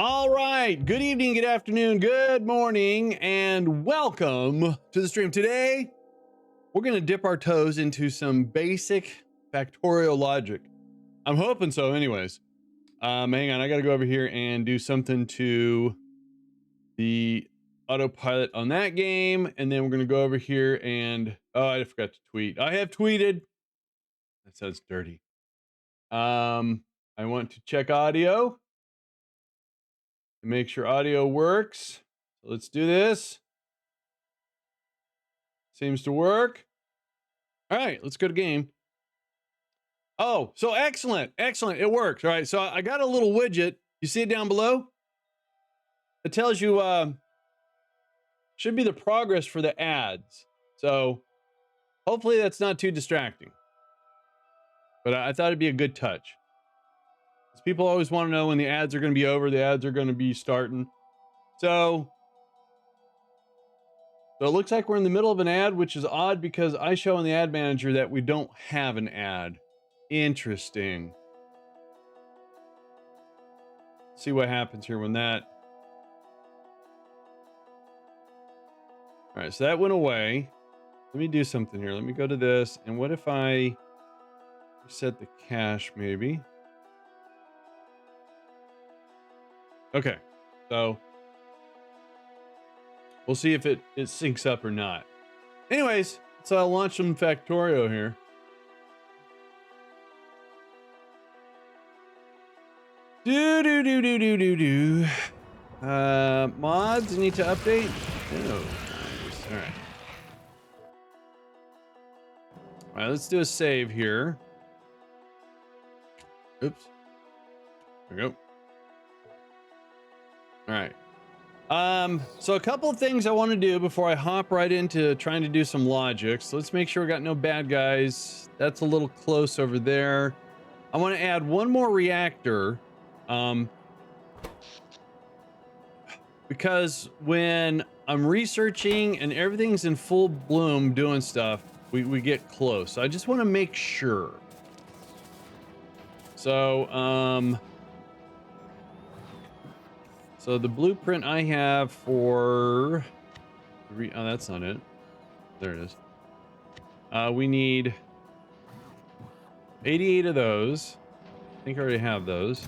All right. Good evening, good afternoon, good morning, and welcome to the stream. Today, we're going to dip our toes into some basic factorial logic. I'm hoping so, anyways. Hang on. I got to go over here and do something to the autopilot on that game. And then we're going to go over here and, oh, I forgot to tweet. I have tweeted. That sounds dirty. I want to check audio. Make sure audio works. So let's do this. Seems to work. All right, let's go to game. Oh, so excellent. Excellent. It works. All right. So I got a little widget. You see it down below? It tells you should be the progress for the ads. So hopefully that's not too distracting. But I thought it'd be a good touch. Because people always want to know when the ads are going to be over, the ads are going to be starting. So it looks like we're in the middle of an ad, which is odd because I show in the ad manager that we don't have an ad. Interesting. See what happens here when that. All right, so that went away. Let me do something here. Let me go to this. And what if I set the cache maybe? Okay, so we'll see if it syncs up or not. Anyways, so I'll launch some Factorio here. Mods need to update. Oh, nice. All right. All right, let's do a save here. Oops. There we go. All right. So a couple of things I want to do before I hop right into trying to do some logic. So let's make sure we got no bad guys. That's a little close over there. I want to add one more reactor. Because when I'm researching and everything's in full bloom doing stuff, we get close. So I just want to make sure. So, so the blueprint I have for, oh, that's not it. There it is. We need 88 of those. I think I already have those.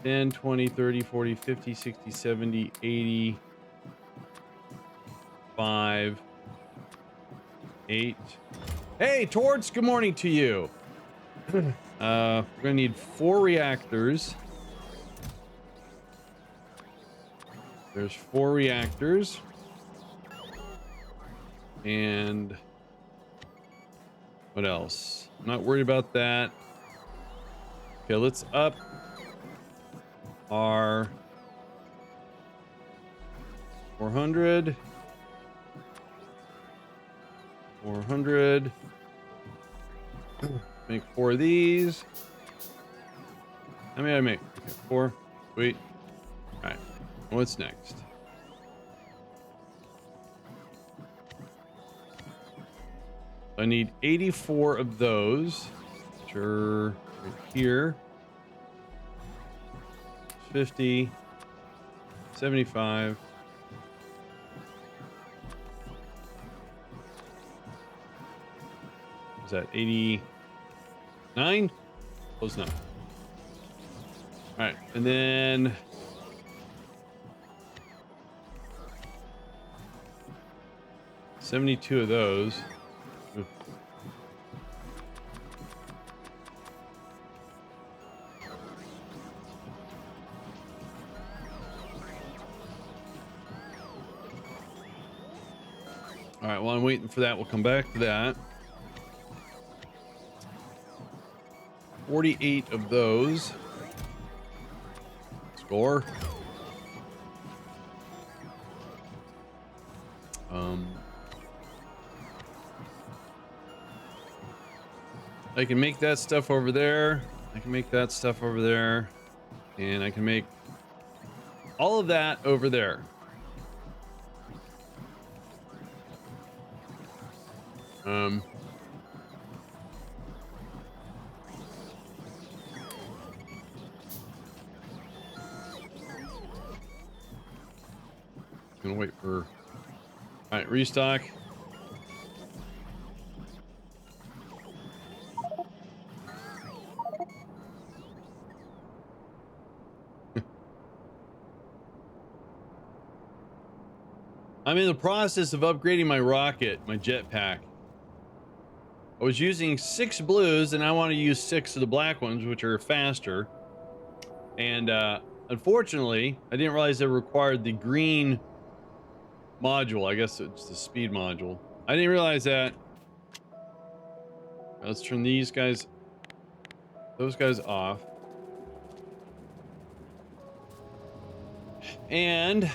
10, 20, 30, 40, 50, 60, 70, 80, 5, 8. Hey, Torts, good morning to you. We're gonna need 4 reactors. There's 4 reactors. And what else? I'm not worried about that. Okay, let's up our 400. 400. Make 4 of these. How many did I make? Okay, 4. Sweet. All right. What's next? I need 84 of those, which are right here. 50, 75. Is that 89? Close enough. All right, and then $72 of those. Ooh. All right, while I'm waiting for that, we'll come back to that. 48 of those. Score. I can make that stuff over there. I can make that stuff over there. And I can make all of that over there. Gonna wait for. All right, restock. I'm in the process of upgrading my rocket, my jetpack. I was using 6 blues and I want to use 6 of the black ones, which are faster. And unfortunately, I didn't realize they required the green module. I guess it's the speed module. I didn't realize that. Let's turn these guys, those guys off. And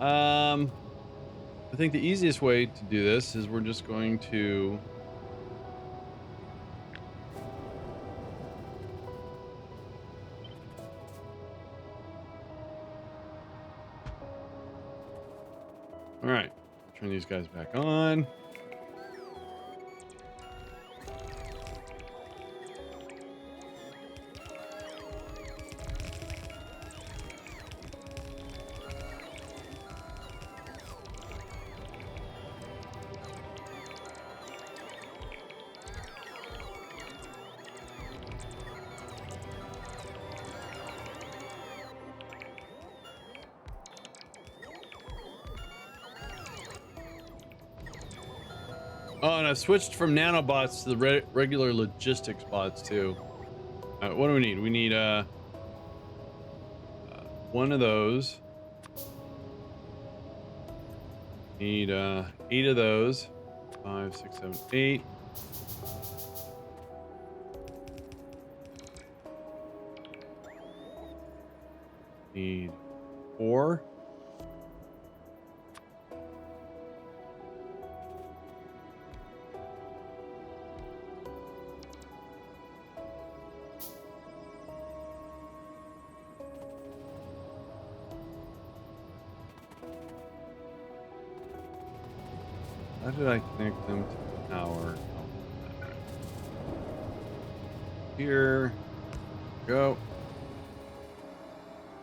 I think the easiest way to do this is we're just going to all right, turn these guys back on. Oh, and I've switched from nanobots to the regular logistics bots too. What do we need? We need one of those. Need 8 of those. 5, 6, 7, 8. Need 4. How did I connect them to the power? Here. Go.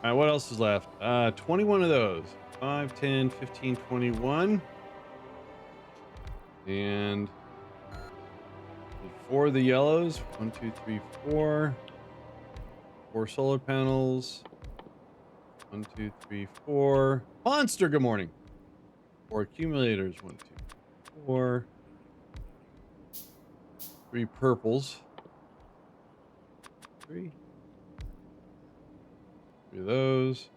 All right, what else is left? 21 of those. 5, 10, 15, 21. And 4 of the yellows. 1, 2, 3, 4. 4 solar panels. 1, 2, 3, 4. Monster, good morning. 4 accumulators. 1, 2, 4. 3 purples. 3. 3 of those.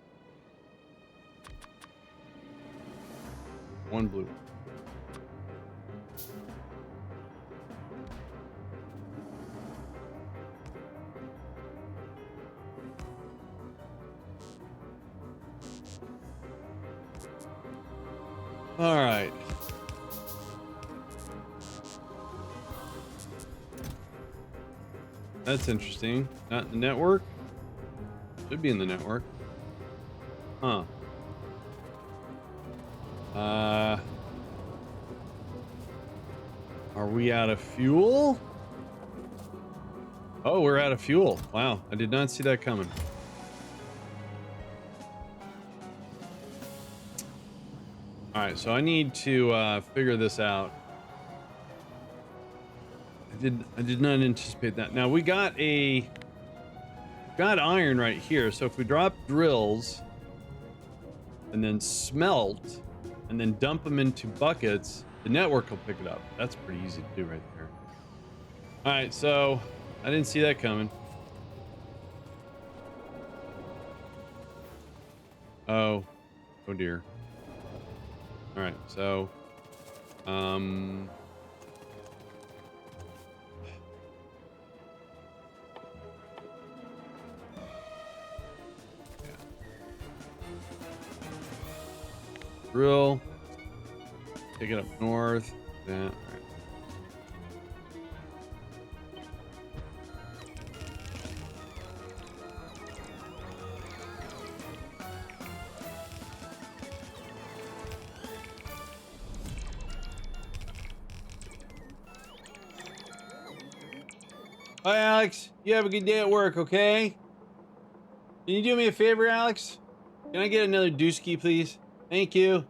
1 blue. All right. That's interesting. Not in the network. Should be in the network. Huh. Are we out of fuel? Oh, we're out of fuel. Wow, I did not see that coming. All right, so I need to figure this out. I did not anticipate that. Now we got iron right here. So if we drop drills and then smelt and then dump them into buckets, the network will pick it up. That's pretty easy to do right there. All right, so I didn't see that coming. Oh dear. All right, so drill, take it up north. Yeah, all right. Hi, Alex. You have a good day at work, okay? Can you do me a favor, Alex? Can I get another dooski, please? Thank you.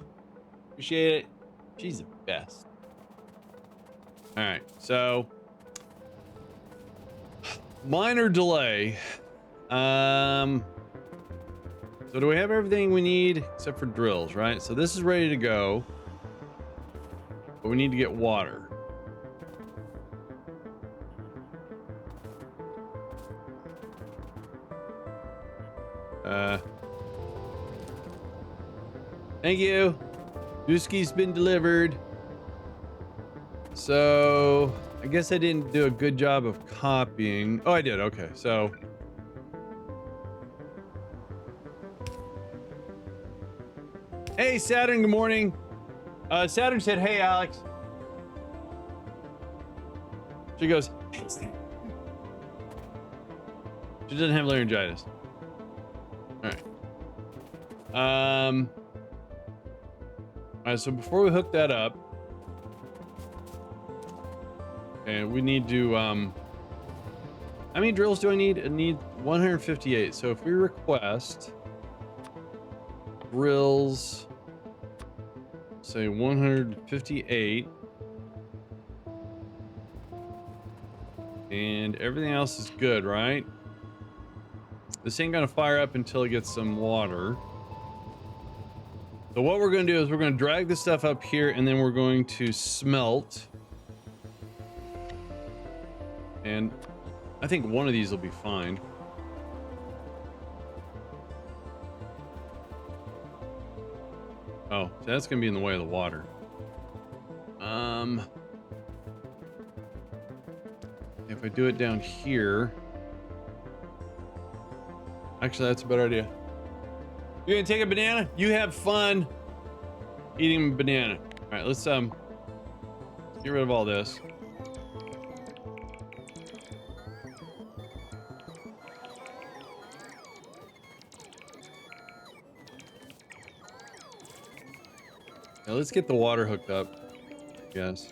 Appreciate it. She's the best. All right, so minor delay. So do we have everything we need except for drills, right? So this is ready to go, but we need to get water. Thank you. Dooski's been delivered. So I guess I didn't do a good job of copying. Oh, I did. Okay, so hey, Saturn. Good morning. Saturn said, "Hey, Alex." She goes, "Hey, Saturn." She doesn't have laryngitis. All right. All right. So before we hook that up, okay, we need to. How many drills do I need? I need 158. So if we request drills, say 158, and everything else is good, right? This ain't gonna fire up until it gets some water. So what we're gonna do is we're gonna drag this stuff up here, and then we're going to smelt. And I think one of these will be fine. Oh, so that's gonna be in the way of the water. If I do it down here, actually, that's a better idea. You're gonna take a banana? You have fun eating a banana. All right, let's get rid of all this. Now let's get the water hooked up. Yes.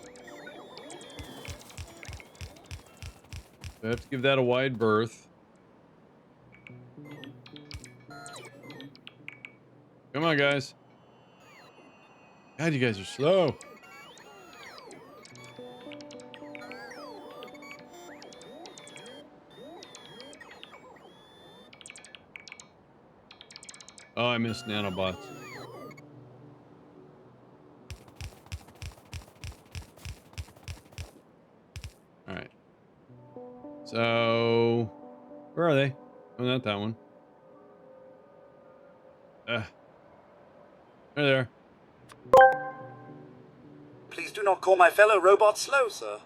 I have to give that a wide berth. Come on, guys. God, you guys are slow. Oh, I missed nanobots. All right. So, where are they? Oh, not that one. There they are. Please do not call my fellow robot slow, sir.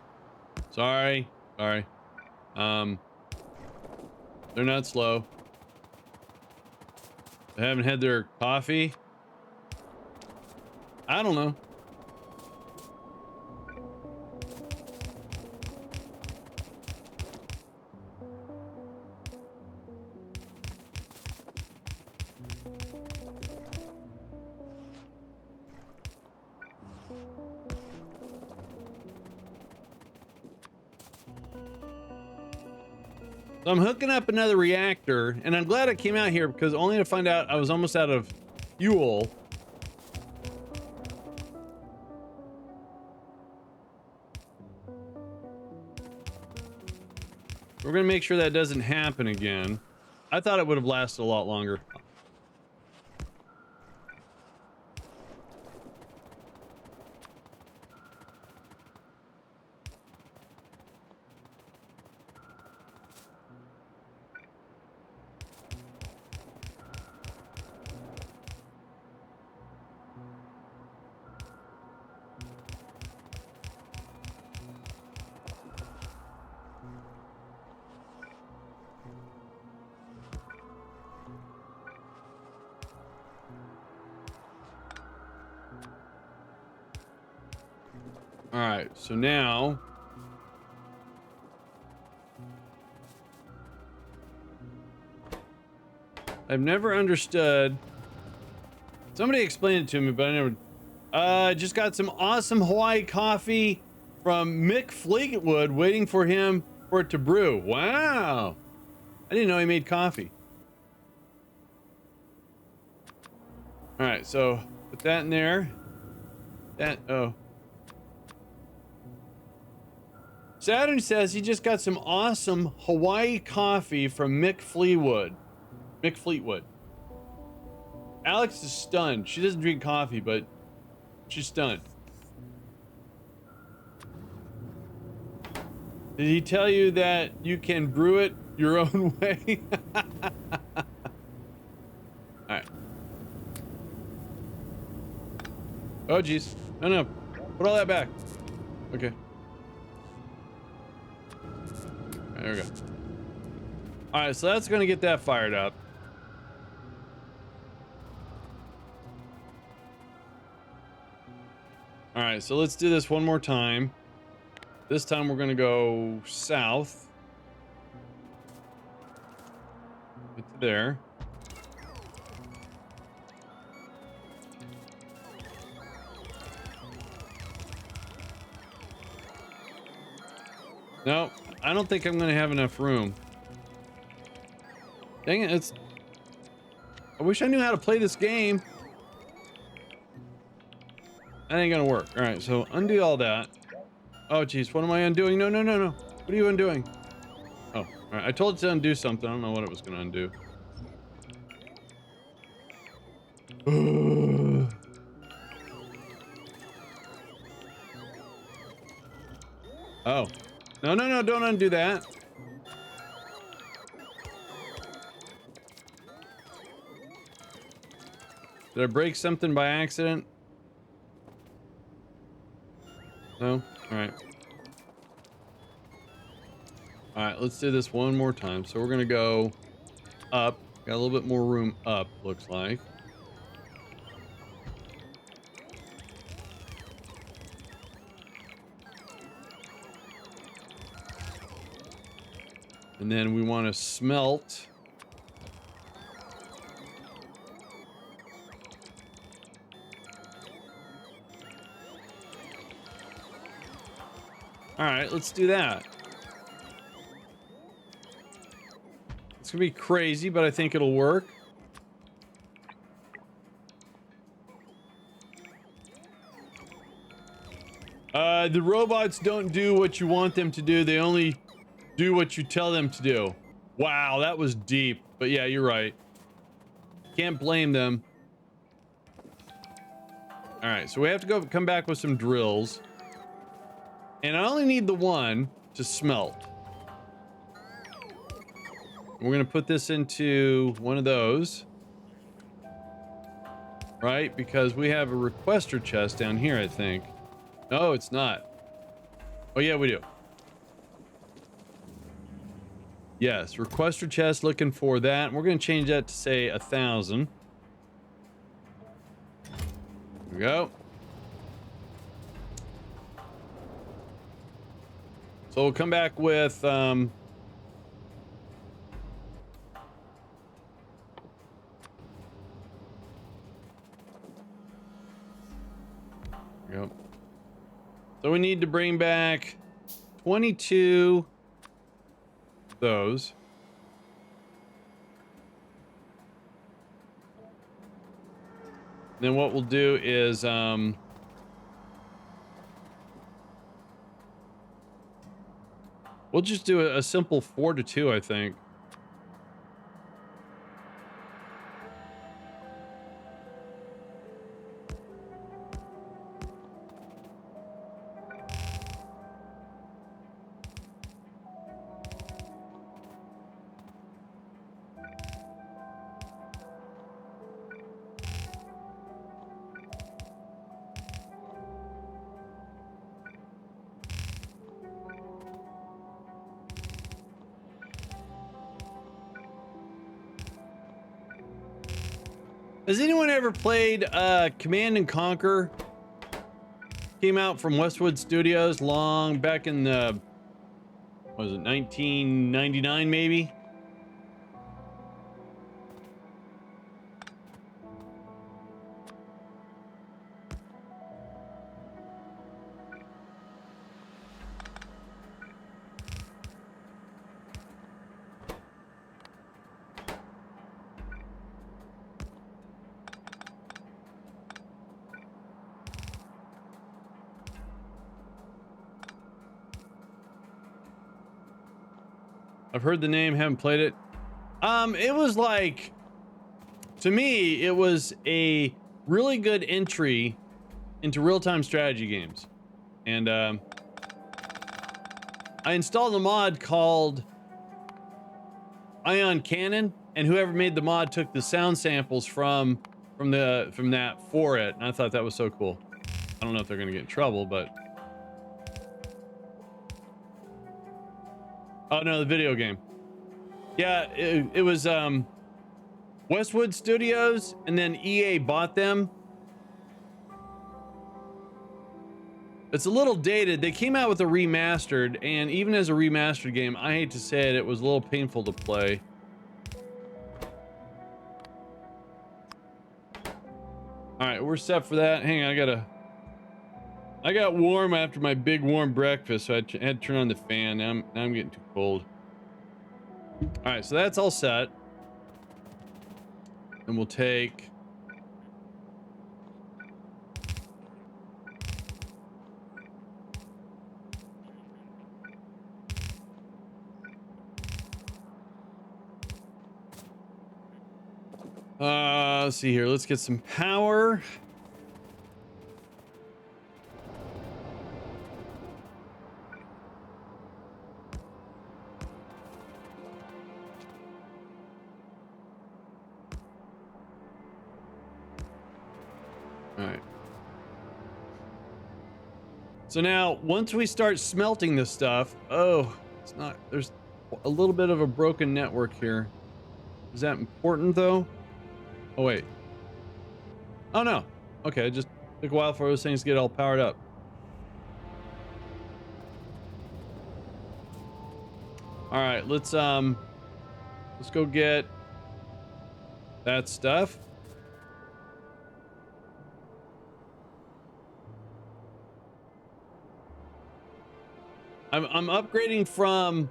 Sorry. Sorry. They're not slow. They haven't had their coffee. I don't know. So I'm hooking up another reactor, and I'm glad I came out here because only to find out I was almost out of fuel. We're gonna make sure that doesn't happen again. I thought it would have lasted a lot longer. All right, so now I've never understood. Somebody explained it to me, but I never. Just got some awesome Hawaii coffee from Mick Fleetwood, waiting for it to brew. Wow, I didn't know he made coffee. All right, so put that in there. Saturn says he just got some awesome Hawaii coffee from Mick Fleetwood. Alex is stunned. She doesn't drink coffee, but she's stunned. Did he tell you that you can brew it your own way? Alright. Oh, geez. No. Put all that back. Okay. Right, there we go. Alright, so that's going to get that fired up. Alright, so let's do this one more time. This time we're going to go south. Get to there. No, I don't think I'm going to have enough room. Dang it, I wish I knew how to play this game. That ain't gonna work. All right, so undo all that. Oh, geez, what am I undoing? No. What are you undoing? Oh, all right. I told it to undo something. I don't know what it was gonna undo. Oh. No, don't undo that. Did I break something by accident? No? Alright. Alright, let's do this one more time. So we're gonna go up. Got a little bit more room up, looks like. And then we want to smelt. All right, let's do that. It's gonna be crazy, but I think it'll work. The robots don't do what you want them to do. They only do what you tell them to do. Wow, that was deep. But yeah, you're right. Can't blame them. All right, so we have to come back with some drills. And I only need the one to smelt. We're gonna put this into one of those. Right, because we have a requester chest down here, I think. No, it's not. Oh yeah, we do. Yes, requester chest, looking for that. We're gonna change that to say 1,000. There we go. So we'll come back with yep. So we need to bring back 22 of those. Then what we'll do is we'll just do a simple 4 to 2, I think. Has anyone ever played Command and Conquer? Came out from Westwood Studios long back in the, what was it, 1999 maybe? I've heard the name, haven't played it. It was like, to me, it was a really good entry into real-time strategy games. And I installed a mod called Ion Cannon, and whoever made the mod took the sound samples from that for it, and I thought that was so cool. I don't know if they're gonna get in trouble, but oh no, the video game. Yeah, it was Westwood Studios, and then EA bought them. It's a little dated. They came out with a remastered, and even as a remastered game, I hate to say it, it was a little painful to play. All right, we're set for that. Hang on, I got warm after my big warm breakfast, so I had to turn on the fan. Now I'm getting too cold. All right, so that's all set. And we'll take let's see here. Let's get some power. All right. So now, once we start smelting this stuff, oh, it's not, there's a little bit of a broken network here. Is that important though? Oh, wait. Oh, no. Okay, it just took a while for those things to get all powered up. All right, let's go get that stuff. I'm upgrading from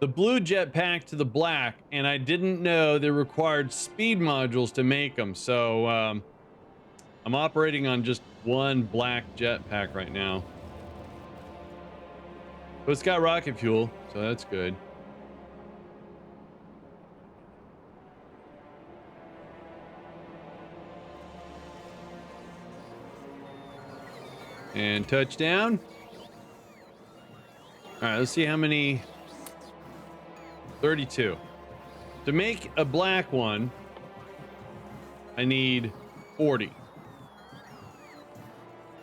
the blue jetpack to the black, and I didn't know they required speed modules to make them. So I'm operating on just one black jetpack right now. But it's got rocket fuel, so that's good. And touchdown. All right, let's see how many. 32. To make a black one, I need 40.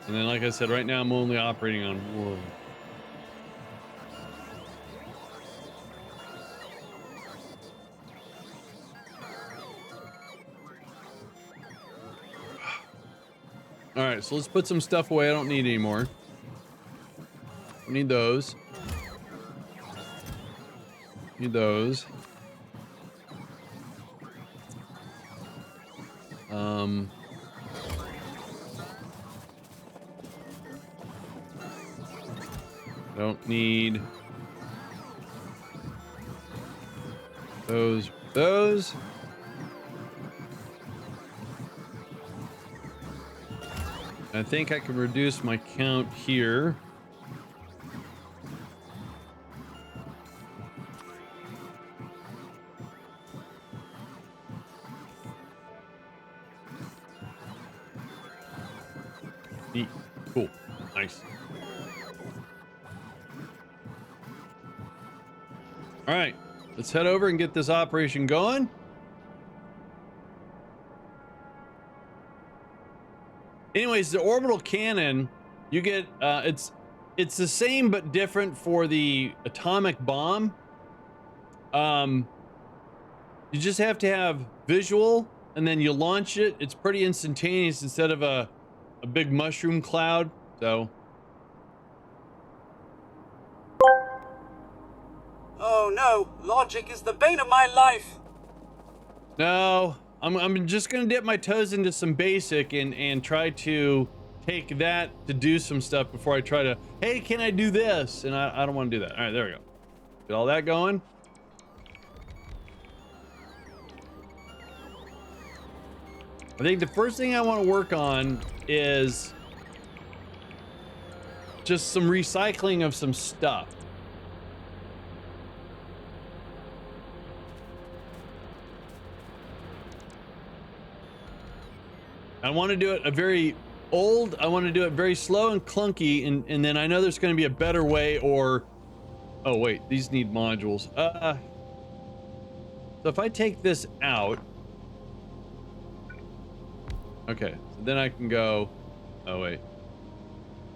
And then, like I said, right now I'm only operating on one. All right, so let's put some stuff away I don't need anymore. I need those. Need those. Don't need those. I think I can reduce my count here. Neat. Cool. Nice. All right, let's head over and get this operation going. Anyways, the orbital cannon, you get it's the same but different for the atomic bomb. You just have to have visual, and then you launch it. It's pretty instantaneous instead of a big mushroom cloud. So. Oh no, logic is the bane of my life. No, I'm just gonna dip my toes into some basic and try to take that to do some stuff before I try to, hey, can I do this? And I don't want to do that. All right, there we go. Get all that going. I think the first thing I want to work on is just some recycling of some stuff. I want to do it I want to do it very slow and clunky, and then I know there's going to be a better way, or, oh wait, these need modules. So if I take this out, okay, so then I can go, oh wait,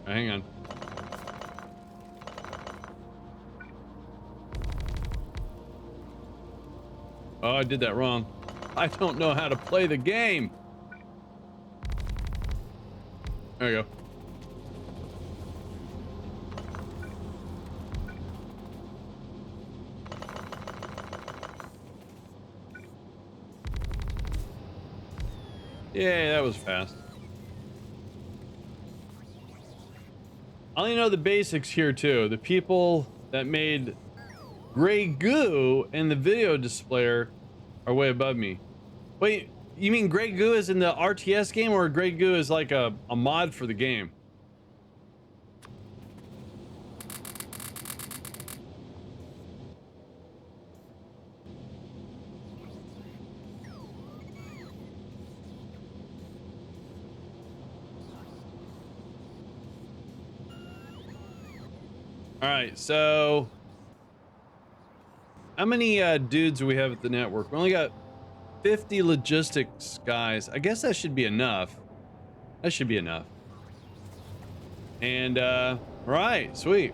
hang on. Oh, I did that wrong. I don't know how to play the game. There we go. Yeah, that was fast. I only know the basics here too. The people that made gray goo and the video displayer are way above me. Wait, you mean gray goo is in the RTS game, or gray goo is like a mod for the game? All right, so how many dudes do we have at the network? We only got 50 logistics guys. I guess that should be enough. That should be enough. And right, sweet.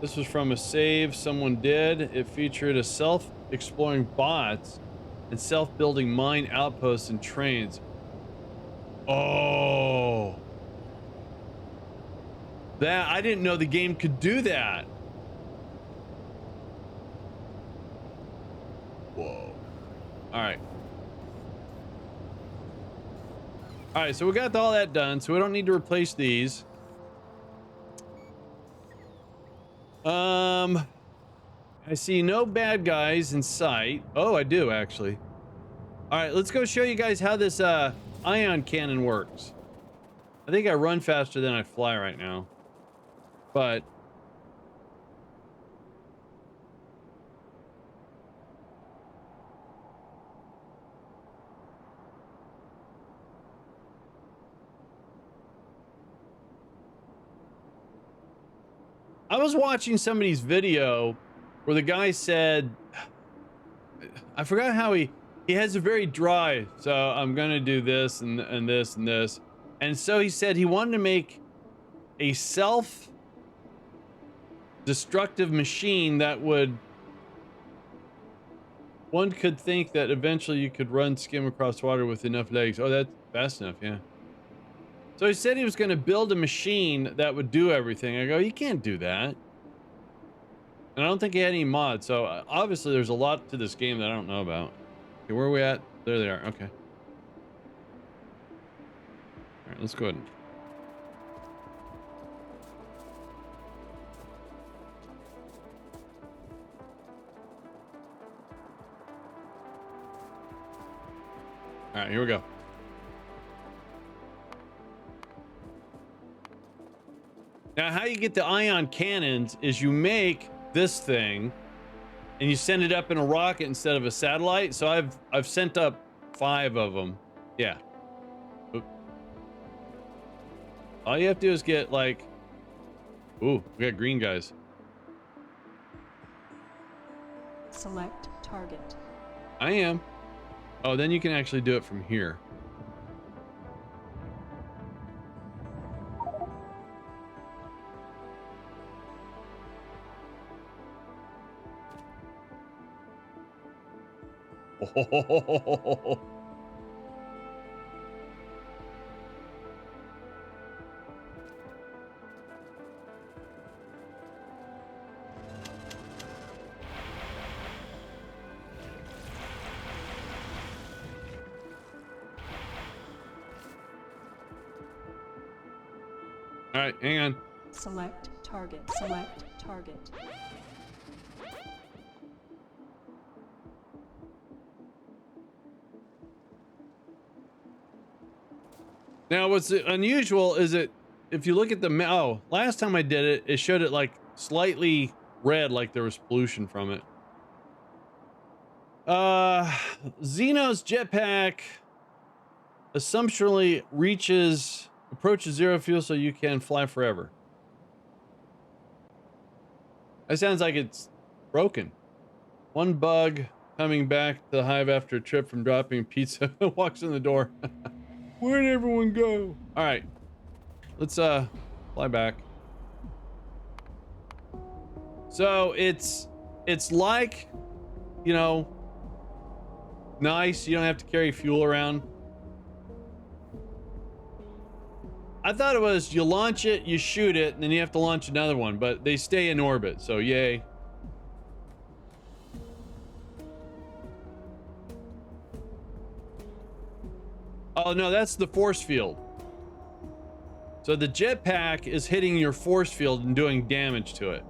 This was from a save someone did. It featured a self-exploring bots and self-building mine outposts and trains. Oh, that I didn't know the game could do that. All right. All right, so we got all that done, so we don't need to replace these. I see no bad guys in sight. Oh, I do actually. All right, let's go show you guys how this ion cannon works. I think I run faster than I fly right now, but I was watching somebody's video where the guy said, I forgot how he has a very dry, so I'm gonna do this and this and this. And so he said he wanted to make a self-destructive machine that would, one could think that eventually you could skim across water with enough legs. Oh, that's fast enough, yeah. So he said he was going to build a machine that would do everything. I go, you can't do that. And I don't think he had any mods. So obviously there's a lot to this game that I don't know about. Okay, where are we at? There they are. Okay. All right, let's go ahead. All right, here we go. Now, how you get the ion cannons is you make this thing and you send it up in a rocket instead of a satellite. So I've sent up 5 of them. Yeah. Oop. All you have to do is get like, ooh, we got green guys. Select target. I am. Oh, then you can actually do it from here. Oh. All right, hang on. Select target. Select target. Now, what's unusual is that if you look at the last time I did it, it showed it like slightly red, like there was pollution from it. Xeno's jetpack assumptionally approaches zero fuel, so you can fly forever. That sounds like it's broken. One bug coming back to the hive after a trip from dropping pizza walks in the door. Where'd everyone go? All right, let's fly back. So it's like, you know, nice. You don't have to carry fuel around. I thought it was you launch it, you shoot it, and then you have to launch another one, but they stay in orbit, so yay. Oh no, that's the force field. So the jetpack is hitting your force field and doing damage to it.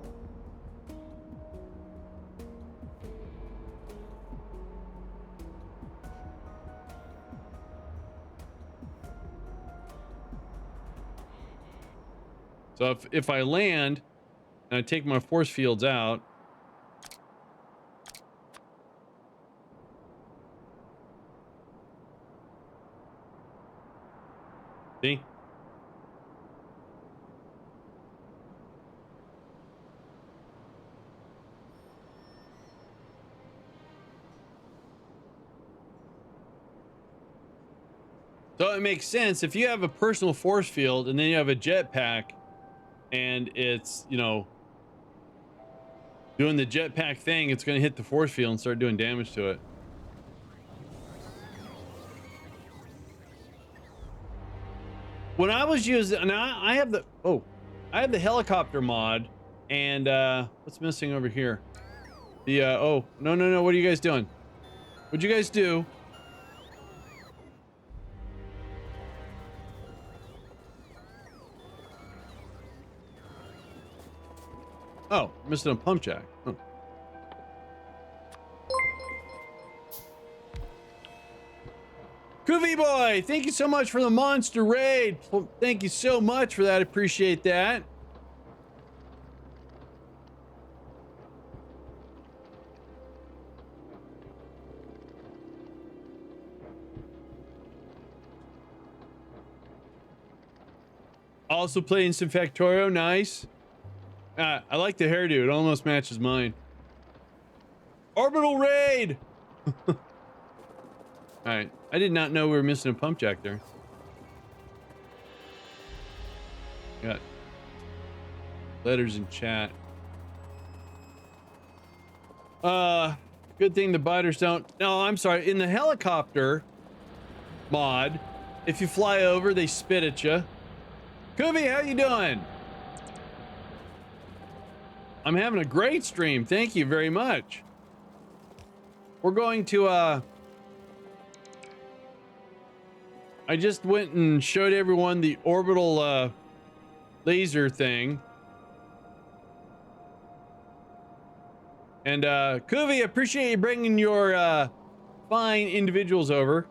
So if I land and I take my force fields out, see? So it makes sense if you have a personal force field and then you have a jetpack and it's, you know, doing the jetpack thing, it's going to hit the force field and start doing damage to it. When I was using, now I have the helicopter mod, and what's missing over here? The oh, no, what are you guys doing? What What'd you guys do? Oh, missing a pump jack. Oh. Koovie boy, thank you so much for the monster raid. Thank you so much for that. Appreciate that. Also playing some Factorio. Nice. I like the hairdo. It almost matches mine. Orbital raid. All right. I did not know we were missing a pump jack there. Got letters in chat. Good thing the biters don't. No, I'm sorry. In the helicopter mod, if you fly over, they spit at you. Koovie, how you doing? I'm having a great stream. Thank you very much. We're going to, I just went and showed everyone the orbital, laser thing. And, Koovie, appreciate you bringing your, fine individuals over.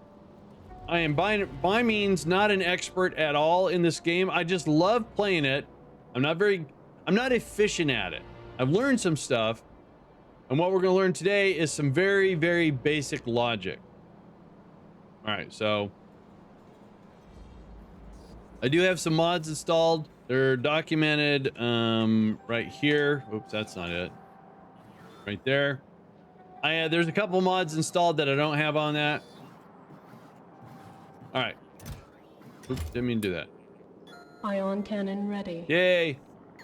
I am by means not an expert at all in this game. I just love playing it. I'm not efficient at it. I've learned some stuff. And what we're going to learn today is some very, very basic logic. All right, so I do have some mods installed. They're documented right here. Oops, that's not it. Right there. There's a couple mods installed that I don't have on that. All right. Oops, didn't mean to do that. Ion cannon ready. Yay.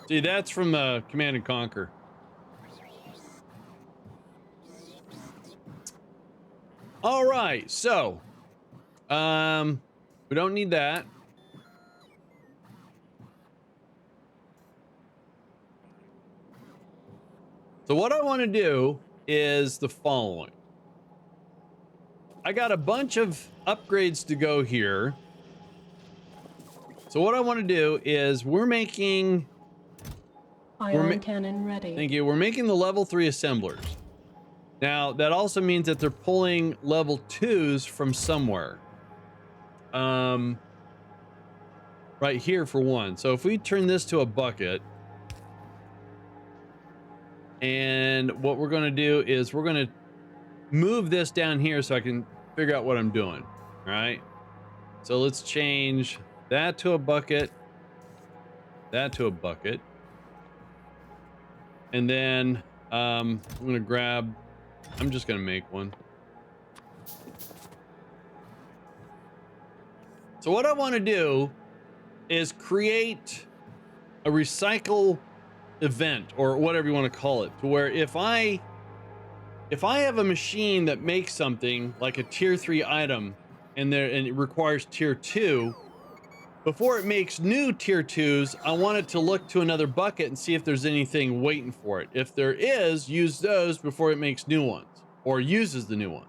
See, that's from Command and Conquer. All right, so we don't need that. So what I want to do is the following. I got a bunch of upgrades to go here. So what I want to do is we're making Ion cannon ready. Thank you. We're making the level 3 assemblers. Now, that also means that they're pulling level 2s from somewhere. Right here for one. So if we turn this to a bucket, and what we're going to do is we're going to move this down here so I can figure out what I'm doing. All right. So let's change that to a bucket, that to a bucket. And then I'm going to grab, I'm just going to make one. So what I want to do is create a recycle event, or whatever you want to call it, to where if I have a machine that makes something like a tier 3 item and it requires tier 2, before it makes new tier 2s, I want it to look to another bucket and see if there's anything waiting for it. If there is, use those before it makes new ones or uses the new ones.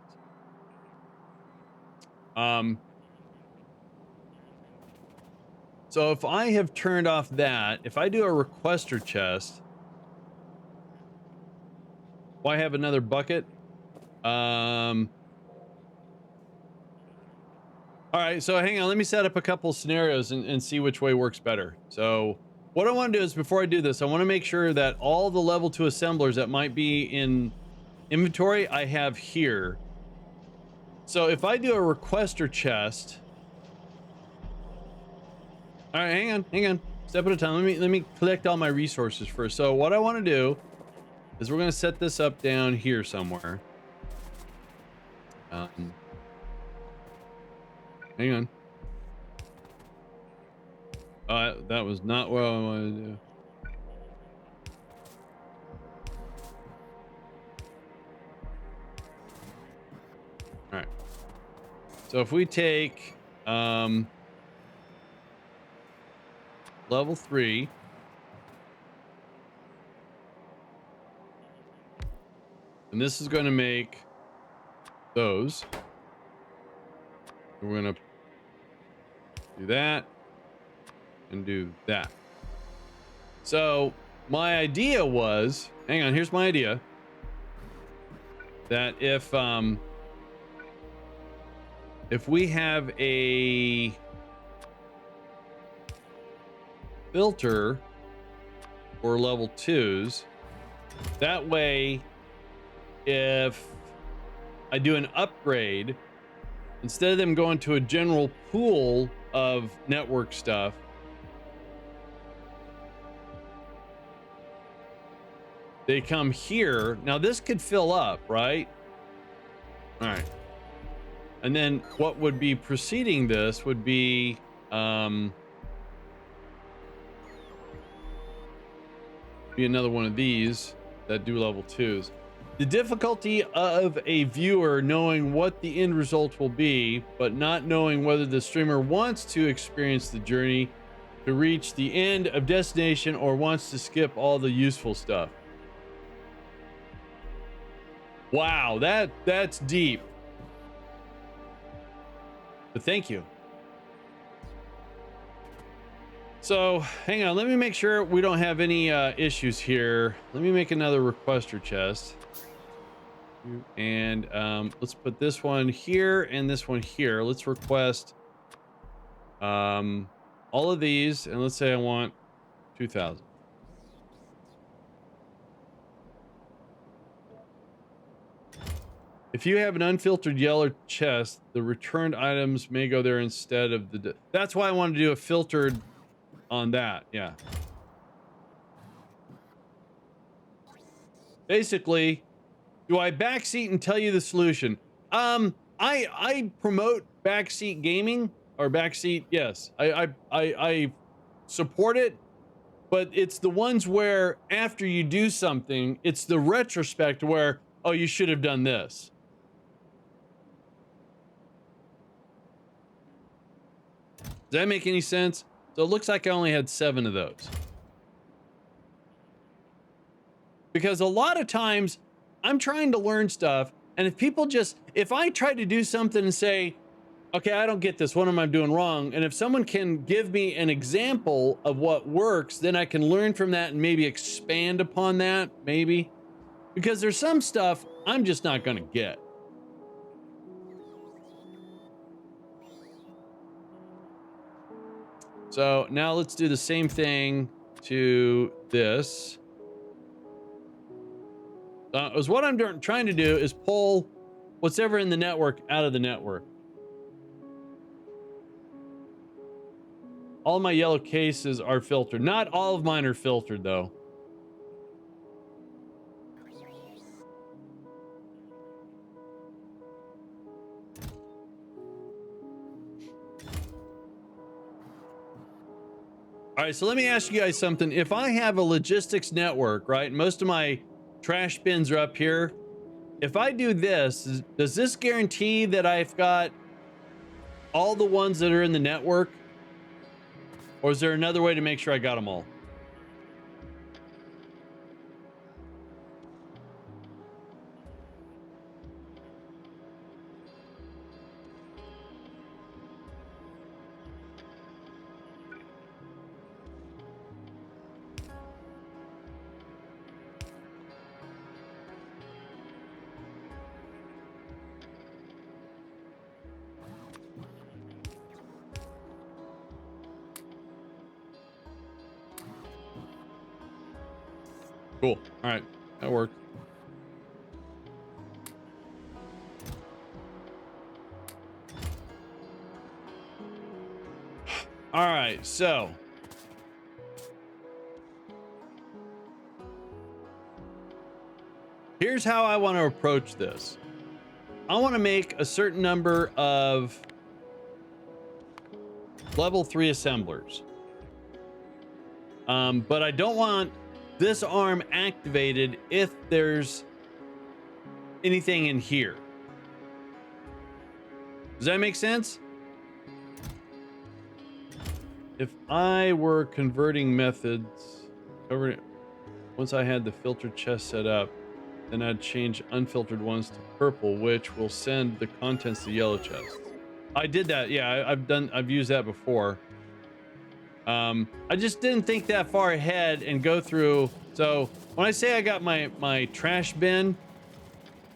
So if I have turned off that, if I do a requester chest, I have another bucket. All right, so hang on, let me set up a couple scenarios and see which way works better. So what I want to do is, before I do this, I want to make sure that all the level 2 assemblers that might be in inventory I have here. So if I do a requester chest, all right, hang on, step at a time. Let me collect all my resources first. So what I want to do is we're going to set this up down here somewhere. Hang on. That was not what I wanted to do. All right. So if we take level 3, and this is going to make those. We're gonna do that and do that. So my idea was, hang on, here's my idea. That if we have a filter for level 2s, that way if I do an upgrade, instead of them going to a general pool of network stuff, they come here. Now this could fill up, right? All right. And then what would be preceding this would be another one of these that do level 2s. The difficulty of a viewer knowing what the end result will be, but not knowing whether the streamer wants to experience the journey to reach the end of destination or wants to skip all the useful stuff. Wow, that's deep. But thank you. So hang on, let me make sure we don't have any issues here. Let me make another requester chest. And let's put this one here and this one here. Let's request all of these, and let's say I want 2,000. If you have an unfiltered yellow chest, the returned items may go there instead of the... That's why I wanted to do a filtered on that, yeah. Basically, do I backseat and tell you the solution? I promote backseat gaming, or backseat, yes. I support it, but it's the ones where after you do something, it's the retrospect where, oh, you should have done this. Does that make any sense? So it looks like I only had 7 of those. Because a lot of times I'm trying to learn stuff, and if I try to do something and say, okay, I don't get this, what am I doing wrong? And if someone can give me an example of what works, then I can learn from that and maybe expand upon that, maybe. Because there's some stuff I'm just not gonna get. So now let's do the same thing to this. What I'm trying to do is pull what's ever in the network out of the network. All my yellow cases are filtered. Not all of mine are filtered, though. All right, so let me ask you guys something. If I have a logistics network, right, most of my trash bins are up here. If I do this, does this guarantee that I've got all the ones that are in the network? Or is there another way to make sure I got them all? Cool. All right, that worked. All right, so here's how I want to approach this. I want to make a certain number of level 3 assemblers. But I don't want this arm activated if there's anything in here. Does that make sense? If I were converting methods, once I had the filter chest set up, Then I'd change unfiltered ones to purple, which will send the contents to yellow chests. I did that. Yeah, I've used that before. I just didn't think that far ahead and go through. So when I say I got my trash bin,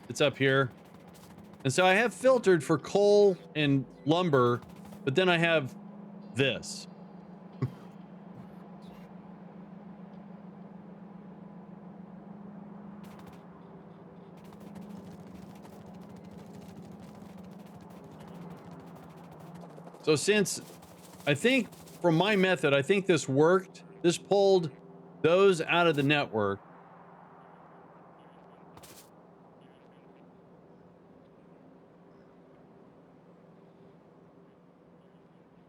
it's up here. And so I have filtered for coal and lumber, but then I have this. So since I think from my method, I think this worked. This pulled those out of the network.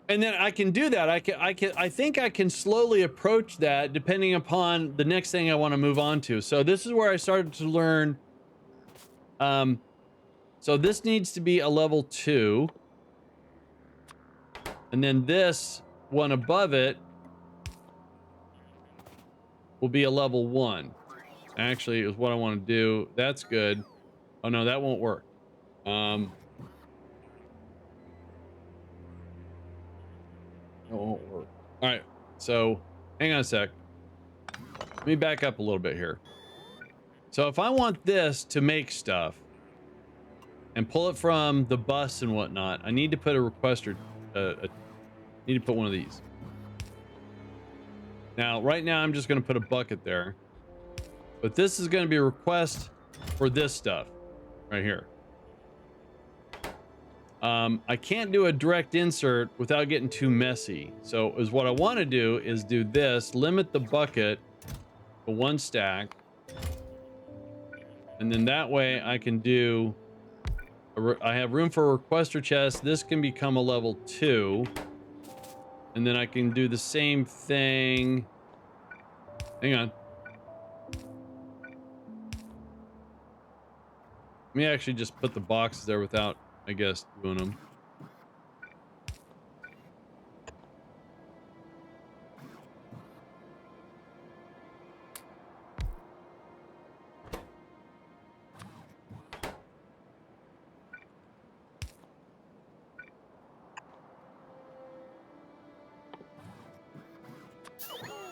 And then I can do that. I think I can slowly approach that depending upon the next thing I want to move on to. So this is where I started to learn. So this needs to be a level 2. And then this one above it will be a level 1. Actually, is what I want to do. That's good. Oh no, that won't work. That won't work. All right, so hang on a sec. Let me back up a little bit here. So if I want this to make stuff and pull it from the bus and whatnot, I need to put a requester. Need to put one of these. Now, right now, I'm just going to put a bucket there. But this is going to be a request for this stuff right here. I can't do a direct insert without getting too messy. So is what I want to do is do this, limit the bucket to 1 stack. And then that way I can do, I have room for a requester chest. This can become a level 2. And then I can do the same thing. Hang on. Let me actually just put the boxes there without, I guess, doing them.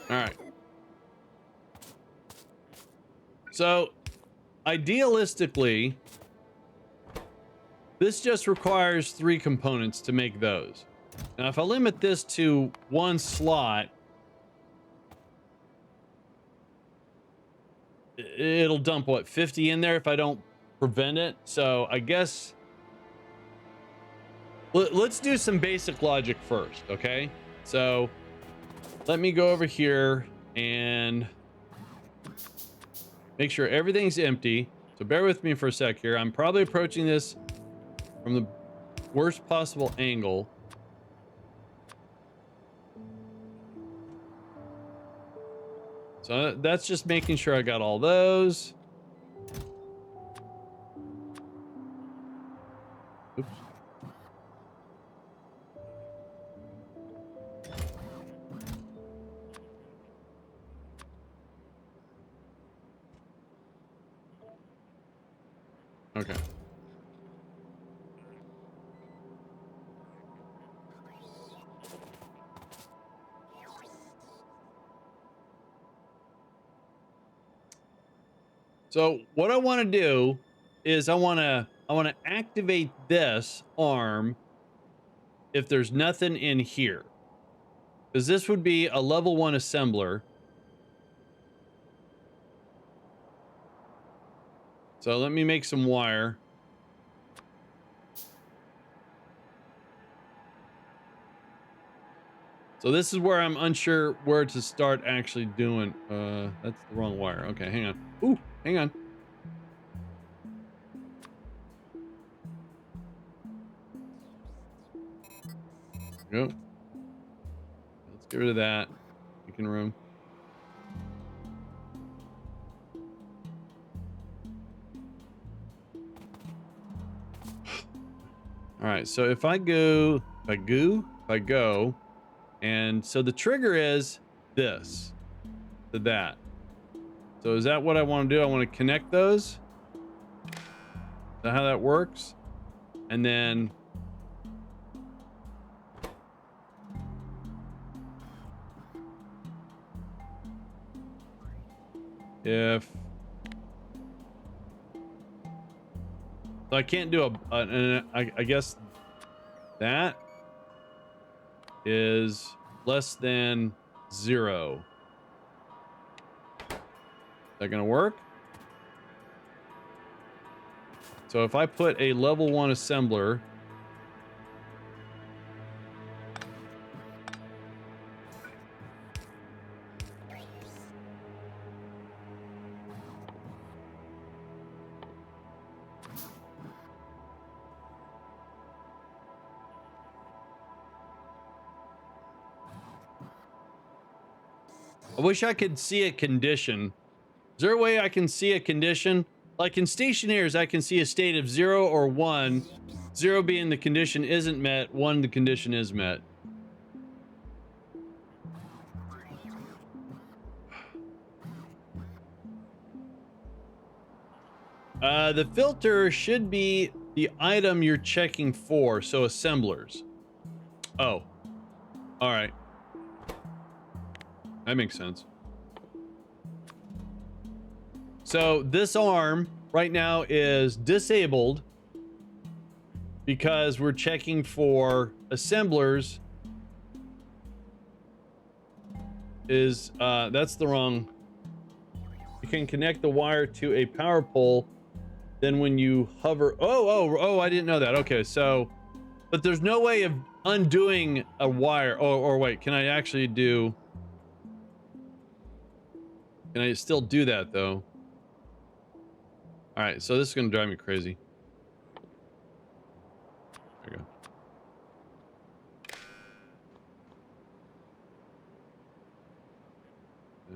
All right. So, idealistically, this just requires 3 components to make those. Now, if I limit this to 1 slot, it'll dump, what, 50 in there if I don't prevent it? So, I guess let's do some basic logic first, okay? So, let me go over here and make sure everything's empty. So bear with me for a sec here. I'm probably approaching this from the worst possible angle. So that's just making sure I got all those. Oops. Okay. So what I want to do is I want to activate this arm if there's nothing in here. Because this would be a level 1 assembler. So let me make some wire. So this is where I'm unsure where to start actually doing. That's the wrong wire. Okay, hang on. Ooh, hang on. Go. Let's get rid of that. Making room. All right, so if I go, and so the trigger is this to that. So is that what I want to do? I want to connect those. that how that works? And then if so I can't do I guess that is less than 0. Is that gonna work? So if I put a level 1 assembler, I wish I could see a condition. Is there a way I can see a condition? Like in stationaries, I can see a state of 0 or 1. 0 being the condition isn't met, 1 the condition is met. The filter should be the item you're checking for, so assemblers. Oh, all right. That makes sense. So this arm right now is disabled because we're checking for assemblers. That's the wrong. You can connect the wire to a power pole. Then when you hover, oh, I didn't know that. Okay, so, but there's no way of undoing a wire. Or wait, can I actually do? Can I still do that though? All right, so this is gonna drive me crazy. There we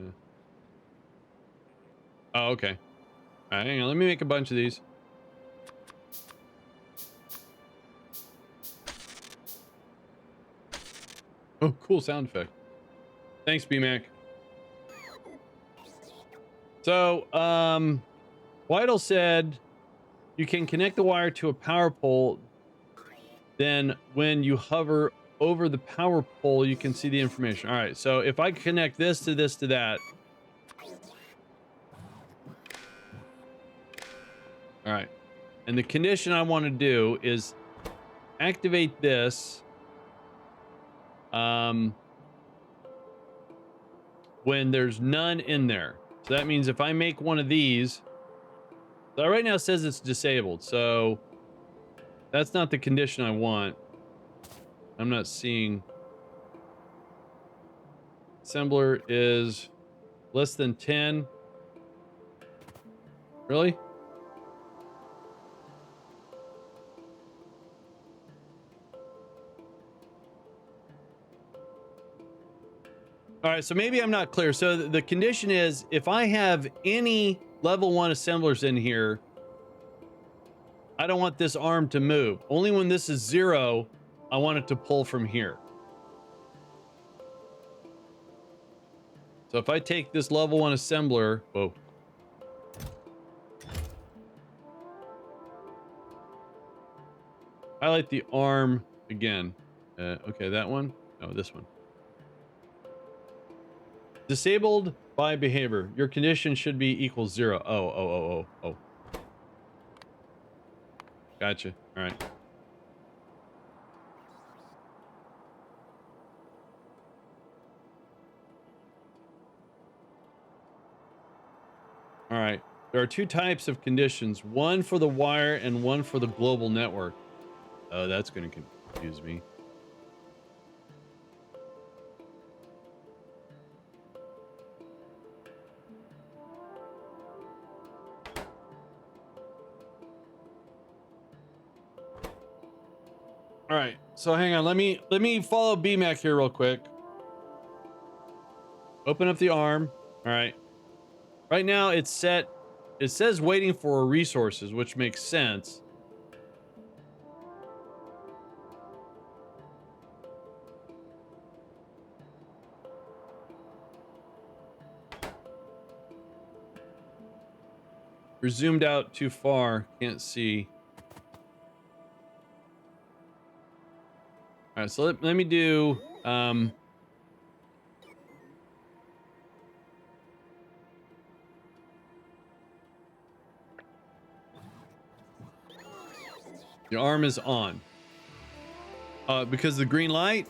go. Oh, okay. All right, hang on. Let me make a bunch of these. Oh, cool sound effect. Thanks, BMac. So, Whittle said you can connect the wire to a power pole. Then when you hover over the power pole, you can see the information. All right, so if I connect this to this to that. All right. And the condition I want to do is activate this when there's none in there. So that means if I make one of these, so right now it says it's disabled. So that's not the condition I want. I'm not seeing. Assembler is less than 10. Really? All right, so maybe I'm not clear. So the condition is if I have any level 1 assemblers in here, I don't want this arm to move. Only when this is 0, I want it to pull from here. So if I take this level 1 assembler, whoa. Highlight the arm again. Okay, that one. No, this one. Disabled by behavior. Your condition should be equals 0. Oh. Gotcha. All right. All right. There are 2 types of conditions, one for the wire and one for the global network. Oh, that's going to confuse me. All right. So hang on. Let me follow BMac here real quick. Open up the arm. All right. Right now it's set. It says waiting for resources, which makes sense. We're zoomed out too far. Can't see. All right, so let me do your arm is on. Because the green light.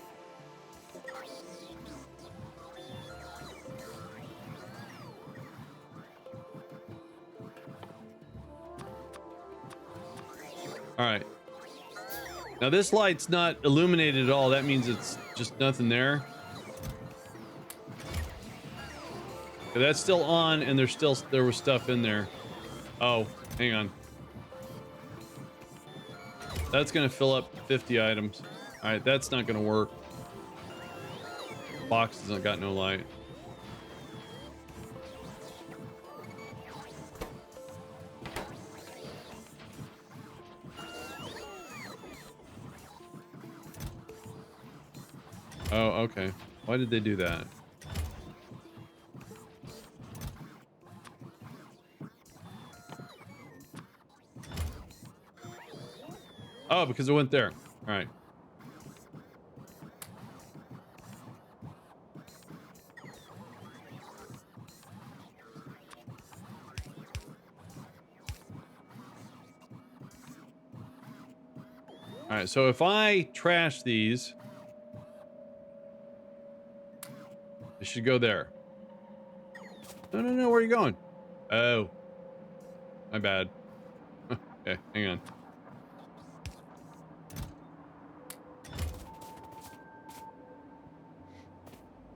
All right. Now this light's not illuminated at all. That means it's just nothing there. Okay, that's still on, and there was stuff in there. Oh, hang on. That's gonna fill up 50 items. All right, that's not gonna work. Box hasn't got no light. Oh, okay. Why did they do that? Oh, because it went there. All right. All right, so if I trash these, it should go there. No, no, no, where are you going? Oh, my bad. Okay, hang on.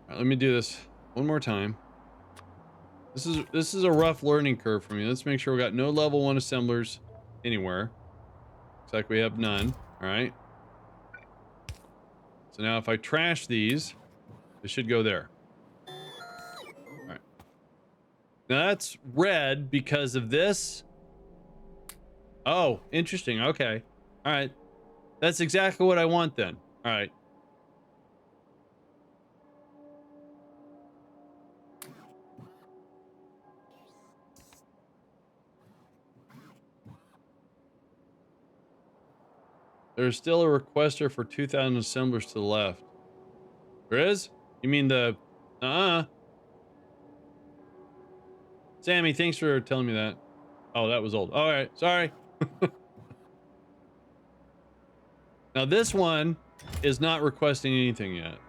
All right, let me do this one more time. This is a rough learning curve for me. Let's make sure we got no level 1 assemblers anywhere. Looks like we have none. All right. So now if I trash these, it should go there. All right. Now that's red because of this. Oh, interesting. Okay. All right. That's exactly what I want then. All right. There's still a requester for 2,000 assemblers to the left. There is? You mean the... Sammy, thanks for telling me that. Oh, that was old. All right. Sorry. Now this one is not requesting anything yet.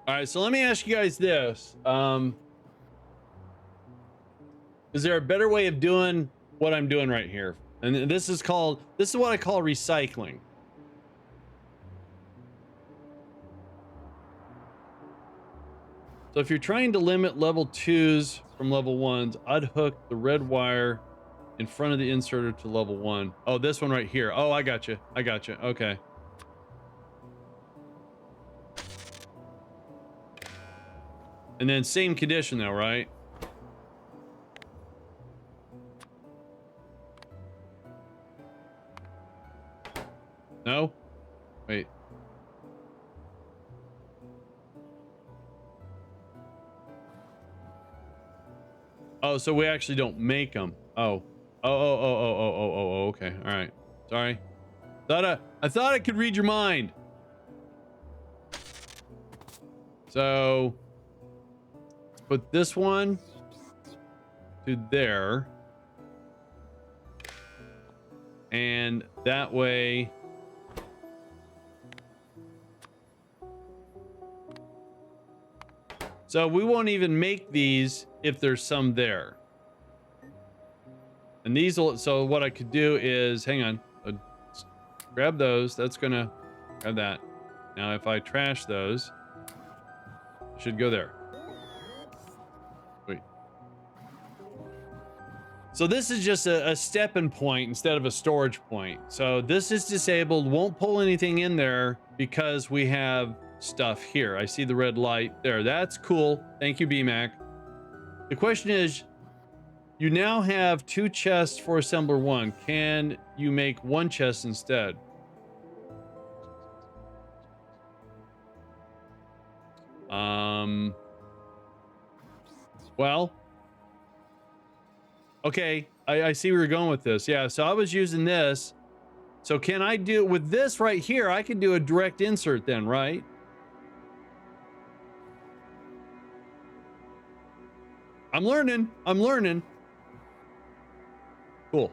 All right, so let me ask you guys this. Is there a better way of doing what I'm doing right here? And this is what I call recycling. So if you're trying to limit level 2s from level 1s, I'd hook the red wire in front of the inserter to level 1. Oh, this one right here. Oh, I got you. I got you. Okay. And then same condition though, right? No? Wait. Oh, so we actually don't make them. Oh. Oh, okay. All right. Sorry. I thought I could read your mind. So let's put this one to there. And that way so we won't even make these if there's some there. And these will, so what I could do is, hang on, grab those. That's gonna grab that. Now if I trash those, it should go there. Wait. So this is just a stepping point instead of a storage point. So this is disabled, won't pull anything in there because we have stuff here. I see the red light there. That's cool. Thank you, BMAC. The question is, You now have 2 chests for assembler 1. Can you make 1 chest instead? Well, okay, I see where you're going with this. Yeah, so I was using this. So can I do with this right here? I could do a direct insert then, right? I'm learning. I'm learning. Cool.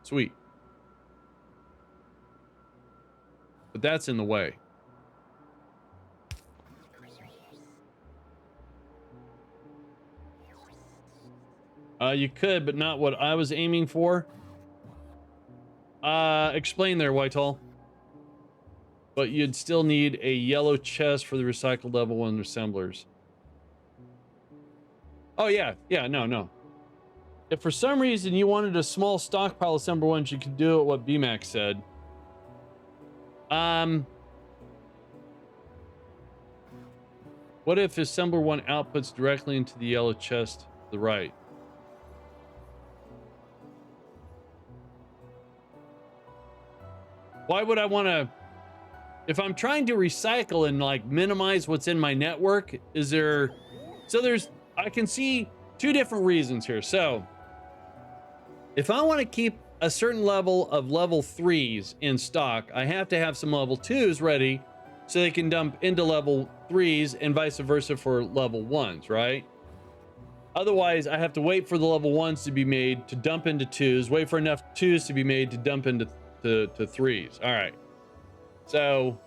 Sweet. But that's in the way. You could, but not what I was aiming for. Explain there, Whitehall. But you'd still need a yellow chest for the recycled level 1 assemblers. Oh, yeah. Yeah, no. If for some reason you wanted a small stockpile assembler 1s, you could do it what BMAX said. What if assembler 1 outputs directly into the yellow chest to the right? Why would I want to... If I'm trying to recycle and like minimize what's in my network, is there... So there's... I can see 2 different reasons here. So if I want to keep a certain level of level 3s in stock, I have to have some level 2s ready so they can dump into level 3s and vice versa for level 1s, right? Otherwise, I have to wait for the level 1s to be made to dump into 2s, wait for enough 2s to be made to dump into to 3s. All right. So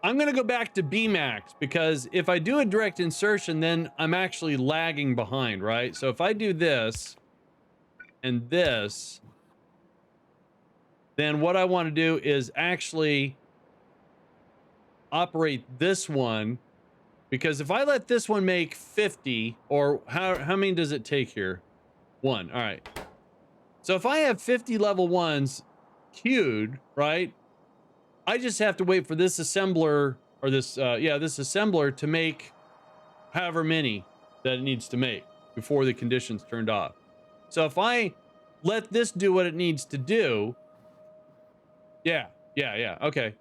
I'm going to go back to BMAX because if I do a direct insertion, then I'm actually lagging behind, right? So if I do this and this, then what I want to do is actually operate this one, because if I let this one make 50, or how many does it take here? 1. All right. So if I have 50 level 1s queued, right? I just have to wait for this assembler, or this assembler to make however many that it needs to make before the condition's turned off. So if I let this do what it needs to do, yeah, okay.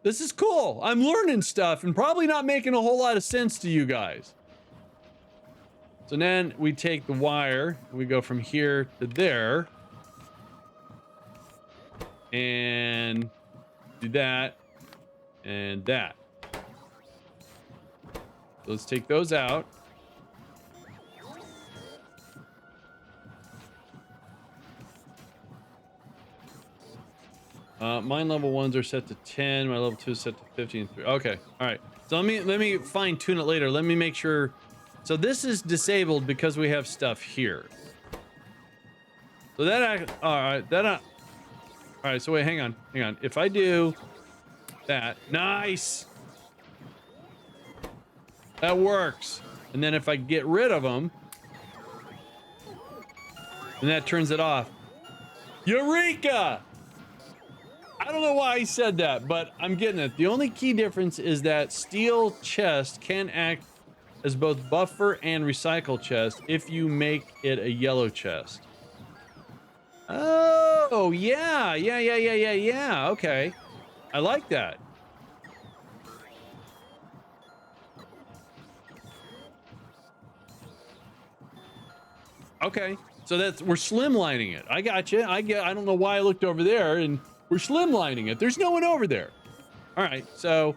This is cool. I'm learning stuff and probably not making a whole lot of sense to you guys. So then we take the wire, and we go from here to there, and do that and that. So let's take those out. Mine level 1s are set to 10. My level 2 is set to 50 and 3. Okay. All right. So let me fine tune it later. Let me make sure. So this is disabled because we have stuff here. So that, all right. All right. So wait, hang on. If I do that, nice. That works. And then if I get rid of them, then that turns it off. Eureka! I don't know why he said that, but I'm getting it. The only key difference is that steel chest can act as both buffer and recycle chest if you make it a yellow chest. Oh, yeah. Okay. I like that. Okay. So we're slimlining it. I got you. I don't know why I looked over there, and we're slimlining it. There's no one over there. All right. So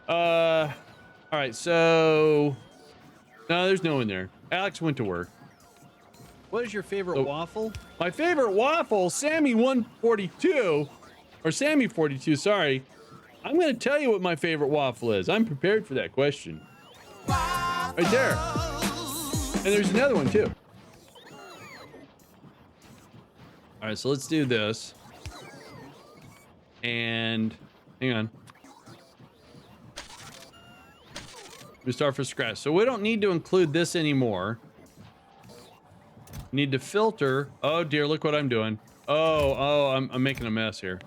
all right. So no, there's no one there. Alex went to work. What is your favorite waffle? My favorite waffle, Sammy 142, or Sammy 42, sorry. I'm going to tell you what my favorite waffle is. I'm prepared for that question. Right there. And there's another one too. All right, so let's do this. And hang on. We start from scratch. So we don't need to include this anymore. Need to filter. Oh dear, look what I'm doing. I'm making a mess here.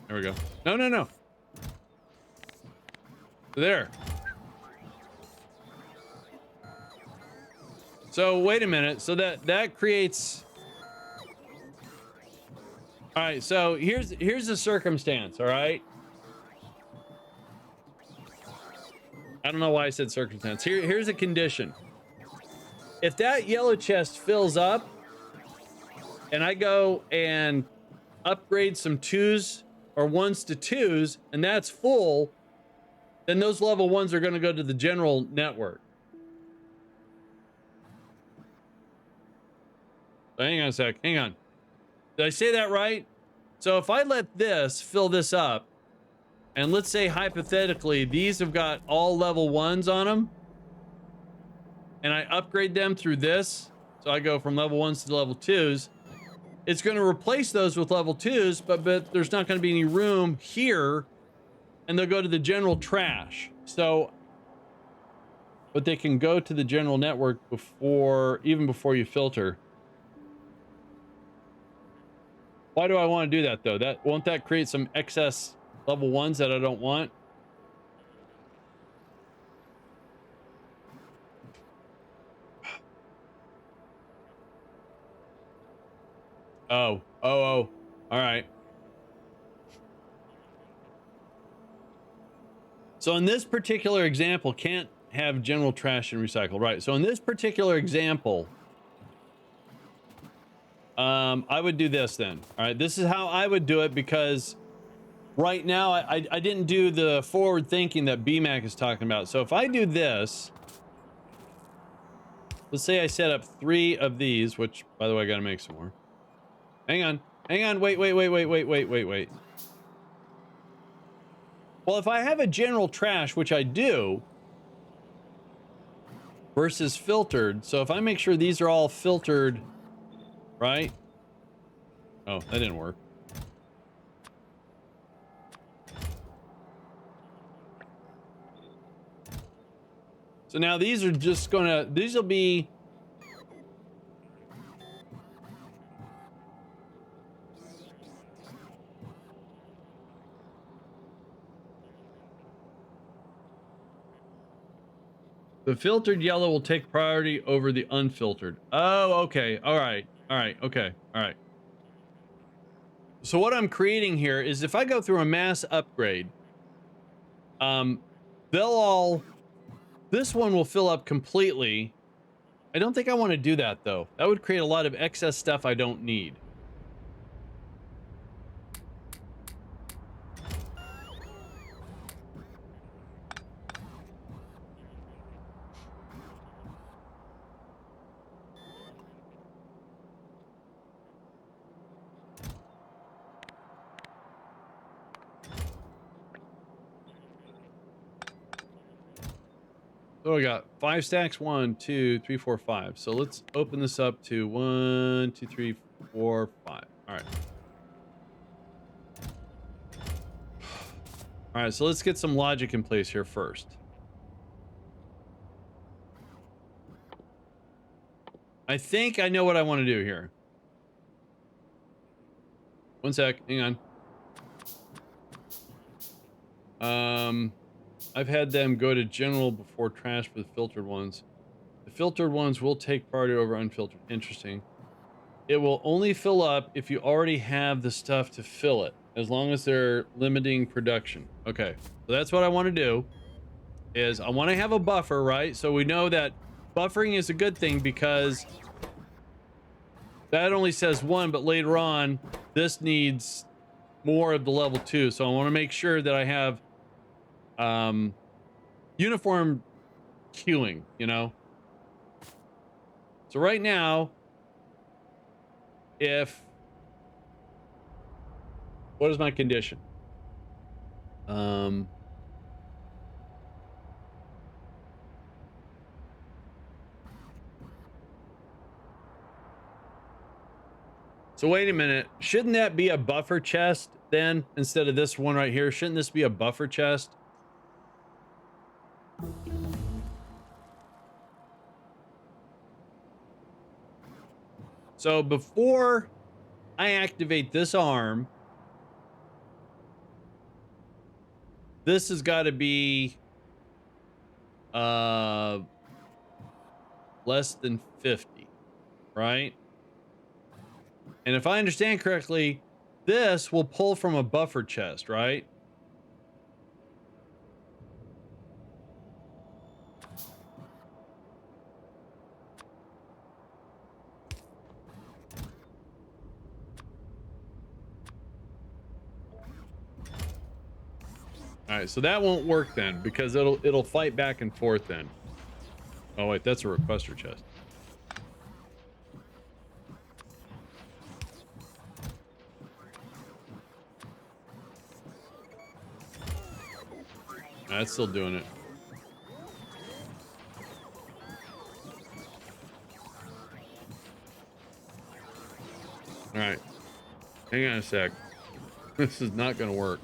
There we go. No. There. So wait a minute. So that creates. All right. So here's the circumstance. All right. I don't know why I said circumstance. Here's a condition. If that yellow chest fills up, and I go and upgrade some 2s or 1s to 2s, and that's full, then those level 1s are going to go to the general network. So hang on a sec. Hang on. Did I say that right? So if I let this fill this up, and let's say hypothetically these have got all level 1s on them, and I upgrade them through this, so I go from level 1s to level 2s, it's going to replace those with level 2s, but there's not going to be any room here, and they'll go to the general trash. So, but they can go to the general network even before you filter. Why do I want to do that though? Won't that create some excess level 1s that I don't want? Oh. All right. So in this particular example, can't have general trash and recycle, right? So in this particular example, I would do this then. All right, this is how I would do it, because right now I didn't do the forward thinking that BMAC is talking about. So if I do this, let's say I set up 3 of these, which by the way, I got to make some more. Hang on. Wait. Well, if I have a general trash, which I do, versus filtered. So if I make sure these are all filtered, right? Oh, that didn't work. So now these are just these will be. The filtered yellow will take priority over the unfiltered. Oh, okay. All right. Okay. All right. So what I'm creating here is, if I go through a mass upgrade, this one will fill up completely. I don't think I want to do that though. That would create a lot of excess stuff I don't need. So I got 5 stacks. 1, 2, 3, 4, 5. So let's open this up to 1, 2, 3, 4, 5. All right. All right. So let's get some logic in place here first. I think I know what I want to do here. One sec. Hang on. I've had them go to general before trash for the filtered ones. The filtered ones will take priority over unfiltered. Interesting. It will only fill up if you already have the stuff to fill it, as long as they're limiting production. Okay, so that's what I want to do. Is I want to have a buffer, right? So we know that buffering is a good thing, because that only says 1, but later on this needs more of the level 2. So I want to make sure that I have uniform queuing, you know. So right now, what is my condition? So wait a minute. Shouldn't that be a buffer chest then, instead of this one right here? Shouldn't this be a buffer chest? So before I activate this arm, this has got to be less than 50, right? And if I understand correctly, this will pull from a buffer chest, right? All right, so that won't work then because it'll fight back and forth then. Oh wait, that's a requester chest. That's still doing it. All right, hang on a sec. This is not going to work.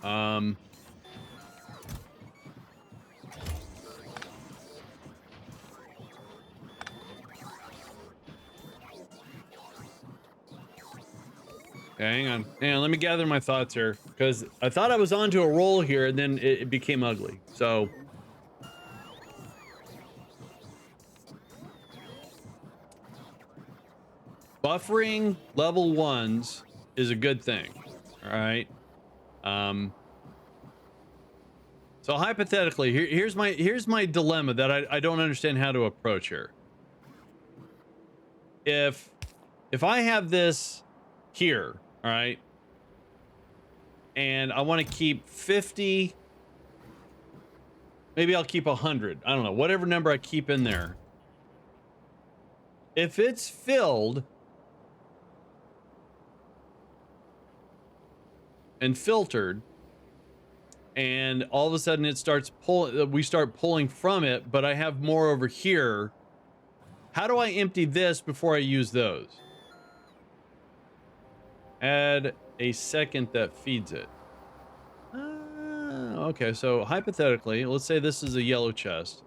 Um, okay, hang on. Let me gather my thoughts here because I thought I was onto a roll here and then it became ugly. So buffering level 1s is a good thing. All right. So hypothetically, here's my dilemma that I don't understand how to approach here. If I have this here, all right, and I want to keep 50, maybe I'll keep 100. I don't know, whatever number I keep in there. If it's filled and filtered, and all of a sudden it starts we start pulling from it, but I have more over here. How do I empty this before I use those? Add a second that feeds it. Okay, so hypothetically, let's say this is a yellow chest.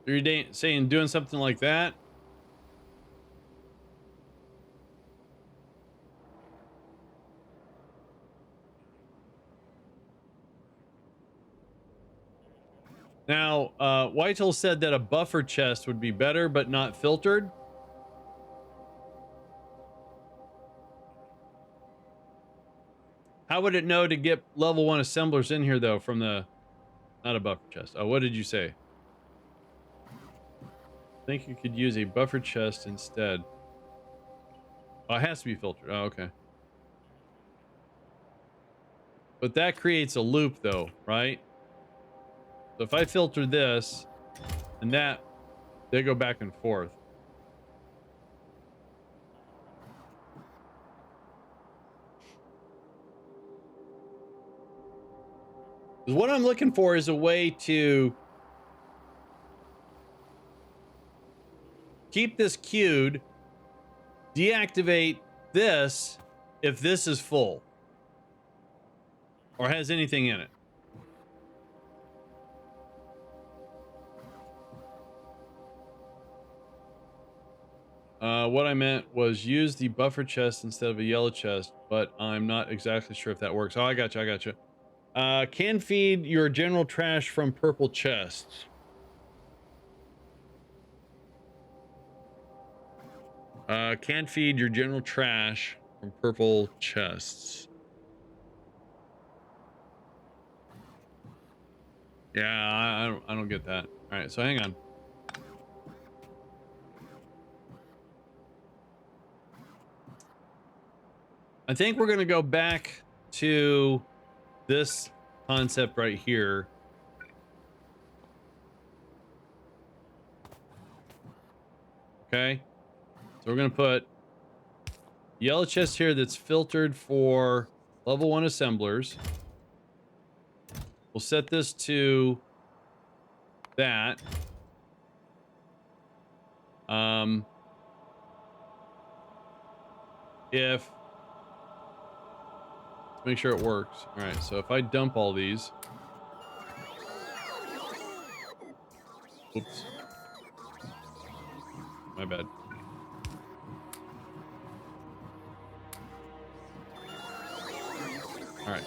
You're saying doing something like that? Now, Whitehall said that a buffer chest would be better, but not filtered. How would it know to get level 1 assemblers in here, though, from the... Not a buffer chest. Oh, what did you say? I think you could use a buffer chest instead. Oh, it has to be filtered. Oh, okay. But that creates a loop, though, right? So if I filter this and that, they go back and forth. What I'm looking for is a way to keep this queued, deactivate this if this is full or has anything in it. What I meant was use the buffer chest instead of a yellow chest, but I'm not exactly sure if that works. Oh, I got you. I got you. Can feed your general trash from purple chests. Can feed your general trash from purple chests. Yeah, I don't get that. All right, so hang on. I think we're gonna go back to this concept right here. Okay. So we're going to put yellow chest here that's filtered for level 1 assemblers. We'll set this to that. Let's make sure it works. All right, so if I dump all these. Oops. My bad. All right.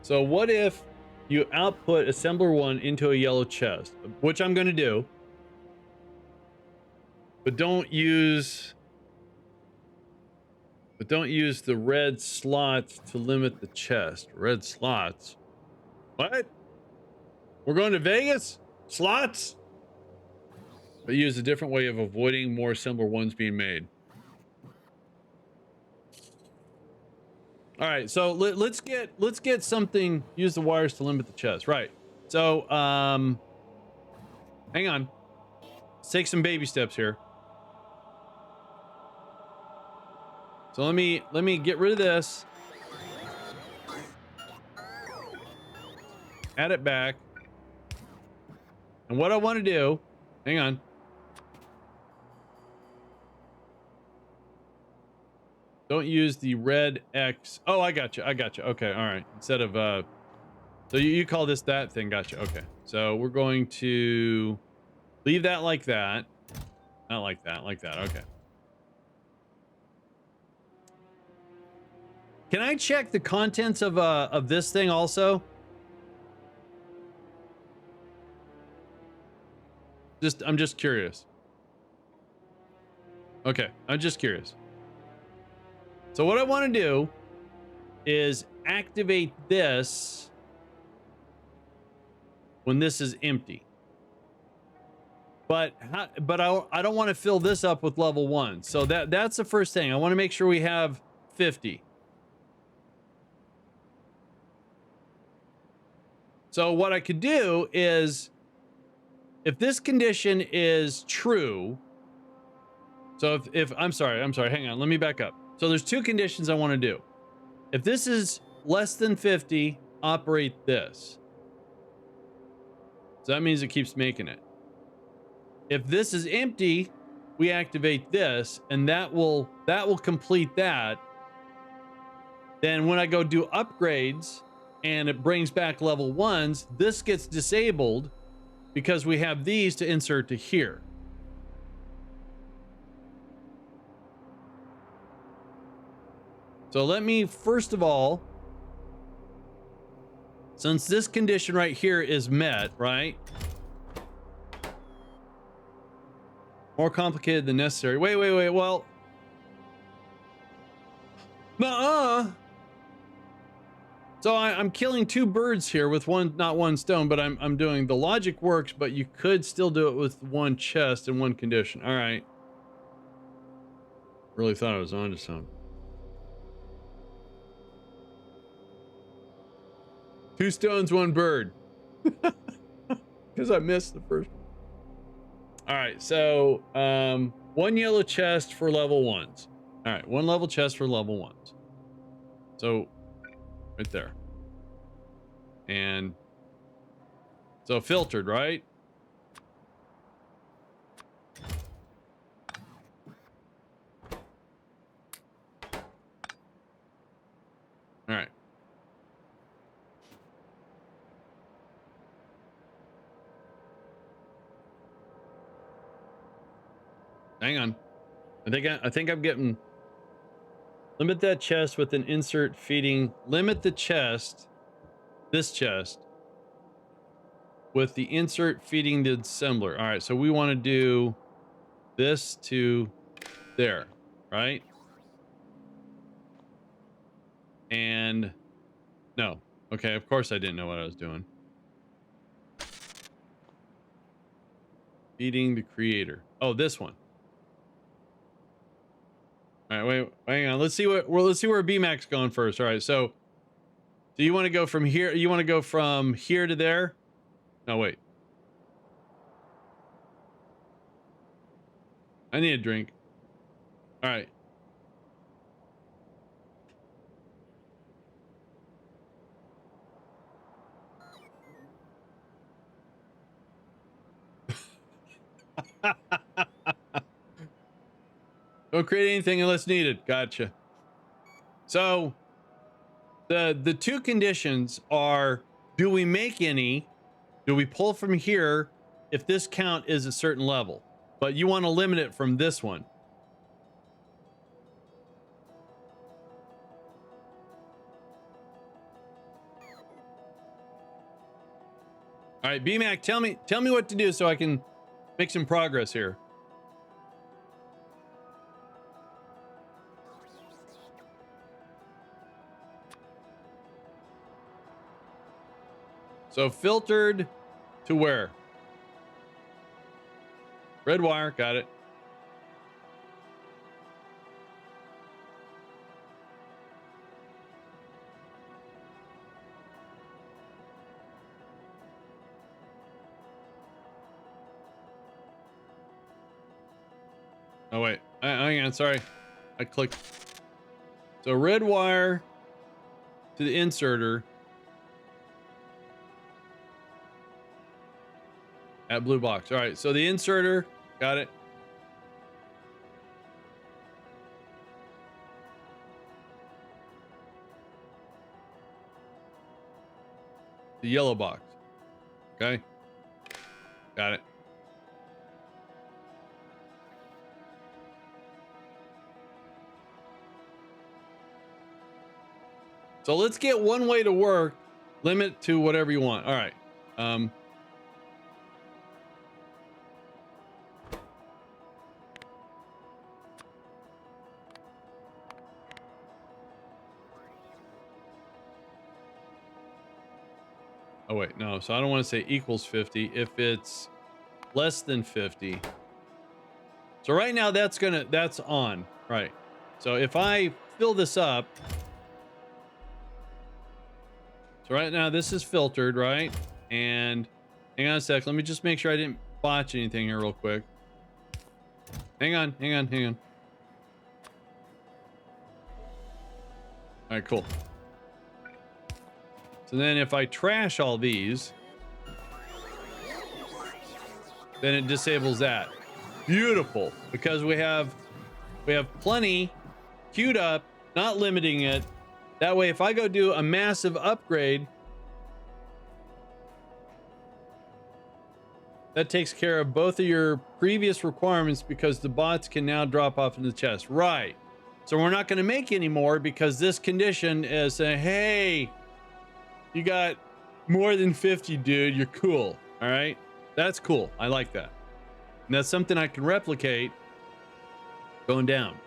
So what if you output assembler 1 into a yellow chest, which I'm going to do, but don't use the red slots to limit the chest. Red slots. What? We're going to Vegas? Slots? But use a different way of avoiding more assembler 1s being made. All right, so let's get something. Use the wires to limit the chest, right? So hang on. Let's take some baby steps here. So let me get rid of this. Add it back. And what I want to do, hang on. Don't use the red X. Oh, I got you. Okay, all right. Instead of so you call this that thing. Gotcha. Okay. So we're going to leave that like that. Not like that, like that. Okay. Can I check the contents of this thing also? I'm just curious. Okay, I'm just curious. So what I want to do is activate this when this is empty. But I don't want to fill this up with level 1. So that's the first thing. I want to make sure we have 50. So what I could do is, if this condition is true, so if I'm sorry, hang on, let me back up. So there's 2 conditions I want to do. If this is less than 50, operate this. So that means it keeps making it. If this is empty, we activate this, and that will complete that. Then when I go do upgrades and it brings back level 1s, this gets disabled because we have these to insert to here. So let me, first of all, since this condition right here is met, right? More complicated than necessary. Wait. Well, nuh-uh. So I'm killing 2 birds here with not one stone, but I'm doing, the logic works, but you could still do it with 1 chest and 1 condition. All right. Really thought I was onto something. 2 stones, 1 bird. Because I missed the first one. All right, so 1 yellow chest for level 1s. All right, 1 level chest for level 1s. So right there. And so filtered, right? All right. Hang on. I think I'm getting, limit that chest with an insert feeding, limit the chest, this chest, with the insert feeding the assembler. All right, so we want to do this to there, right? And no. Okay, of course I didn't know what I was doing. Feeding the creator. Oh, this one. All All right, wait, hang on. Let's see what, well, let's see where BMAC's going first. All right, so do you want to go from here? You want to go from here to there? No, wait. I need a drink. All right. Don't create anything unless needed. Gotcha. So the two conditions are, do we make any? Do we pull from here if this count is a certain level? But you want to limit it from this one. All right, BMAC, tell me what to do so I can make some progress here. So filtered to where? Red wire, got it. Oh wait, hang on, sorry. I clicked. So red wire to the inserter at blue box. All right, so the inserter, got it. The yellow box. Okay. Got it. So let's get one way to work. Limit to whatever you want. All right. Oh wait, no. So I don't want to say equals 50 if it's less than 50. So right now that's on, right? So if I fill this up, so right now this is filtered, right? And hang on a sec, let me just make sure I didn't botch anything here real quick. Hang on. All right, cool. So then if I trash all these, then it disables that. Beautiful, because we have plenty queued up, not limiting it. That way, if I go do a massive upgrade, that takes care of both of your previous requirements because the bots can now drop off in the chest. Right. So we're not going to make any more because this condition is saying, hey, you got more than 50, dude. You're cool. All right. That's cool. I like that. And that's something I can replicate going down.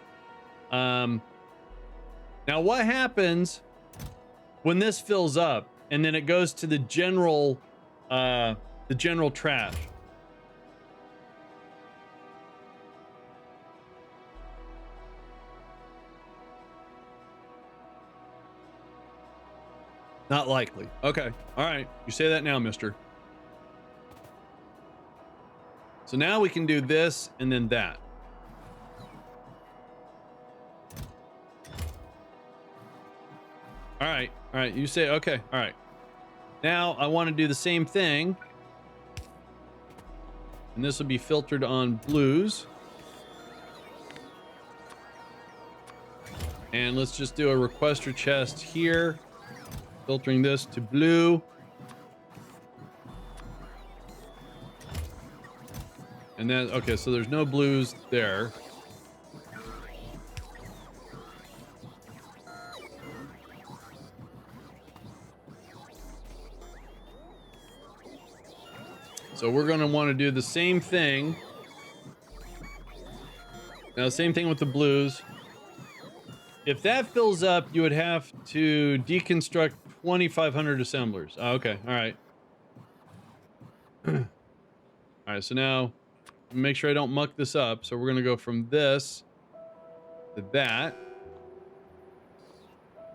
Now what happens when this fills up and then it goes to the general trash? Not likely. Okay. All right. You say that now, mister. So now we can do this and then that. All right. All right. You say, okay. All right. Now I want to do the same thing. And this will be filtered on blues. And let's just do a requester chest here. Filtering this to blue. And then, okay, so there's no blues there. So we're going to want to do the same thing. Now, same thing with the blues. If that fills up, you would have to deconstruct 2,500 assemblers. Oh, okay, all right. All right, so now make sure I don't muck this up. So we're going to go from this to that.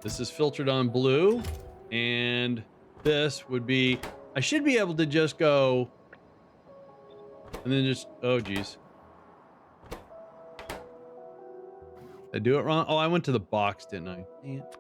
This is filtered on blue, and this would be, I should be able to just go and then just, oh geez. Did I do it wrong? Oh, I went to the box, didn't I? Dang it.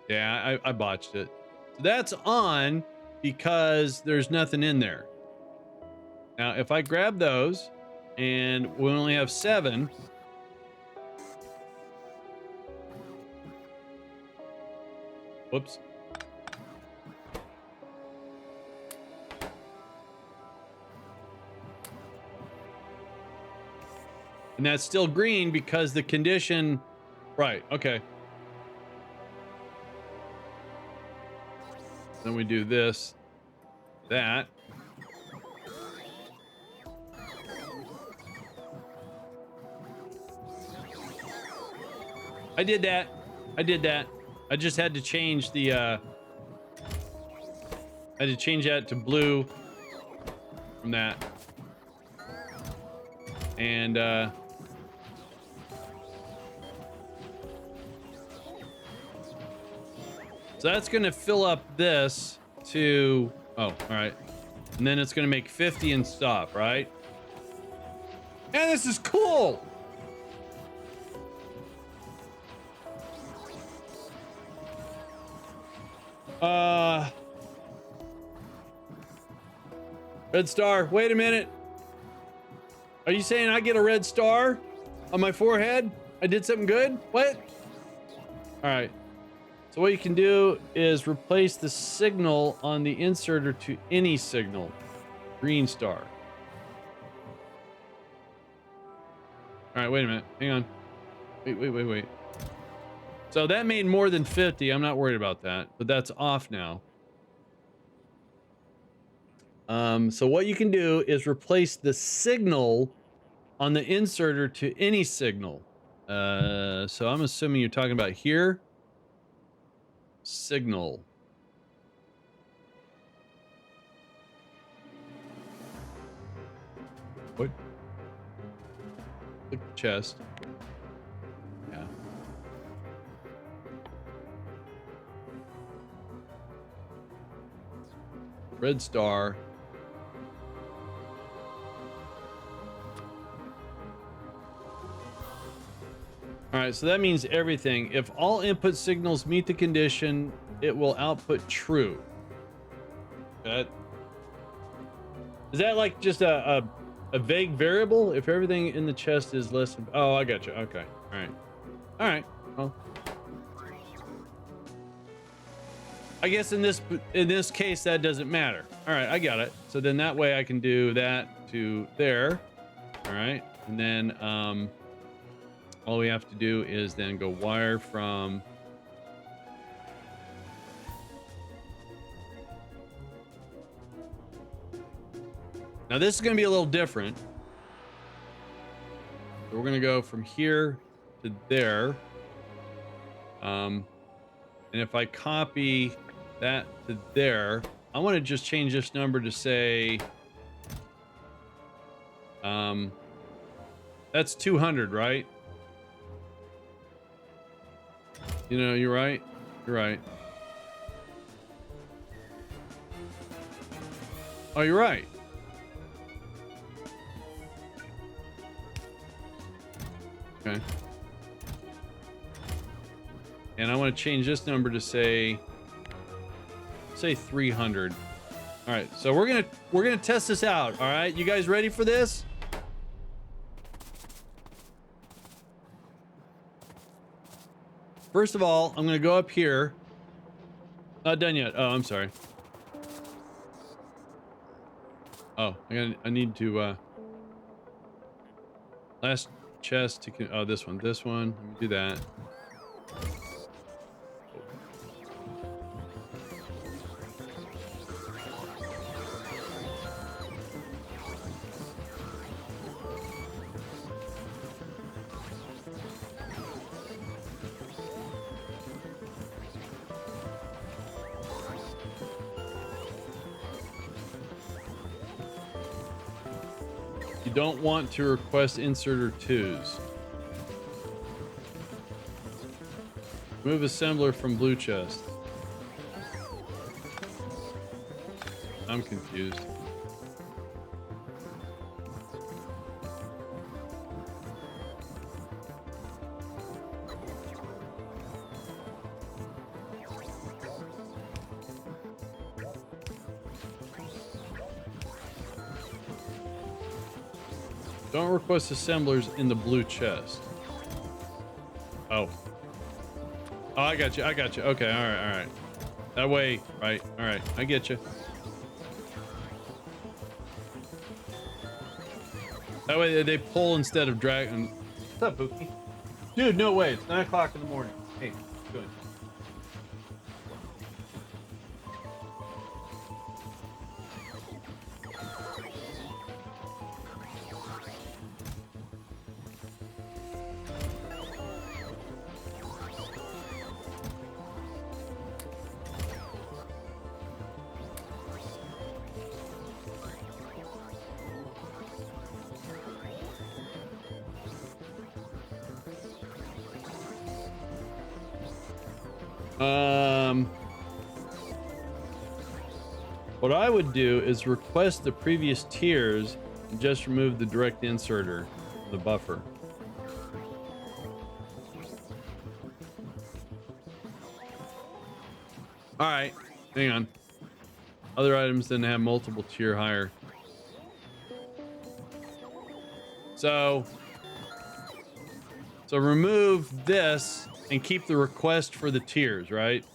Yeah, I botched it. So that's on because there's nothing in there. Now, if I grab those and we only have 7. Whoops. And that's still green because the condition, right, okay. Then we do this, that. I did that. I did that. I just had to change the, I had to change that to blue from that. And, so that's going to fill up this to, oh, all right. And then it's going to make 50 and stop, right? And this is cool. Red star. Wait a minute. Are you saying I get a red star on my forehead? I did something good? What? All right. So what you can do is replace the signal on the inserter to any signal. Green star. All right, wait a minute. Hang on. Wait. So that made more than 50. I'm not worried about that, but that's off now. So what you can do is replace the signal on the inserter to any signal. So I'm assuming you're talking about here. Signal. What? Click the chest. Yeah. Red star. All right, so that means everything. If all input signals meet the condition, it will output true. Is that like just a vague variable? If everything in the chest is less than, oh, I got you. Okay. All right. Well, I guess in this case that doesn't matter. All right, I got it. So then that way I can do that to there. All right, and then all we have to do is then go wire from now this is going to be a little different. So we're going to go from here to there. And if I copy that to there, I want to just change this number to say that's 200, right? You know, you're right. You're right. Oh, you're right. Okay. And I want to change this number to say 300. All right. So we're going to test this out. All right. You guys ready for this? First of all, I'm going to go up here. Not done yet. Oh, I'm sorry. Oh, I need to, last chest to, oh, this one. Let me do that. You don't want to request inserter 2s. Move assembler from blue chest. I'm confused. Don't request assemblers in the blue chest. Oh. Oh, I got you. I got you. Okay. All right. All right. That way. Right. All right. I get you. That way they pull instead of drag. What's up, Pookie? Dude, no way. It's 9 o'clock in the morning. Hey, good. What I would do is request the previous tiers and just remove the direct inserter from the buffer. All right, hang on. Other items didn't have multiple tier higher. So remove this and keep the request for the tiers, right?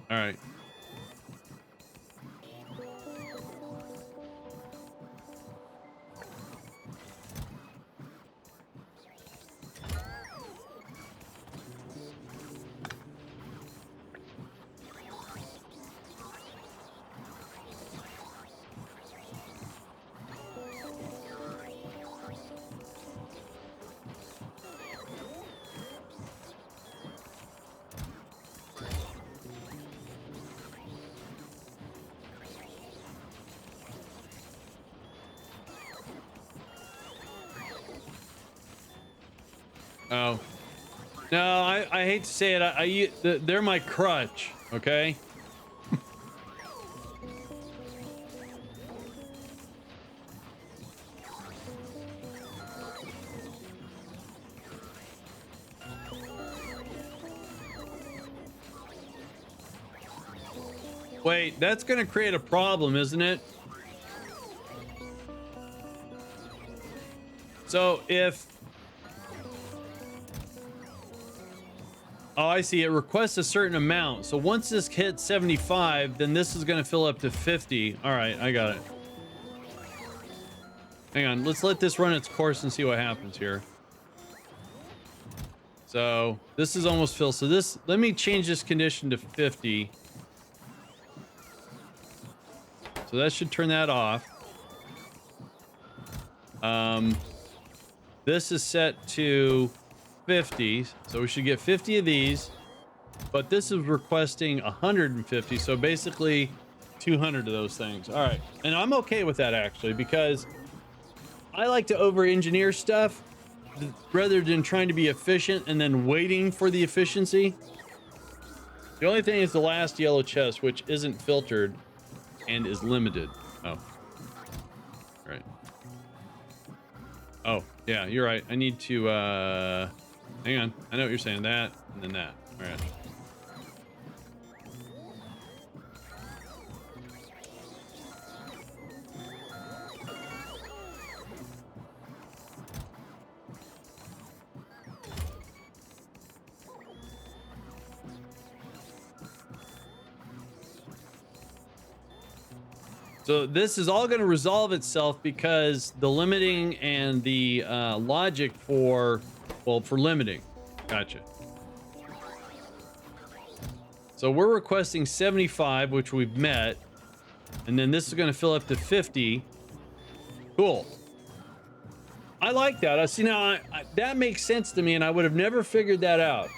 All right. Oh. No, I hate to say it. They're my crutch, okay? Wait, that's gonna create a problem, isn't it? So if... Oh, I see. It requests a certain amount. So once this hits 75, then this is going to fill up to 50. All right, I got it. Hang on. Let's let this run its course and see what happens here. So this is almost filled. So this, let me change this condition to 50. So that should turn that off. This is set to 50, so we should get 50 of these, but this is requesting 150, so basically 200 of those things. All right, and I'm okay with that actually, because I like to over-engineer stuff rather than trying to be efficient and then waiting for the efficiency. The only thing is the last yellow chest, which isn't filtered and is limited. Oh, right. Oh, yeah, you're right. I need to, hang on. I know what you're saying. That, and then that. All right. So this is all going to resolve itself because the limiting and the logic for, well, for limiting. Gotcha. So we're requesting 75, which we've met. And then this is going to fill up to 50. Cool. I like that. I see now that makes sense to me, and I would have never figured that out.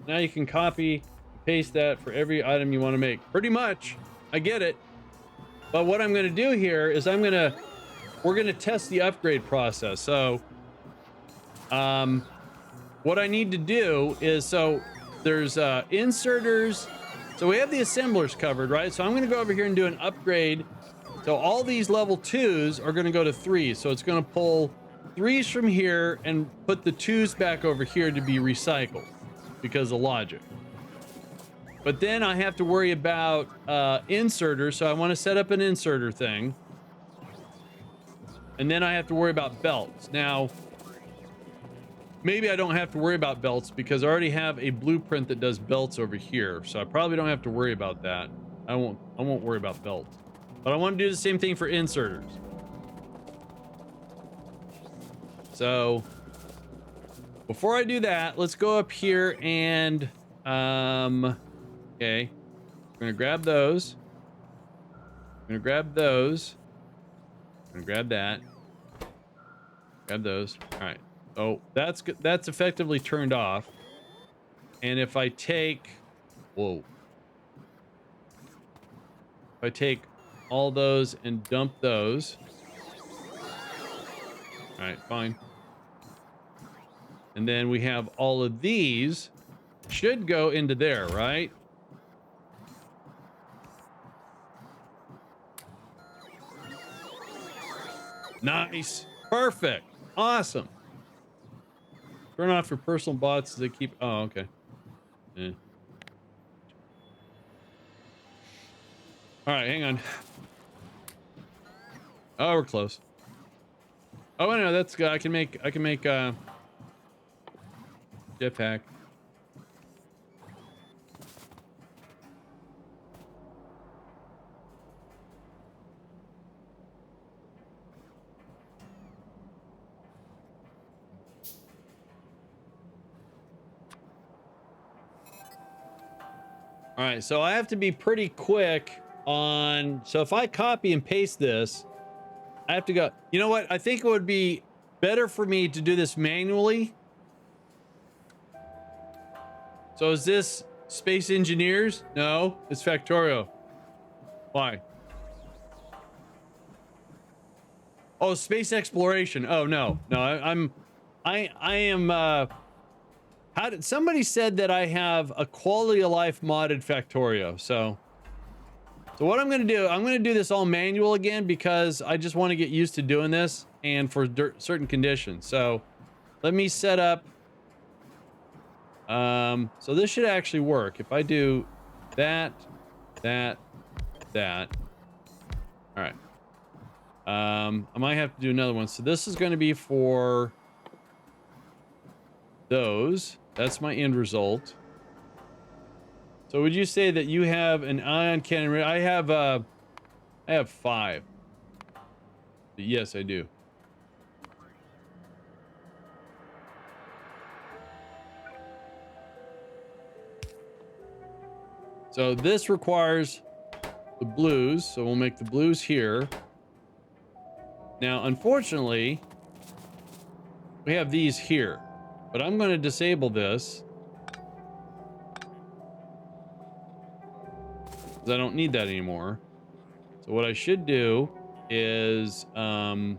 Now you can copy paste that for every item you want to make. Pretty much. I get it. But what I'm going to do here is we're going to test the upgrade process. So, what I need to do is, so there's inserters. So we have the assemblers covered, right? So I'm going to go over here and do an upgrade. So all these level 2s are going to go to 3. So it's going to pull 3s from here and put the 2s back over here to be recycled because of logic. But then I have to worry about inserters. So I want to set up an inserter thing. And then I have to worry about belts. Now, maybe I don't have to worry about belts because I already have a blueprint that does belts over here. So I probably don't have to worry about that. I won't worry about belts. But I want to do the same thing for inserters. So before I do that, let's go up here and okay. We're gonna grab those. I'm gonna grab those. I'm gonna grab that. Grab those. All right. Oh, that's good. That's effectively turned off. And if I take, whoa. If I take all those and dump those. All right, fine. And then we have all of these should go into there, right? Nice. Perfect. Awesome. Turn off your personal bots as they keep... Oh, okay. Yeah. All right, hang on. Oh, we're close. Oh, no, that's good. I can make jetpack. All right, so I have to be pretty quick on... So if I copy and paste this, I have to go... You know what? I think it would be better for me to do this manually. So is this Space Engineers? No, it's Factorio. Why? Oh, space exploration. Oh, no. No, I am... How did... Somebody said that I have a quality of life modded Factorio, so what I'm going to do, I'm going to do this all manual again because I just want to get used to doing this and for certain conditions. So let me set up. So this should actually work. If I do that. All right. I might have to do another one. So this is going to be for those. That's my end result. So would you say that you have an ion cannon? I have 5. Yes, I do. So this requires the blues, so we'll make the blues here. Now, unfortunately, we have these here, but I'm going to disable this. I don't need that anymore. So what I should do is so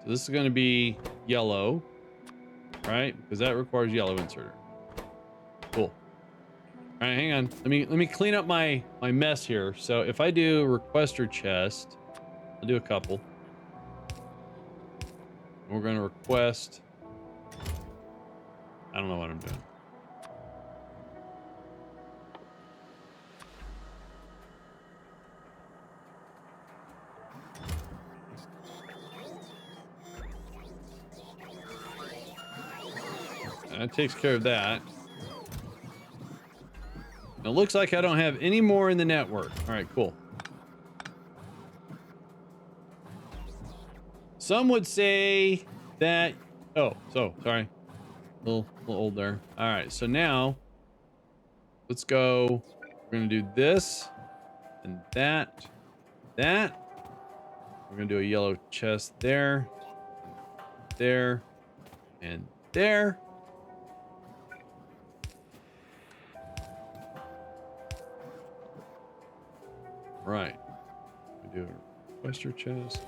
this is going to be yellow, right? Because that requires yellow inserter. Cool. All right, hang on. Let me clean up my mess here. So if I do requester chest, I'll do a couple. We're going to request. I don't know what I'm doing. That takes care of that. It looks like I don't have any more in the network. All right, cool. Some would say that... Oh, so, sorry. A little old there. All right, so now let's go. We're going to do this and that. We're going to do a yellow chest there, and there. Right. We do a requester chest.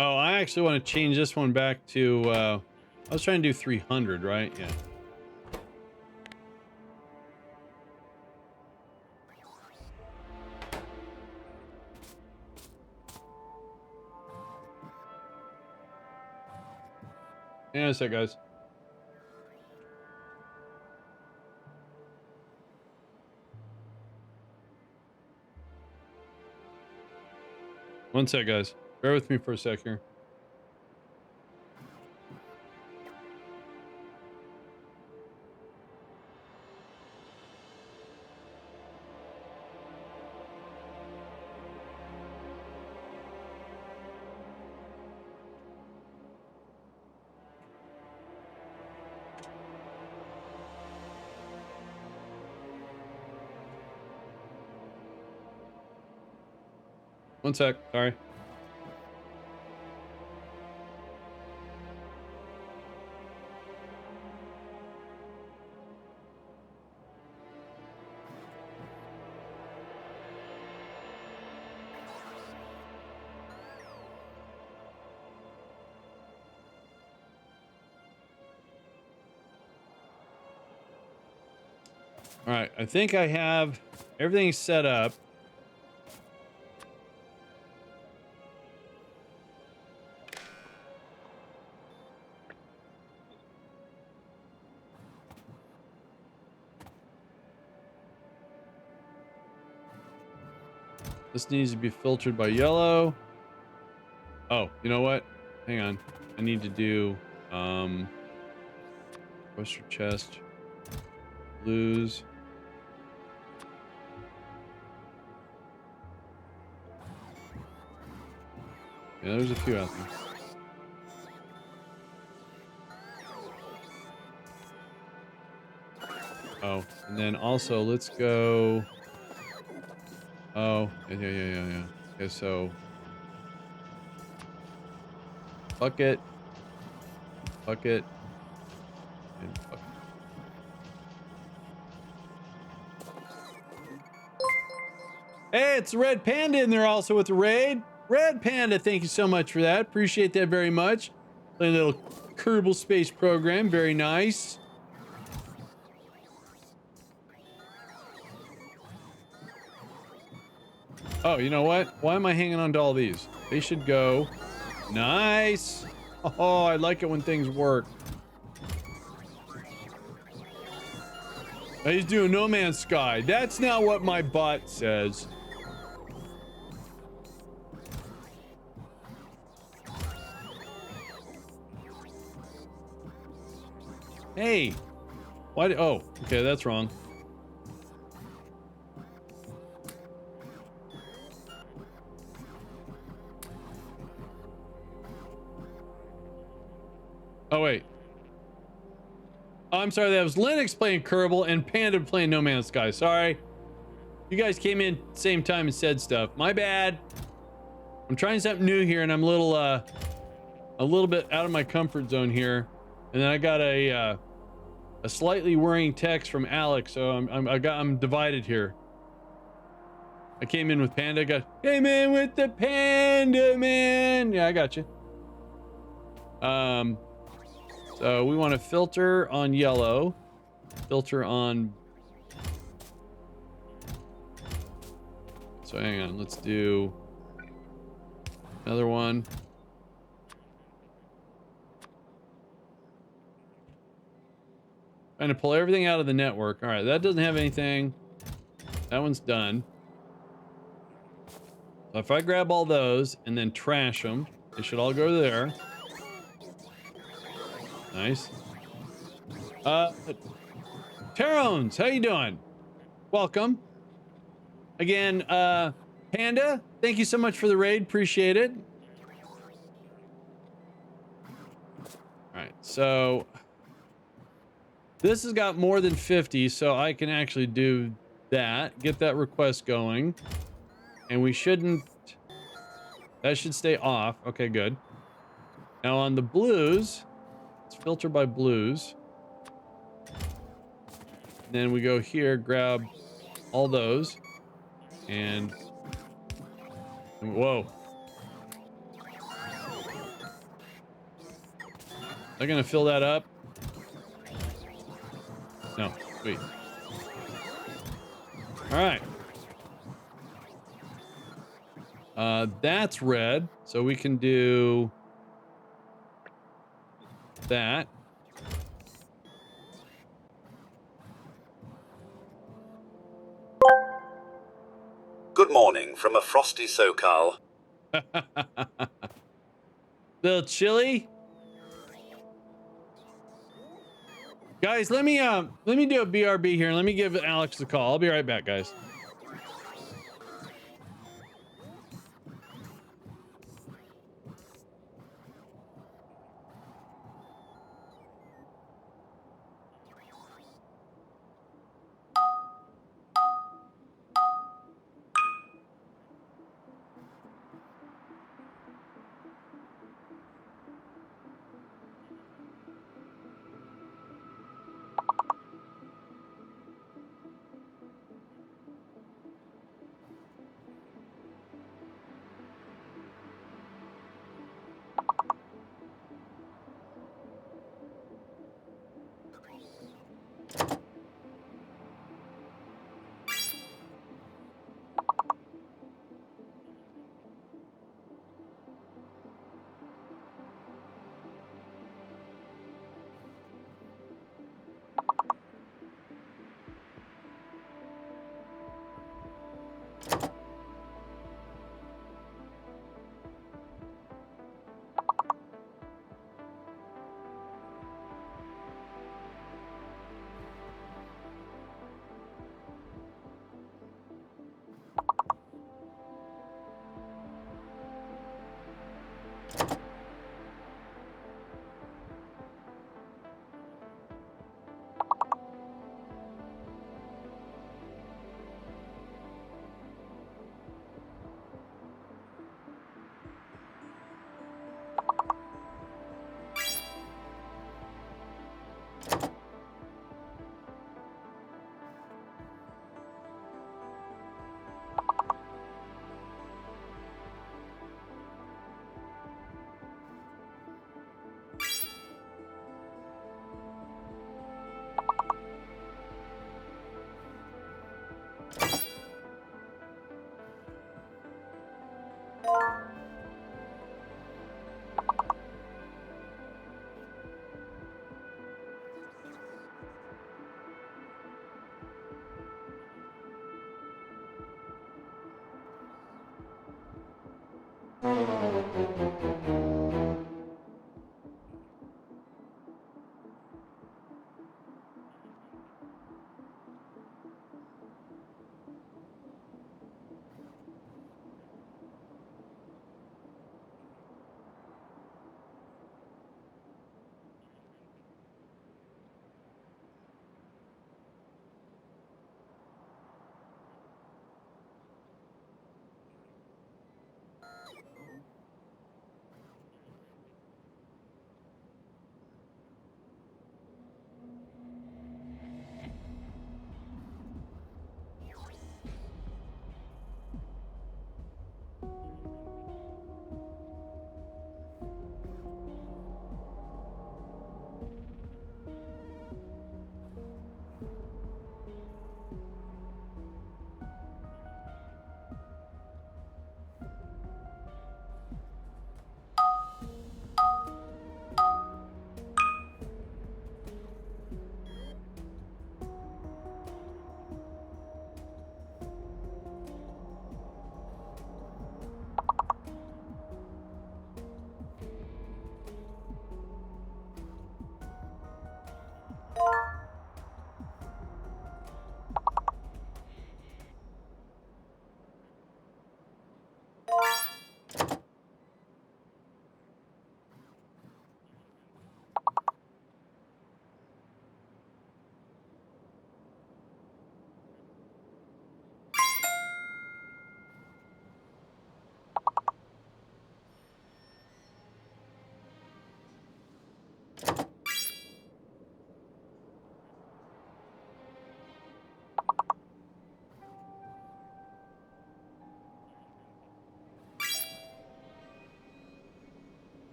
Oh, I actually want to change this one back to, I was trying to do 300, right? Yeah. Hang on a sec, guys. One sec, guys. Bear with me for a sec here. One sec. Sorry. All right. I think I have everything set up. This needs to be filtered by yellow. Oh, you know what? Hang on. I need to do Western chest, blues. Yeah, there's a few out there. Oh, and then also let's go. Oh, yeah. Okay, so bucket, bucket, and bucket. Hey, it's Red Panda in there also with the raid. Red Panda, thank you so much for that. Appreciate that very much. A little Kerbal Space Program, very nice. Oh, you know what? Why am I hanging on to all these? They should go. Nice. Oh, I like it when things work. He's doing No Man's Sky. That's not what my bot says. Hey. Why? Oh, okay, that's wrong. Oh, wait. Oh, I'm sorry. That was Linux playing Kerbal and Panda playing No Man's Sky. Sorry. You guys came in same time and said stuff. My bad. I'm trying something new here, and I'm a little bit out of my comfort zone here. And then I got a slightly worrying text from Alex, so I'm divided here. I came in with Panda. Came in with the Panda, man. Yeah, I got you. So we want to filter on yellow. Filter on... So hang on. Let's do another one. Trying to pull everything out of the network. All right, that doesn't have anything. That one's done. So if I grab all those and then trash them, they should all go there. Nice. Terrones, how you doing? Welcome. Again, Panda, thank you so much for the raid. Appreciate it. All right, so this has got more than 50, so I can actually do that. Get that request going. And we shouldn't... That should stay off. Okay, good. Now on the blues, let's filter by blues. And then we go here, grab all those. And... Whoa. They're gonna fill that up. No, sweet. All right. That's red, so we can do that. Good morning from a frosty SoCal. Little chilly. Guys, let me do a BRB here. Let me give Alex a call. I'll be right back, guys.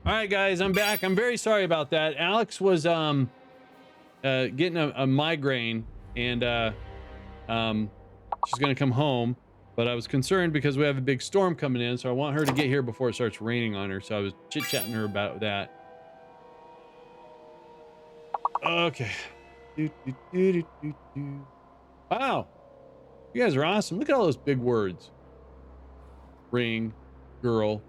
All right, guys, I'm back. I'm very sorry about that. Alex was getting a migraine, and she's gonna come home, but I was concerned because we have a big storm coming in, so I want her to get here before it starts raining on her. So I was chit-chatting her about that. Okay. Wow, you guys are awesome. Look at all those big words. Ring, girl.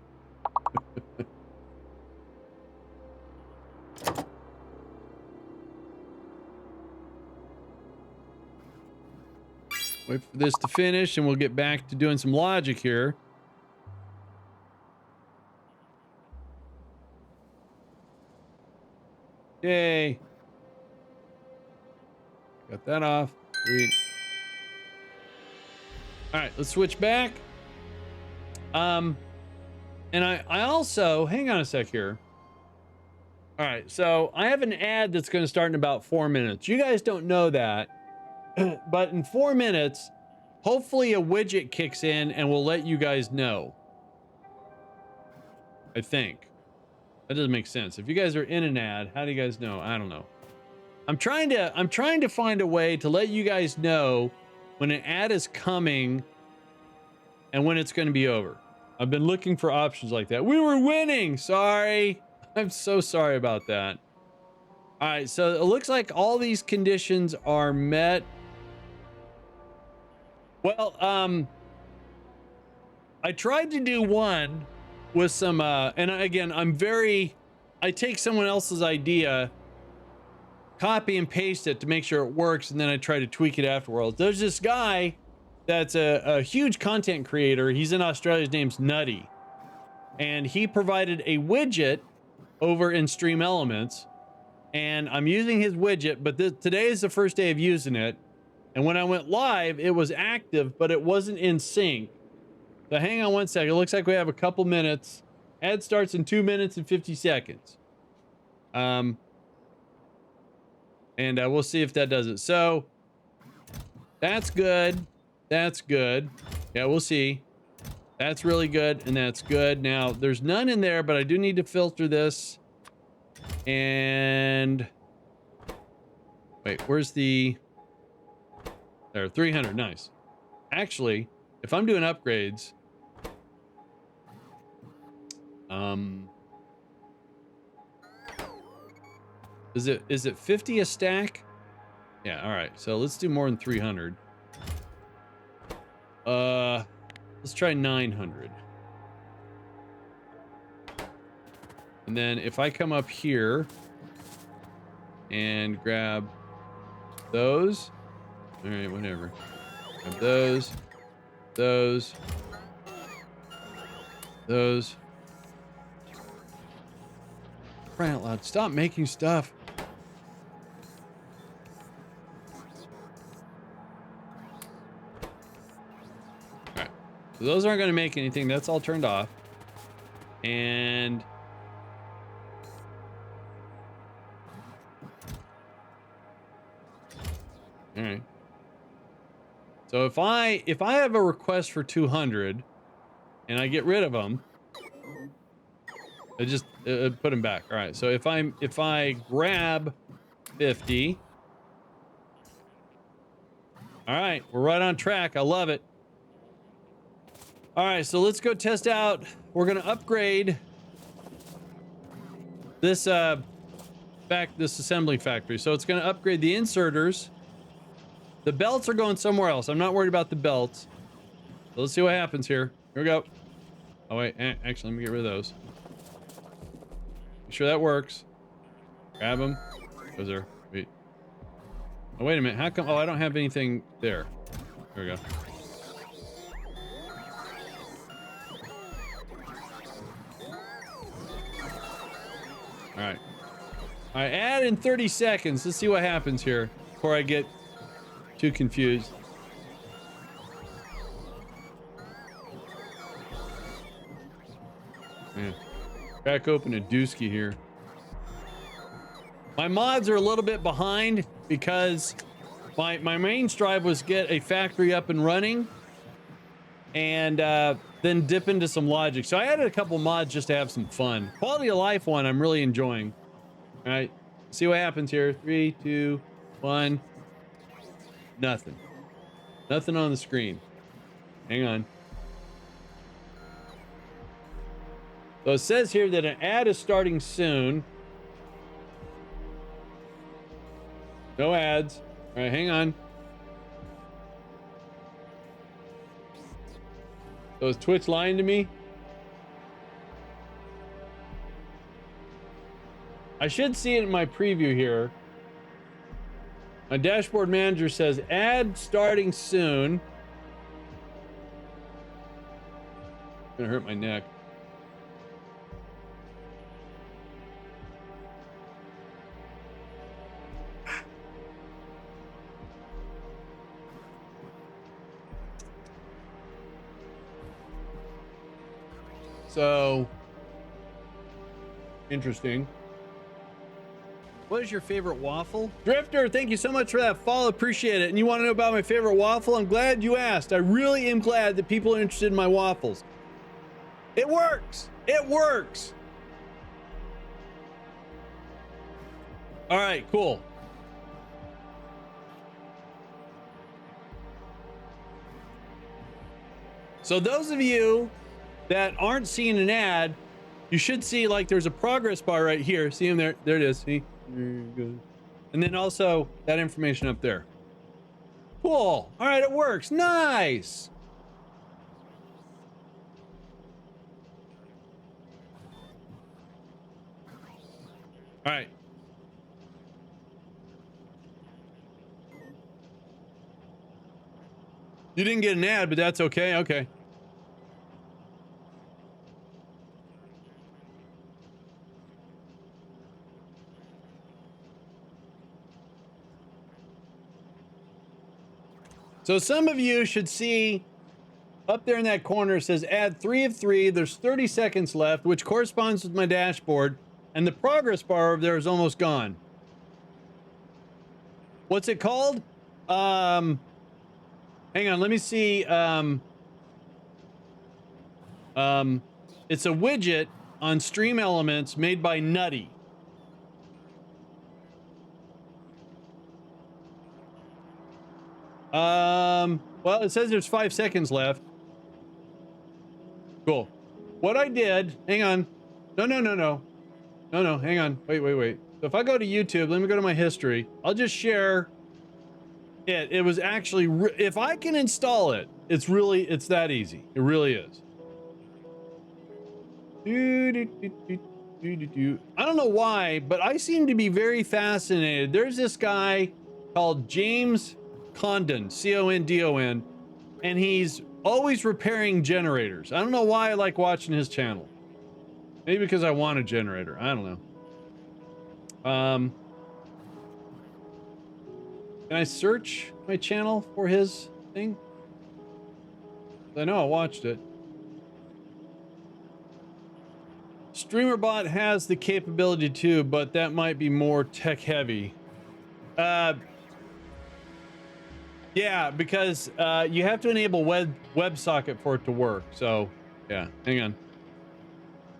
Wait for this to finish and we'll get back to doing some logic here. Yay. Got that off. Sweet. All right, let's switch back. And I also, hang on a sec here. All right, so I have an ad that's going to start in about 4 minutes. You guys don't know that. But in 4 minutes, hopefully a widget kicks in and we'll let you guys know. I think. That doesn't make sense. If you guys are in an ad, how do you guys know? I don't know. I'm trying to find a way to let you guys know when an ad is coming and when it's going to be over. I've been looking for options like that. We were winning. Sorry. I'm so sorry about that. All right, so it looks like all these conditions are met. Well, I tried to do one with some, and again, I take someone else's idea, copy and paste it to make sure it works, and then I try to tweak it afterwards. There's this guy that's a huge content creator. He's in Australia. His name's Nutty. And he provided a widget over in Stream Elements. And I'm using his widget, but today is the first day of using it. And when I went live, it was active, but it wasn't in sync. So hang on one second. It looks like we have a couple minutes. Ad starts in 2 minutes and 50 seconds. And we'll see if that does it. So that's good. That's good. Yeah, we'll see. That's really good, and that's good. Now, there's none in there, but I do need to filter this. And wait, where's the... There, 300, nice. Actually, if I'm doing upgrades, is it 50 a stack? Yeah, all right. So let's do more than 300. Let's try 900. And then if I come up here and grab those, all right, whatever. Grab those. Crying out loud, stop making stuff. All right, so those aren't going to make anything. That's all turned off. And all right. So if I have a request for 200 and I get rid of them, I just put them back. All right. So if I grab 50, all right, we're right on track. I love it. All right, so let's go test out. We're gonna upgrade this this assembly factory. So it's gonna upgrade the inserters. The belts are going somewhere else. I'm not worried about the belts. So let's see what happens here. Here we go. Oh wait, actually, let me get rid of those. Make sure that works. Grab them. Goes there. Wait. Oh wait a minute. How come? Oh, I don't have anything there. There we go. All right. All right. Add in 30 seconds. Let's see what happens here before I get too confused. Man, crack open a dooski here. My mods are a little bit behind because my main strive was get a factory up and running, and then dip into some logic. So I added a couple mods just to have some fun. Quality of life one I'm really enjoying. All right, see what happens here. 3, 2, 1. Nothing. Nothing on the screen. Hang on. So it says here that an ad is starting soon. No ads. All right, hang on. So is Twitch lying to me? I should see it in my preview here. My dashboard manager says ad starting soon. Gonna hurt my neck. So interesting. What is your favorite waffle? Drifter, thank you so much for that follow. Appreciate it. And you want to know about my favorite waffle? I'm glad you asked. I really am glad that people are interested in my waffles. It works. It works. All right, cool. So those of you that aren't seeing an ad, you should see like there's a progress bar right here. See him there? There it is. See? There it goes. And then also that information up there. Cool. All right, it works. Nice. All right. You didn't get an ad, but that's okay. Okay. So some of you should see up there in that corner, it says add 3 of 3. There's 30 seconds left, which corresponds with my dashboard. And the progress bar over there is almost gone. What's it called? Hang on, let me see. It's a widget on Stream Elements made by Nutty. Well, it says there's 5 seconds left. Cool. What I did, hang on. No, hang on. Wait. So if I go to YouTube, let me go to my history. I'll just share it. It was actually, if I can install it, it's that easy. It really is. I don't know why, but I seem to be very fascinated. There's this guy called James Condon, C-O-N-D-O-N, and he's always repairing generators. I don't know why I like watching his channel. Maybe because I want a generator. I don't know. Can I search my channel for his thing? I know I watched it. StreamerBot has the capability too, but that might be more tech heavy. Yeah, because you have to enable WebSocket for it to work. So, yeah, hang on.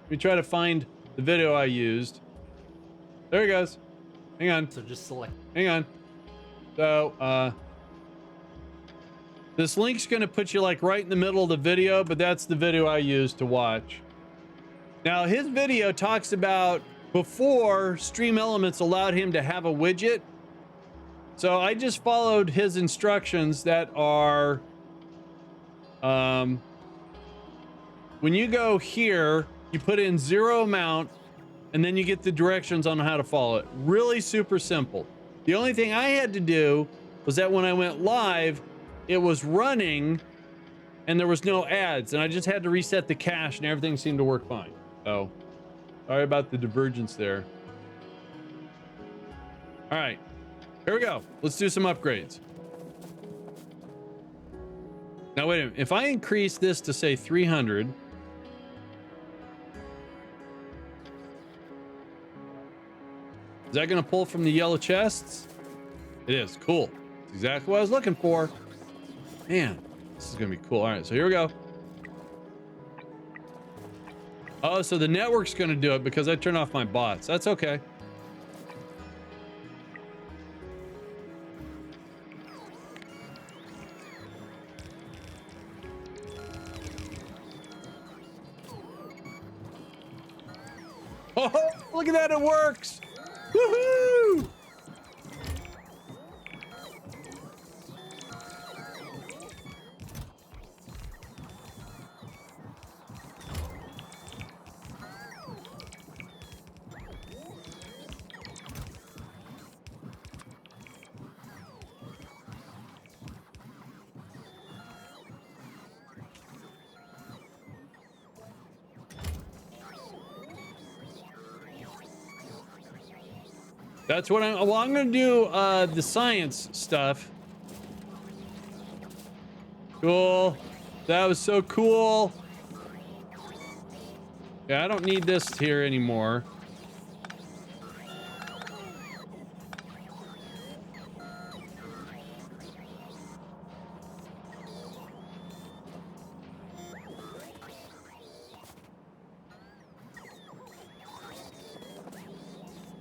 Let me try to find the video I used. There he goes. Hang on. So just select. Hang on. So, this link's going to put you like right in the middle of the video, but that's the video I used to watch. Now, his video talks about before Stream Elements allowed him to have a widget. So I just followed his instructions that are, when you go here, you put in 0 amount, and then you get the directions on how to follow it. Really super simple. The only thing I had to do was that when I went live, it was running and there was no ads, and I just had to reset the cache and everything seemed to work fine. So sorry about the divergence there. All right. Here we go. Let's do some upgrades. Now, wait a minute. If I increase this to, say, 300... is that going to pull from the yellow chests? It is. Cool. That's exactly what I was looking for. Man, this is going to be cool. All right, so here we go. Oh, so the network's going to do it because I turned off my bots. That's okay. Oh, look at that. It works. Woohoo! That's what I'm going to do the science stuff. Cool. That was so cool. Yeah, I don't need this here anymore.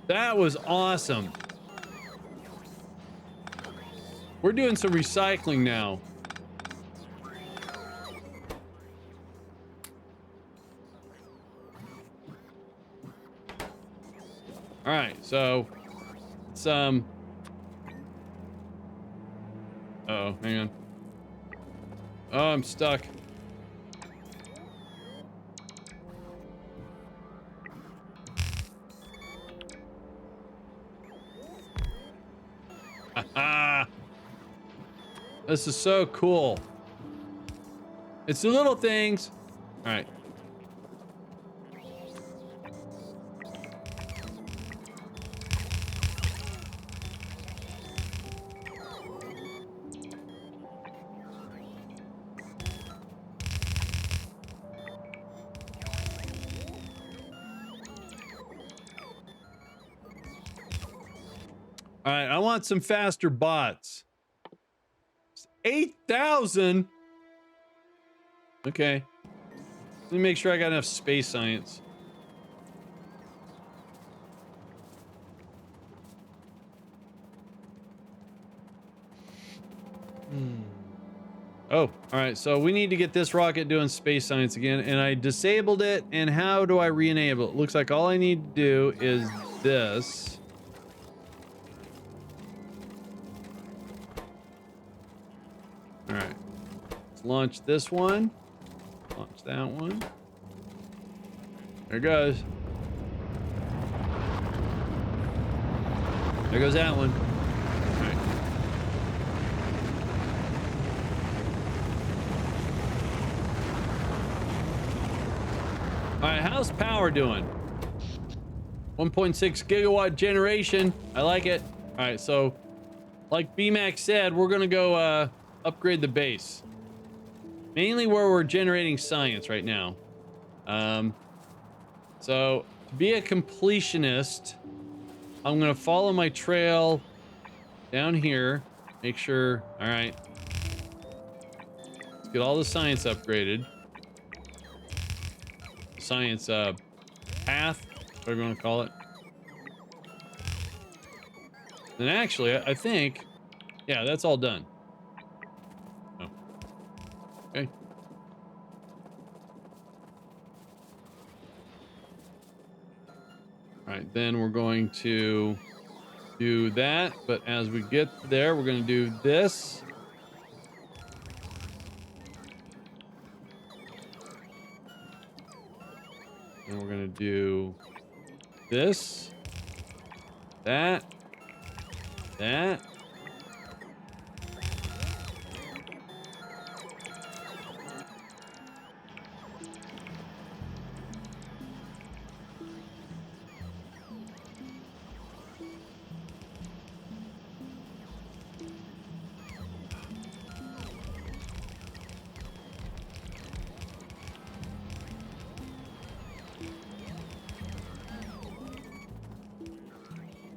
That was awesome. We're doing some recycling now. All right, so it's oh, hang on. Oh, I'm stuck. Haha. This is so cool. It's the little things. All right. All right, I want some faster bots. 8,000. Okay. Let me make sure I got enough space science. Oh, all right. So we need to get this rocket doing space science again, and I disabled it. And how do I re-enable it? Looks like all I need to do is this. All right. Let's launch this one. Launch that one. There it goes. There goes that one. All right. All right, how's power doing? 1.6 gigawatt generation. I like it. All right, so like BMAX said, we're gonna go upgrade the base. Mainly where we're generating science right now. So to be a completionist, I'm gonna follow my trail down here. Make sure, all right. Let's get all the science upgraded. Science path, whatever you want to call it. And actually, I think, yeah, that's all done. Oh. Okay. All right, then we're going to do that, but as we get there, we're going to do this. And we're going to do this, that.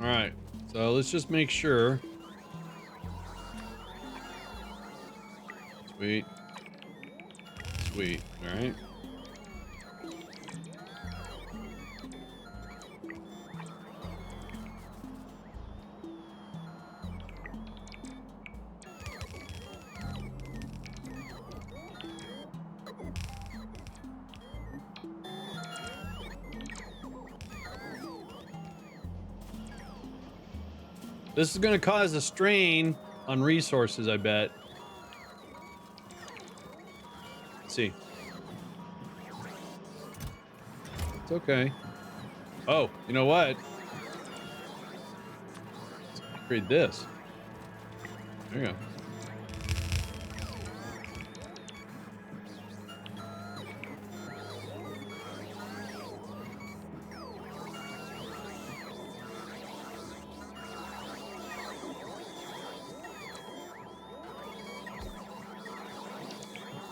All right, so let's just make sure. Sweet. Sweet, all right. This is going to cause a strain on resources, I bet. Let's see. It's okay. Oh, you know what? Let's upgrade this. There you go.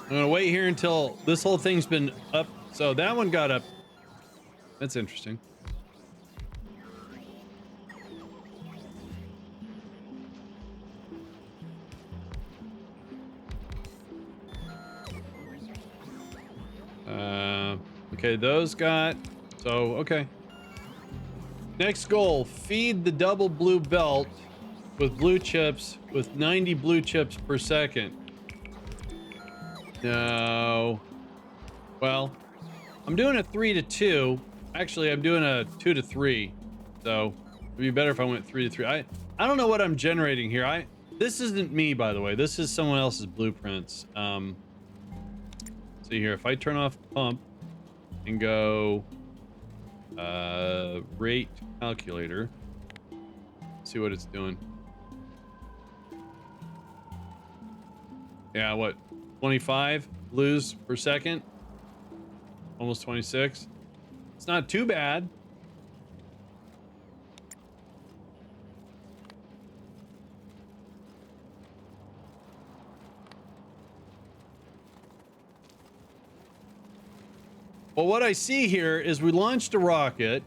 I'm gonna wait here until this whole thing's been up. So that one got up. That's interesting. Okay, those got, so, okay. Next goal, feed the double blue belt with blue chips with 90 blue chips per second. No. Well, I'm doing a 3 to 2. Actually, I'm doing a 2 to 3. So it'd be better if I went 3 to 3. I don't know what I'm generating here. This isn't me, by the way. This is someone else's blueprints. See here, if I turn off the pump and go rate calculator, see what it's doing. Yeah, what, 25 blues per second? Almost 26. It's not too bad. Well, what I see here is we launched a rocket.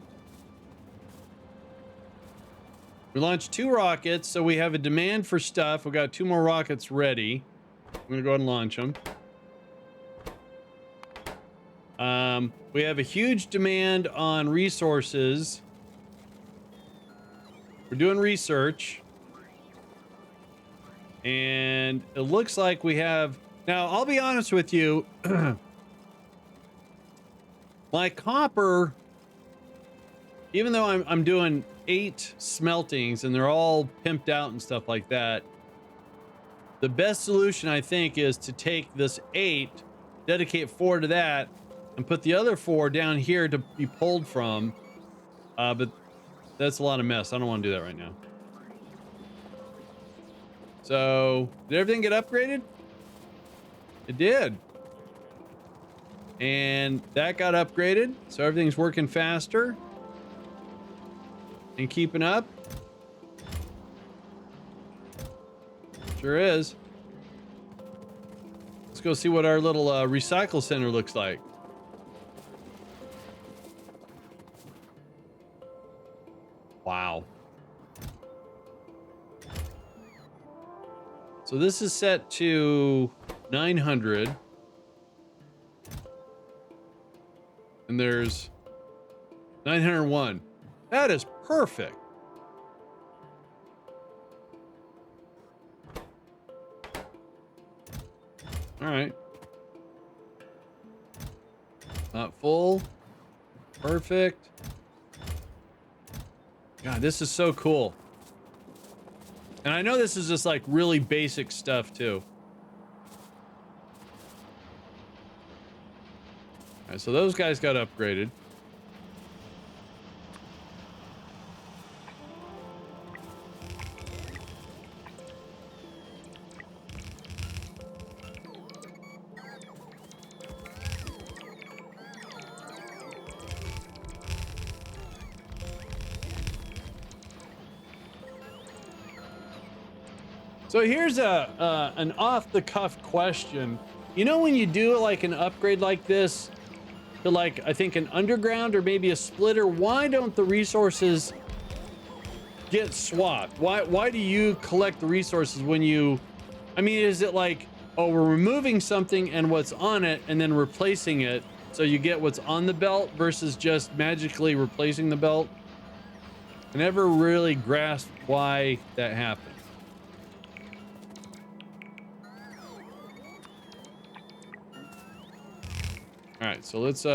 We launched 2 rockets, so we have a demand for stuff. We got 2 more rockets ready. I'm gonna go ahead and launch them. We have a huge demand on resources. We're doing research. And it looks like we have... Now, I'll be honest with you. My copper, even though I'm doing 8 smeltings and they're all pimped out and stuff like that, the best solution, I think, is to take this 8, dedicate 4 to that, and put the other 4 down here to be pulled from. But that's a lot of mess. I don't want to do that right now. So, did everything get upgraded? It did. And that got upgraded, so everything's working faster and keeping up. Sure is. Let's go see what our little recycle center looks like. Wow. So this is set to 900. And there's 901. That is perfect. All right. Not full. Perfect. God, this is so cool. And I know this is just like really basic stuff too. All right, so those guys got upgraded. So here's an off-the-cuff question. You know, when you do like an upgrade like this to like, I think an underground or maybe a splitter, why don't the resources get swapped? Why do you collect the resources when you, I mean, is it like, oh, we're removing something and what's on it and then replacing it so you get what's on the belt versus just magically replacing the belt? I never really grasped why that happened. All right, so let's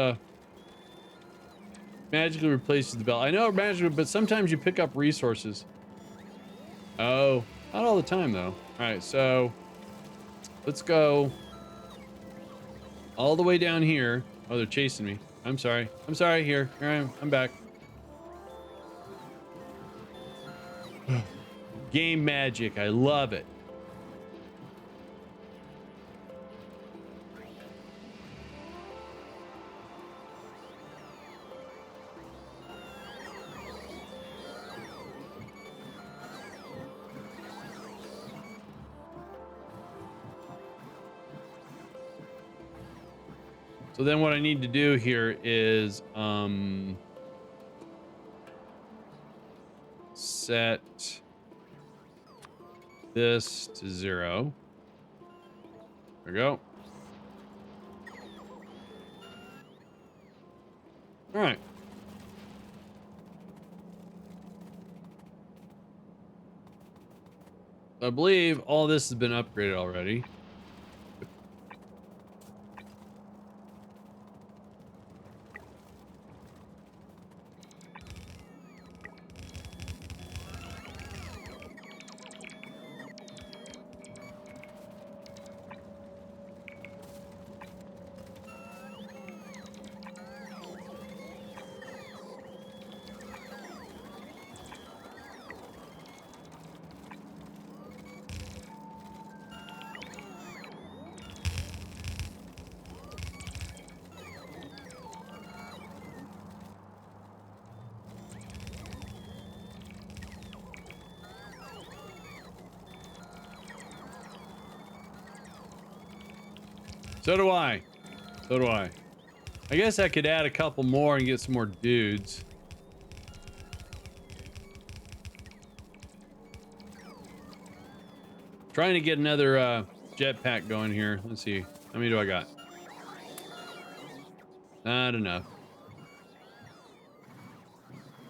magically replaces the belt. I know magically, but sometimes you pick up resources. Oh, not all the time though. All right, so let's go all the way down here. Oh, they're chasing me. I'm sorry. I'm sorry. Here I am. I'm back. Game magic. I love it. So then what I need to do here is set this to 0. There we go. All right. I believe all this has been upgraded already. So do I. So do I. I guess I could add a couple more and get some more dudes. Trying to get another jetpack going here. Let's see. How many do I got? Not enough.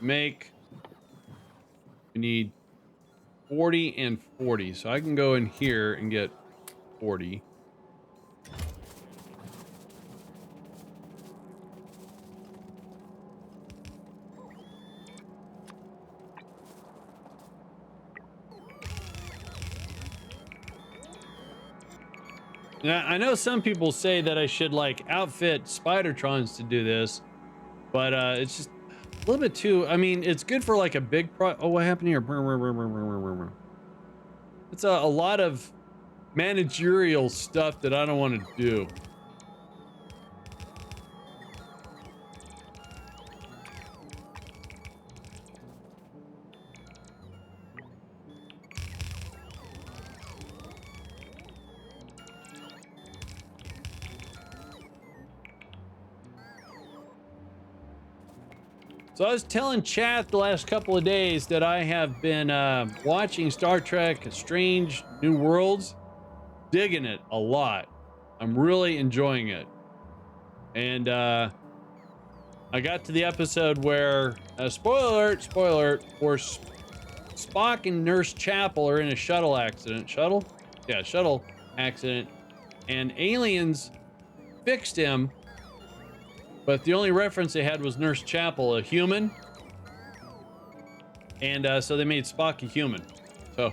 We need 40 and 40. So I can go in here and get 40. Now, I know some people say that I should like outfit Spidertrons to do this, but it's just a little bit too. I mean, it's good for like a big Oh, what happened here? It's a lot of managerial stuff that I don't want to do. So I was telling chat the last couple of days that I have been watching Star Trek Strange New Worlds, digging it a lot. I'm really enjoying it. And I got to the episode where, spoiler alert, where Spock and Nurse Chapel are in a shuttle accident. Shuttle? Yeah, shuttle accident. And aliens fixed him. But the only reference they had was Nurse Chapel, a human. And so they made Spock a human. So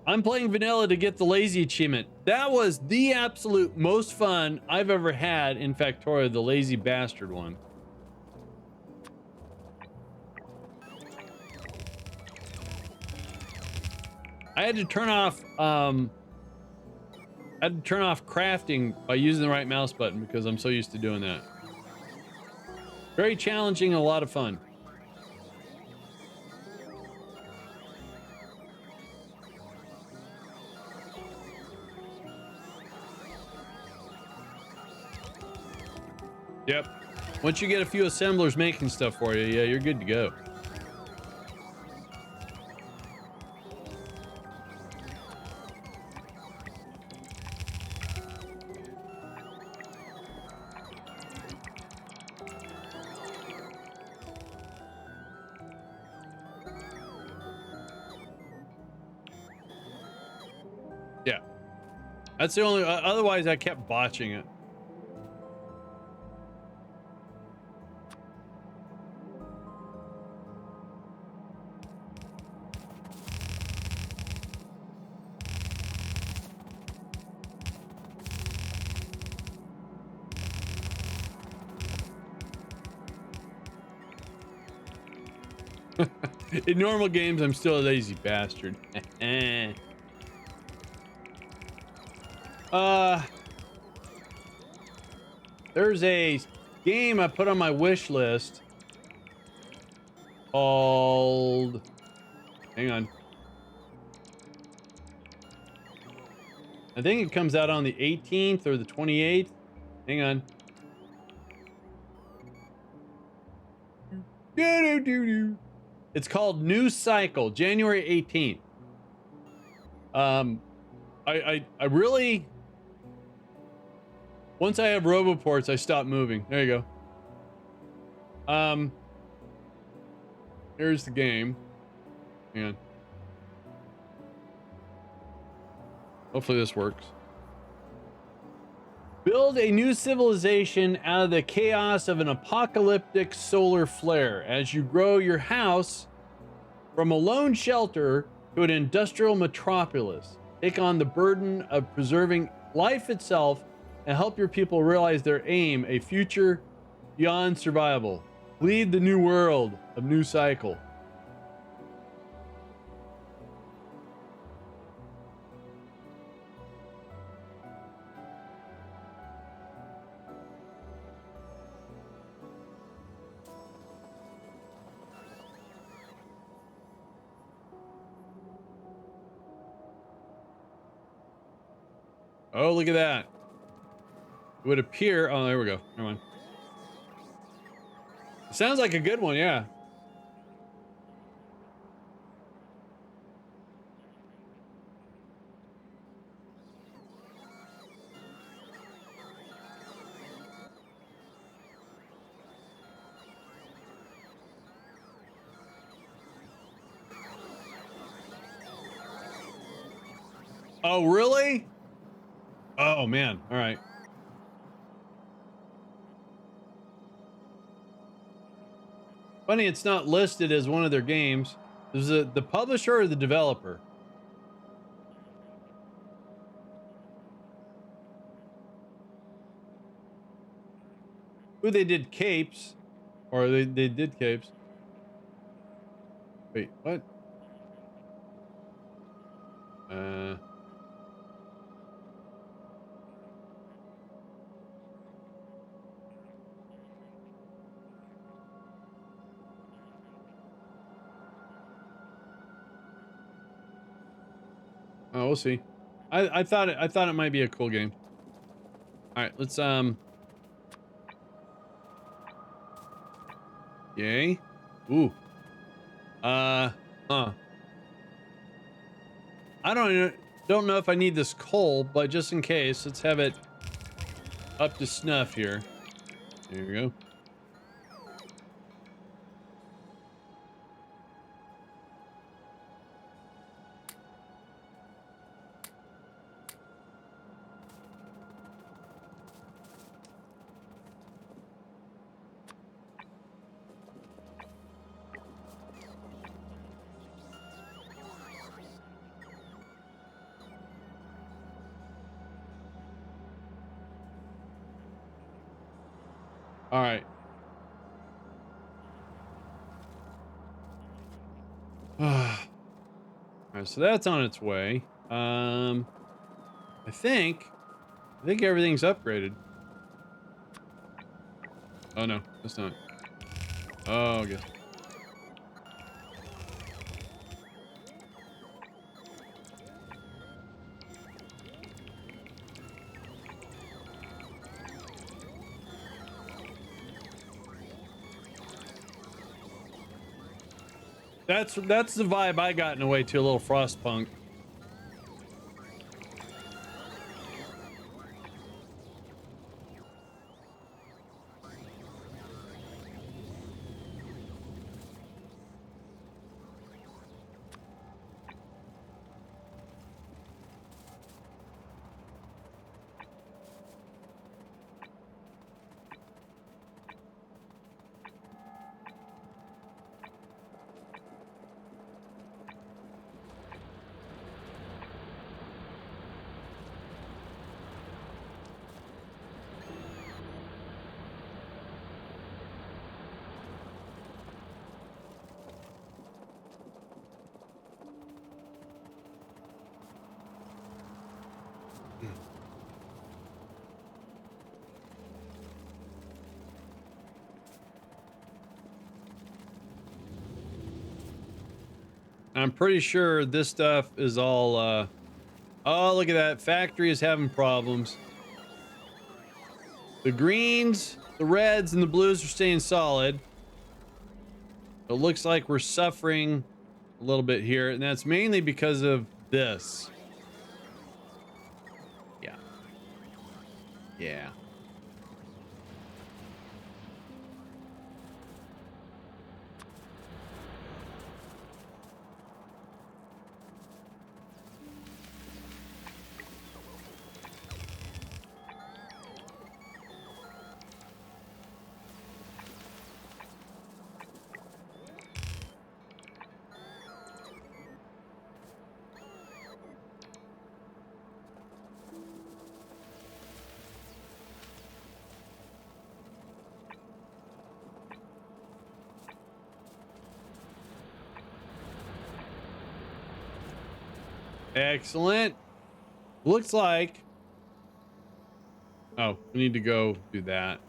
I'm playing vanilla to get the lazy achievement. That was the absolute most fun I've ever had in Factorio, the lazy bastard one. I had to turn off crafting by using the right mouse button because I'm so used to doing that. Very challenging and a lot of fun. Yep. Once you get a few assemblers making stuff for you, yeah, you're good to go. Yeah. That's the only, otherwise I kept botching it. In normal games, I'm still a lazy bastard. There's a game I put on my wish list called... Hang on. I think it comes out on the 18th or the 28th. Hang on. It's called New Cycle, January 18th. I really... Once I have roboports, I stop moving. There you go. Here's the game. Hang on. Hopefully this works. Build a new civilization out of the chaos of an apocalyptic solar flare as you grow your house from a lone shelter to an industrial metropolis. Take on the burden of preserving life itself and help your people realize their aim, a future beyond survival. Lead the new world of New Cycle. Oh, look at that. It would appear... Oh, there we go. Never mind. Sounds like a good one, yeah. Oh, really? Oh, man. All right. Funny, it's not listed as one of their games. Is it the publisher or the developer? Ooh, they did Capes. Or they did Capes. Wait, what? Oh, we'll see. I thought it might be a cool game. All right, let's Yay. Ooh. I don't know if I need this coal, but just in case, let's have it up to snuff here. There we go. All right. All right, so that's on its way. I think everything's upgraded. Oh no, that's not. Oh, I guess. That's the vibe I got in a way to a little Frostpunk. I'm pretty sure this stuff is all, oh, look at that. Factory is having problems. The greens, the reds, and the blues are staying solid. It looks like we're suffering a little bit here, and that's mainly because of this. Yeah. Yeah. Excellent. Looks like... Oh, we need to go do that.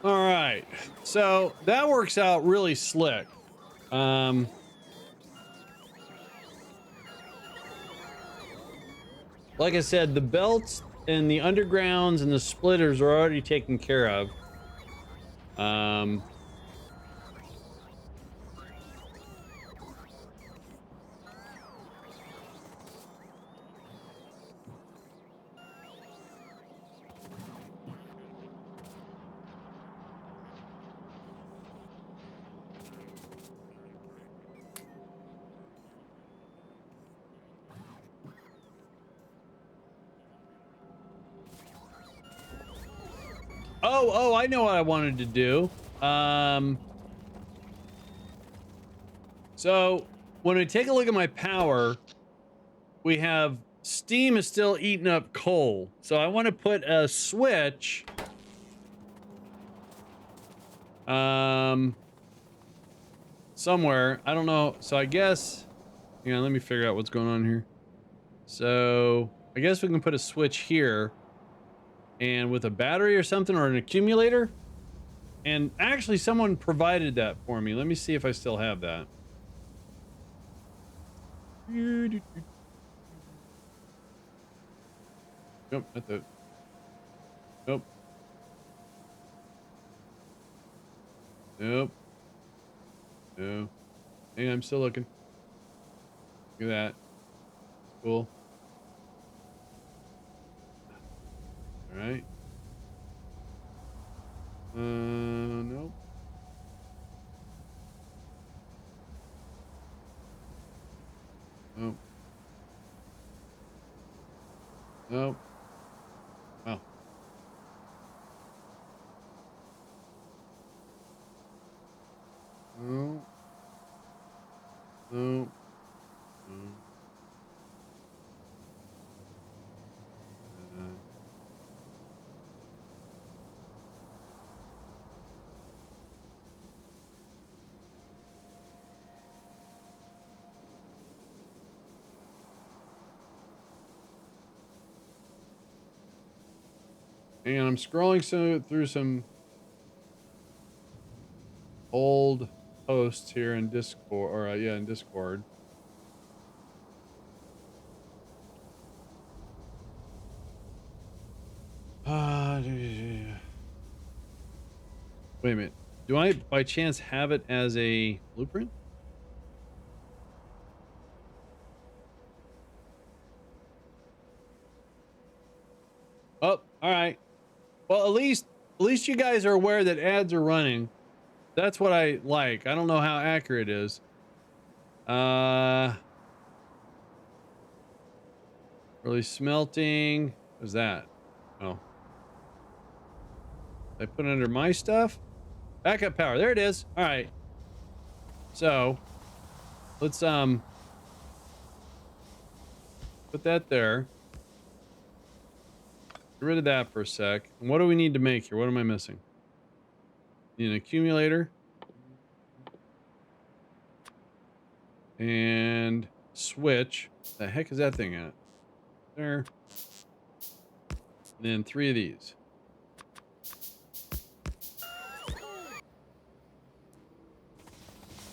All right, so that works out really slick. Like I said, the belts and the undergrounds and the splitters are already taken care of. Oh, I know what I wanted to do. So when I take a look at my power, we have steam is still eating up coal. So I want to put a switch. Somewhere. I don't know. So I guess, hang on, let me figure out what's going on here. So I guess we can put a switch here and with a battery or something or an accumulator. And actually someone provided that for me. Let me see if I still have that. Nope, not that. Nope. Nope. No. Hang on, I'm still looking. Look at that. Cool. All right. Nope. Nope. Nope. Oh. No. No. No. Hang on, I'm scrolling through some old posts here in Discord, or yeah, in Discord. Wait a minute. Do I by chance have it as a blueprint? Oh, all right. Well, at least you guys are aware that ads are running. That's what I like. I don't know how accurate it is. Really smelting. What's that? Oh. I put it under my stuff. Backup power. There it is. All right. So let's put that there. Get rid of that for a sec. And what do we need to make here? What am I missing? Need an accumulator. And switch. The heck is that thing at? There. And then 3 of these.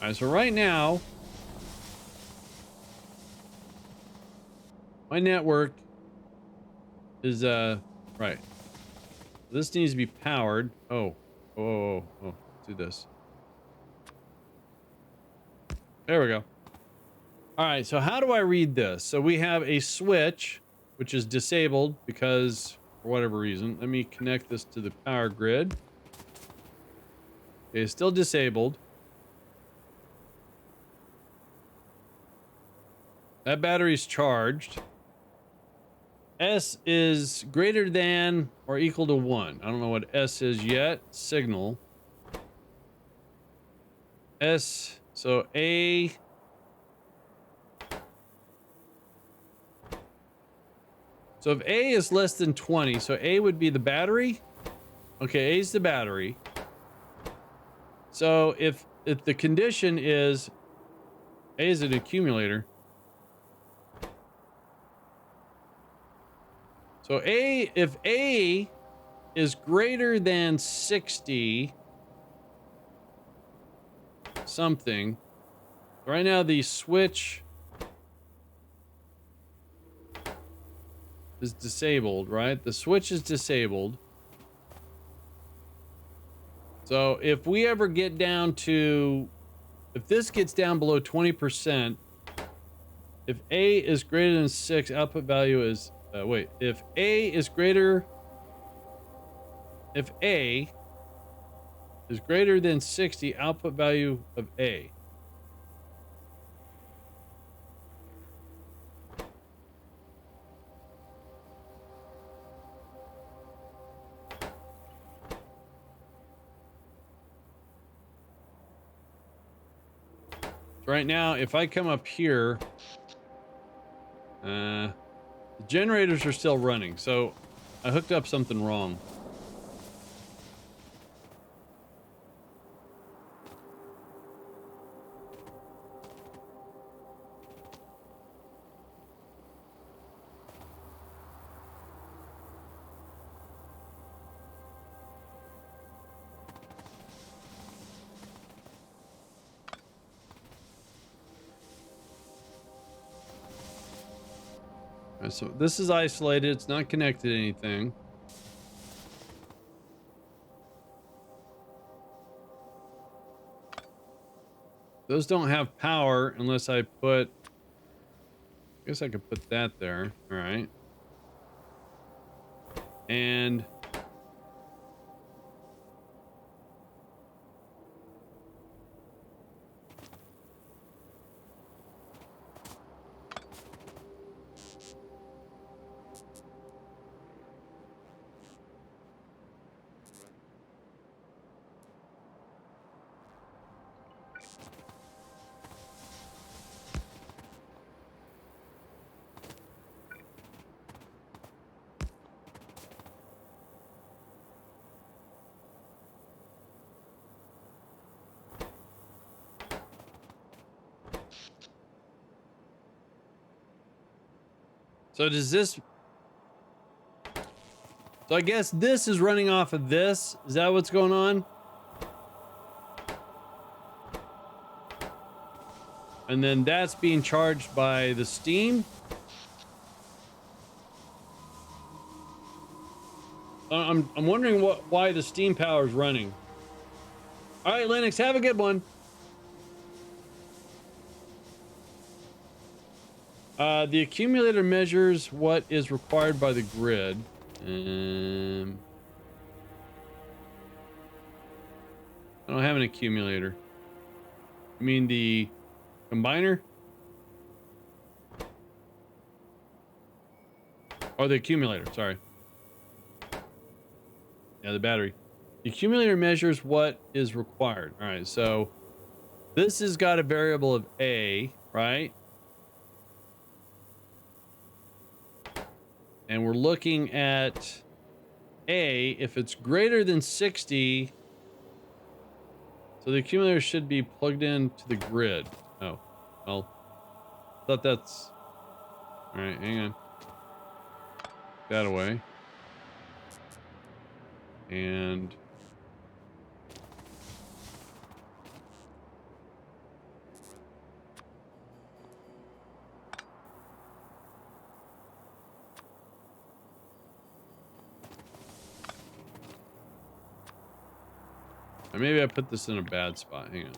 All right, so right now, my network is, right. This needs to be powered. Oh, let's do this. There we go. All right, so how do I read this? So we have a switch, which is disabled because, for whatever reason, let me connect this to the power grid. Okay, it's still disabled. That battery's charged. S is greater than or equal to 1. I don't know what S is yet. Signal. S, so A. So if A is less than 20, so A would be the battery. Okay, A is the battery. So if the condition is A is an accumulator. So if A is greater than 60 something, right now the switch is disabled, right? The switch is disabled. So if we ever get down to, if this gets down below 20%, if A is greater than 6, output value is, if A is greater than 60, output value of A. So right now, if I come up here, the generators are still running, so I hooked up something wrong. So this is isolated. It's not connected to anything. Those don't have power unless I put... I guess I could put that there. All right. And... So does this... So I guess this is running off of this. Is that what's going on? And then that's being charged by the steam. I'm wondering why the steam power is running. All right, Linux, have a good one. The accumulator measures what is required by the grid. I don't have an accumulator. You mean the combiner? Or the accumulator, sorry. Yeah, the battery. The accumulator measures what is required. All right, so this has got a variable of A, right? And we're looking at A, if it's greater than 60, so the accumulator should be plugged into the grid. Oh, well, thought that's... All right, hang on. That away. And... maybe I put this in a bad spot. Hang on.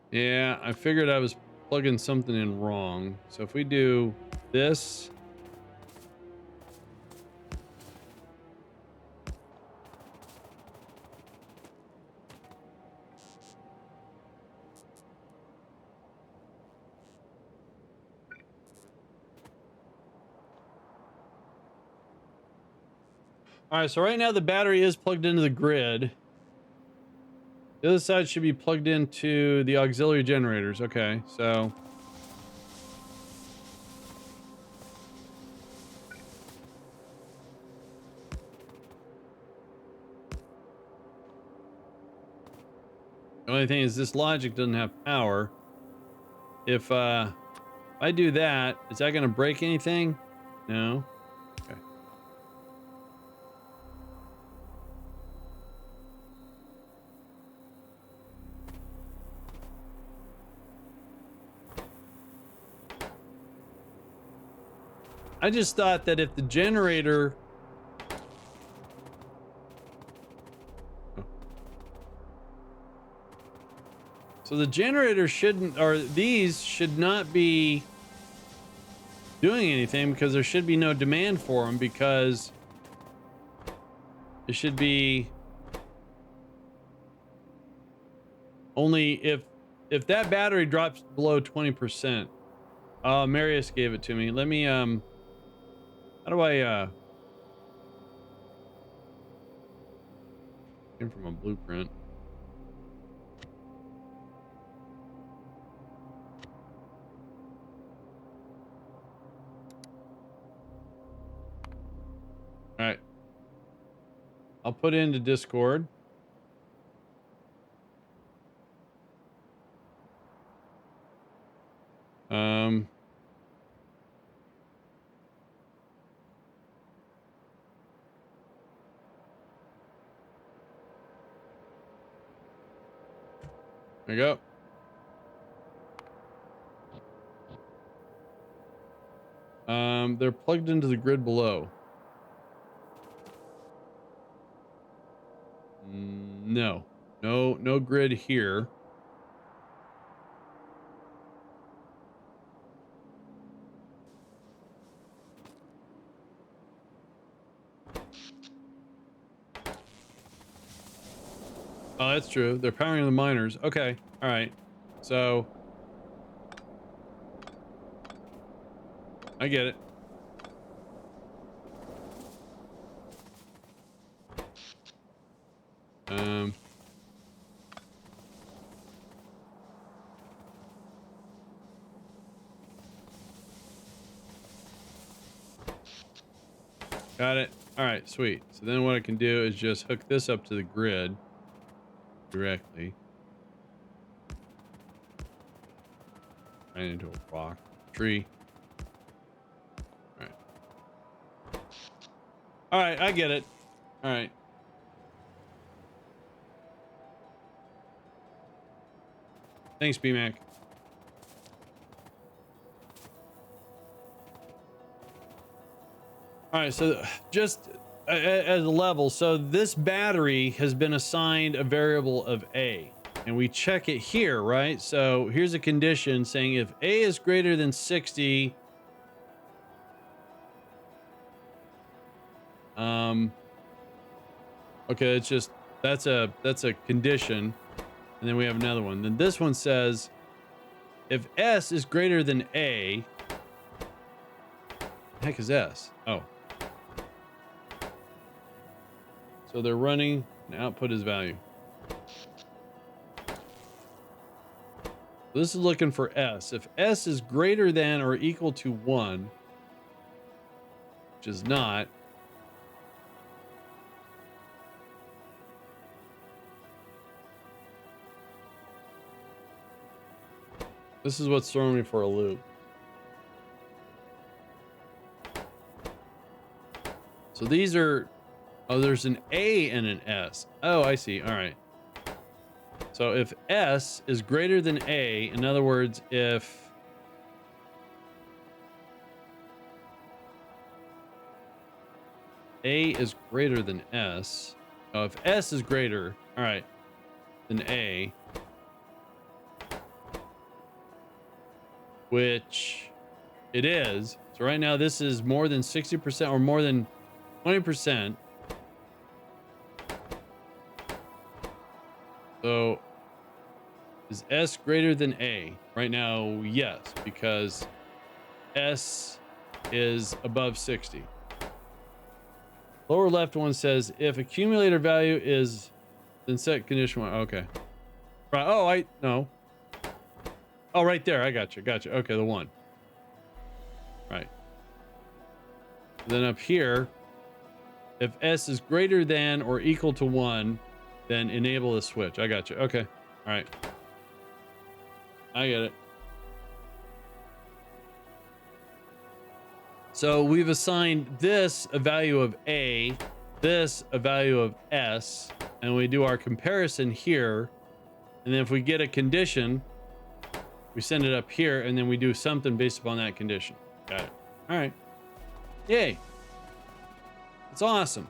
Yeah, I figured I was plugging something in wrong. So if we do this... All right, so right now the battery is plugged into the grid. The other side should be plugged into the auxiliary generators. Okay, so... the only thing is this logic doesn't have power. If I do that, is that going to break anything? No. Okay. I just thought that if the generator... So the generator shouldn't, or these should not be doing anything because there should be no demand for them, because it should be only if that battery drops below 20%. Marius gave it to me. Let me how do I came from a blueprint. All right. I'll put it into Discord. There you go. They're plugged into the grid below. No grid here. Oh, that's true. They're powering the miners. Okay. All right. So I get it. Got it. All right, sweet. So then what I can do is just hook this up to the grid directly. Right into a rock tree. All right. All right, I get it. All right. Thanks, BMac. All right, so just as a level, so this battery has been assigned a variable of A, and we check it here, right? So here's a condition saying if A is greater than 60, okay, it's just that's a condition, and then we have another one. Then this one says if S is greater than A, the heck is S? Oh. So they're running, and output is value. This is looking for S. If S is greater than or equal to 1, which is not, this is what's throwing me for a loop. So these are, oh, there's an A and an S. Oh, I see. All right. So if S is greater than A, in other words, if A is greater than S, oh, if S is greater, all right, than A, which it is. So right now this is more than 60% or more than 20%. So is S greater than A? Right now, yes, because S is above 60. Lower left one says if accumulator value is then set condition one. Okay. Right. Oh, no. Oh, right there. I got you. Gotcha. Okay, the one. Right. Then up here, if S is greater than or equal to 1, then enable the switch. I got you. Okay. All right. I get it. So we've assigned this a value of A, this a value of S, and we do our comparison here. And then if we get a condition, we send it up here, and then we do something based upon that condition. Got it. All right. Yay. It's awesome.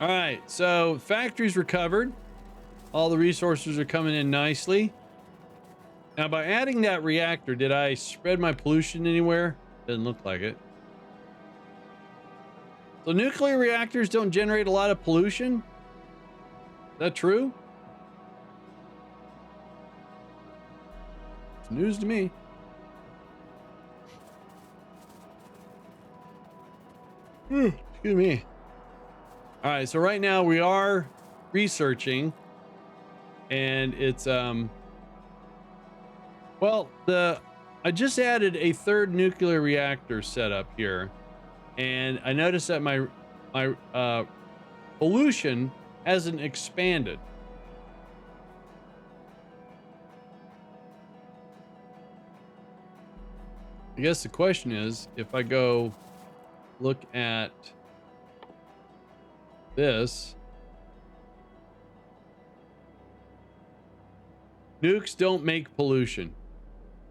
All right, so factory's recovered. All the resources are coming in nicely. Now, by adding that reactor, did I spread my pollution anywhere? Doesn't look like it. So nuclear reactors don't generate a lot of pollution? Is that true? It's news to me. Excuse me. All right, so right now we are researching, and it's well, I just added a third nuclear reactor setup here, and I noticed that my pollution hasn't expanded. I guess the question is, if I go look at this, nukes don't make pollution.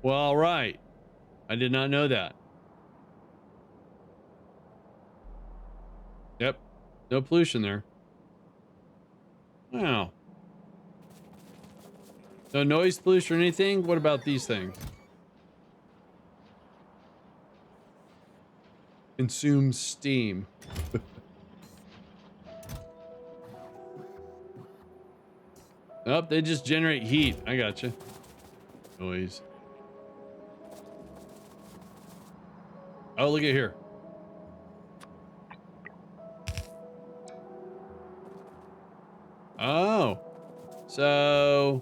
Well, all right. I did not know that. Yep. No pollution there. Wow. No noise pollution or anything? What about these things? Consumes steam. Nope, they just generate heat. I gotcha. Noise. Oh, look at here. Oh. So.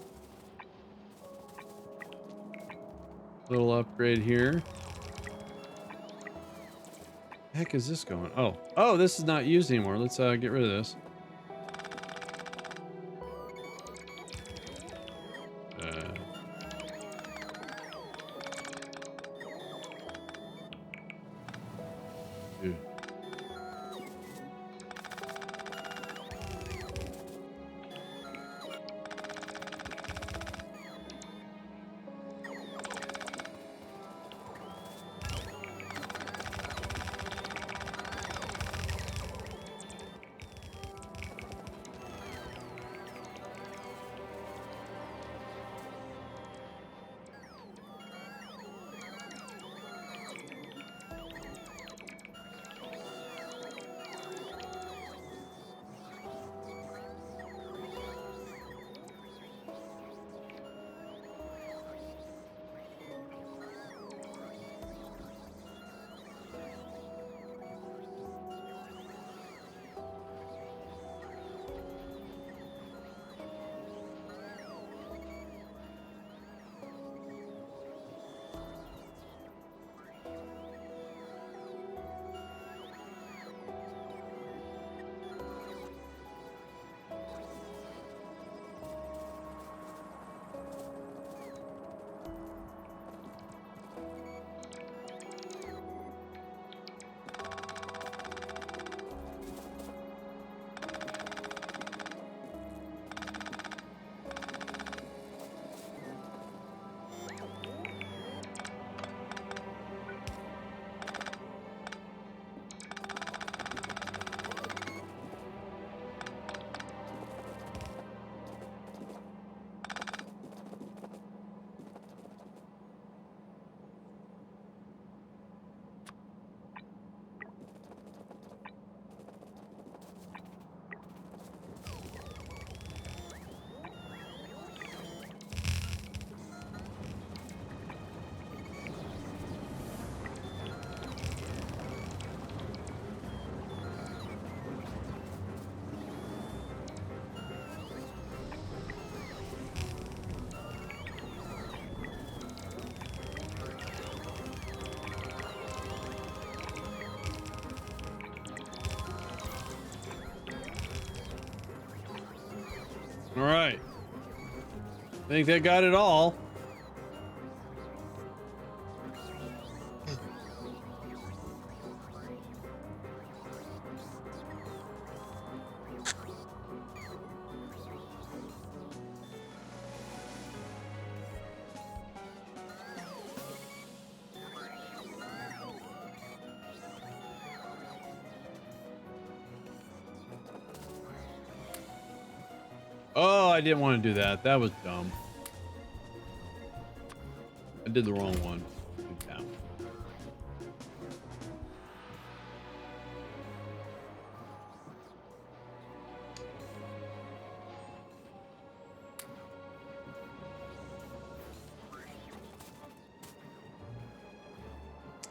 Little upgrade here. The heck is this going? Oh. Oh, this is not used anymore. Let's get rid of this. Dude. All right. I think they got it all. Oh, I didn't want to do that. That was dumb. I did the wrong one. Did that one.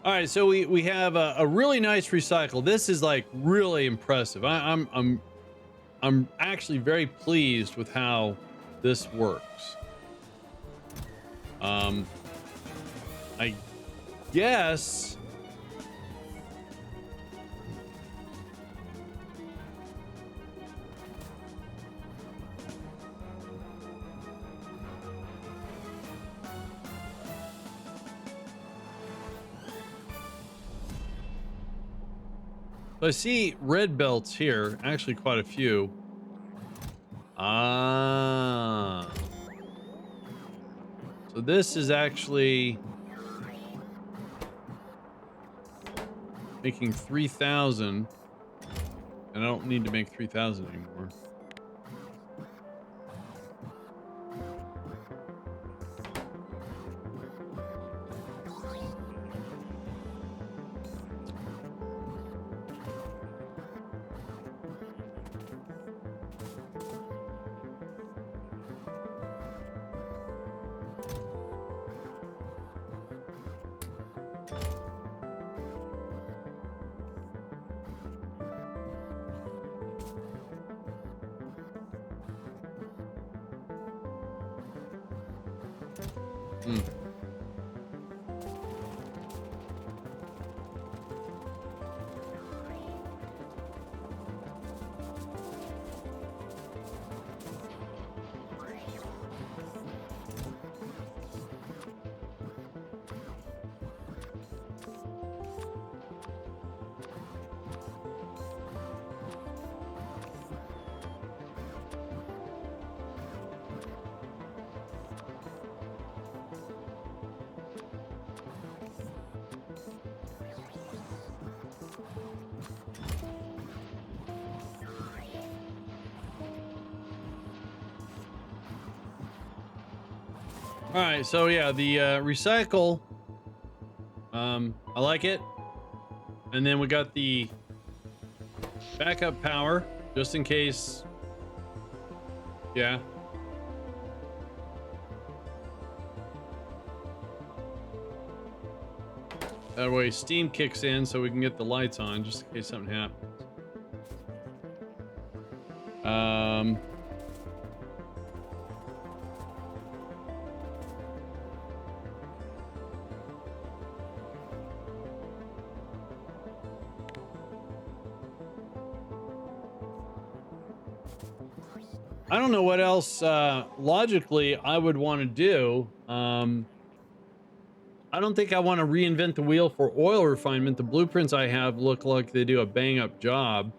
All right, so we have a really nice recycle. This is like really impressive. I'm actually very pleased with how this works. I guess I see red belts here, actually quite a few. Ah. So this is actually making 3,000. And I don't need to make 3,000 anymore. Hmm. All right, so yeah, the recycle, I like it. And then we got the backup power, just in case. Yeah. That way steam kicks in so we can get the lights on, just in case something happens. I don't know what else logically I would want to do. I don't think I want to reinvent the wheel for oil refinement. The blueprints I have look like they do a bang up job.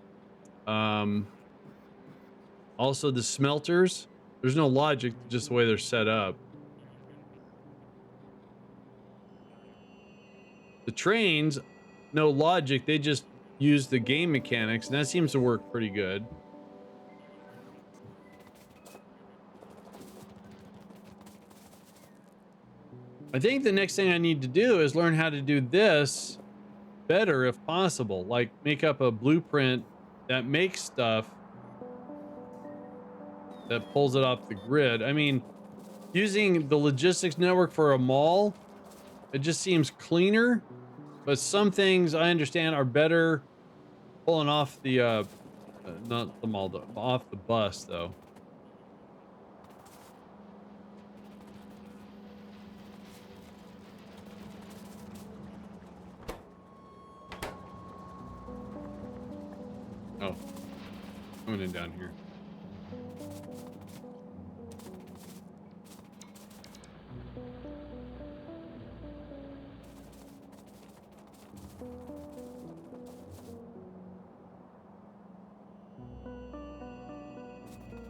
Also the smelters, there's no logic, just the way they're set up. The trains, no logic, they just use the game mechanics, and that seems to work pretty good. I think the next thing I need to do is learn how to do this better if possible, like make up a blueprint that makes stuff that pulls it off the grid. I mean, using the logistics network for a mall, it just seems cleaner, but some things I understand are better pulling off the not the mall, off the bus though. Oh, coming in down here.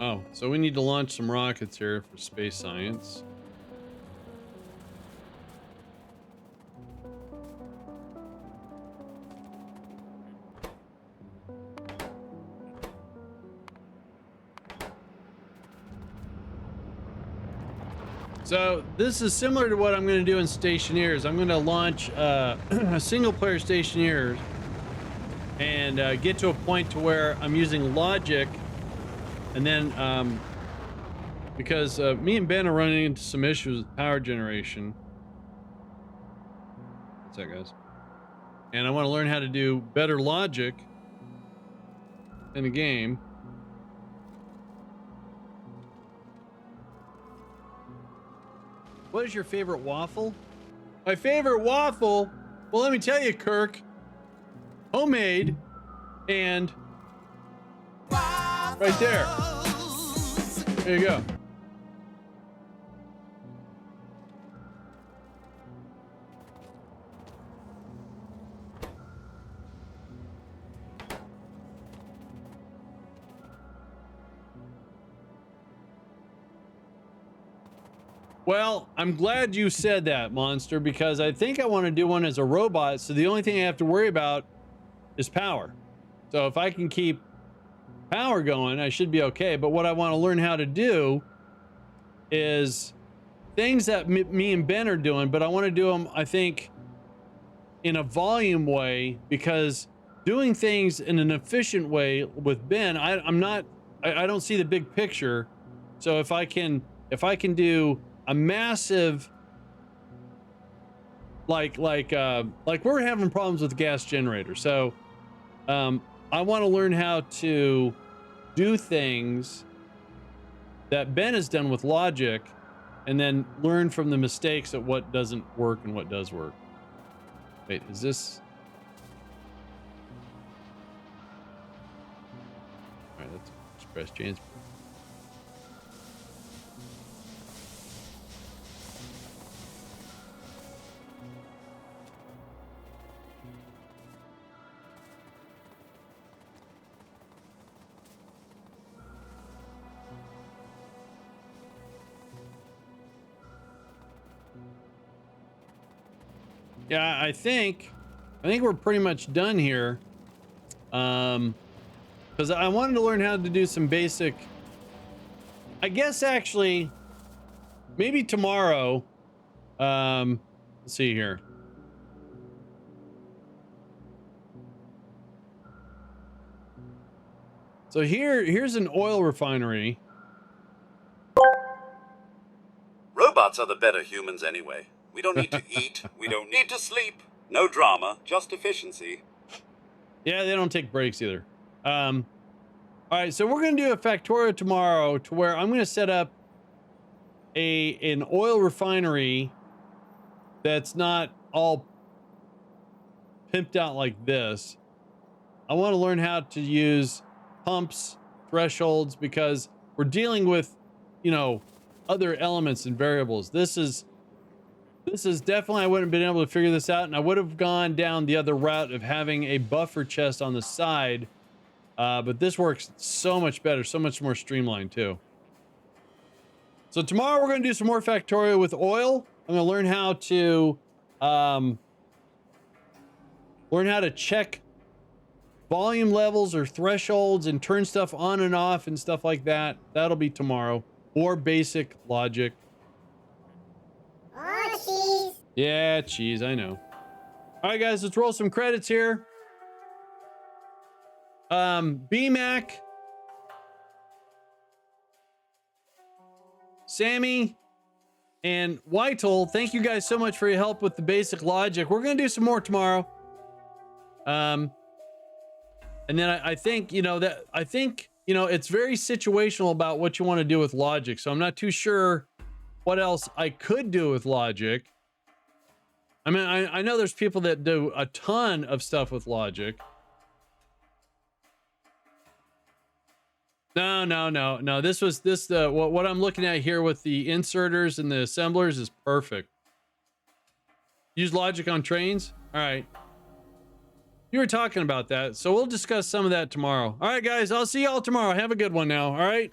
Oh, so we need to launch some rockets here for space science. So this is similar to what I'm going to do in Stationeers. I'm going to launch a single player Stationeers and get to a point to where I'm using logic. And then, because me and Ben are running into some issues with power generation. What's that, guys? And I want to learn how to do better logic in the game. What is your favorite waffle? My favorite waffle? Well, let me tell you, Kirk. Homemade and right there. There you go. Well, I'm glad you said that, Monster, because I think I want to do one as a robot, so the only thing I have to worry about is power. So if I can keep power going, I should be okay. But what I want to learn how to do is things that me and Ben are doing, but I want to do them, I think, in a volume way, because doing things in an efficient way with Ben, I don't see the big picture. So if I can do a massive, like we're having problems with the gas generator. So I want to learn how to do things that Ben has done with logic, and then learn from the mistakes at what doesn't work and what does work. Wait, is this? All right, that's express change. Yeah, I think we're pretty much done here. Because I wanted to learn how to do some basic. I guess actually, maybe tomorrow. Let's see here. So here's an oil refinery. Robots are the better humans anyway. We don't need to eat. We don't need to sleep. No drama, just efficiency. Yeah, they don't take breaks either. All right, so we're gonna do a Factorio tomorrow to where I'm gonna set up an oil refinery that's not all pimped out like this. I want to learn how to use pumps, thresholds, because we're dealing with, you know, other elements and variables. This is definitely, I wouldn't have been able to figure this out, and I would have gone down the other route of having a buffer chest on the side. But this works so much better, so much more streamlined too. So tomorrow we're going to do some more Factorio with oil. I'm going to learn how to check volume levels or thresholds and turn stuff on and off and stuff like that. That'll be tomorrow. Or basic logic. Oh, cheese. Yeah, cheese, I know. All right, guys, let's roll some credits here. BMAC, Sammy, and Whitehall, thank you guys so much for your help with the basic logic. We're gonna do some more tomorrow. And then I think, you know, it's very situational about what you want to do with logic. So I'm not too sure what else I could do with logic. I mean, I know there's people that do a ton of stuff with logic. No. What I'm looking at here with the inserters and the assemblers is perfect. Use logic on trains. All right. You were talking about that, so we'll discuss some of that tomorrow. All right, guys, I'll see y'all tomorrow. Have a good one now. All right.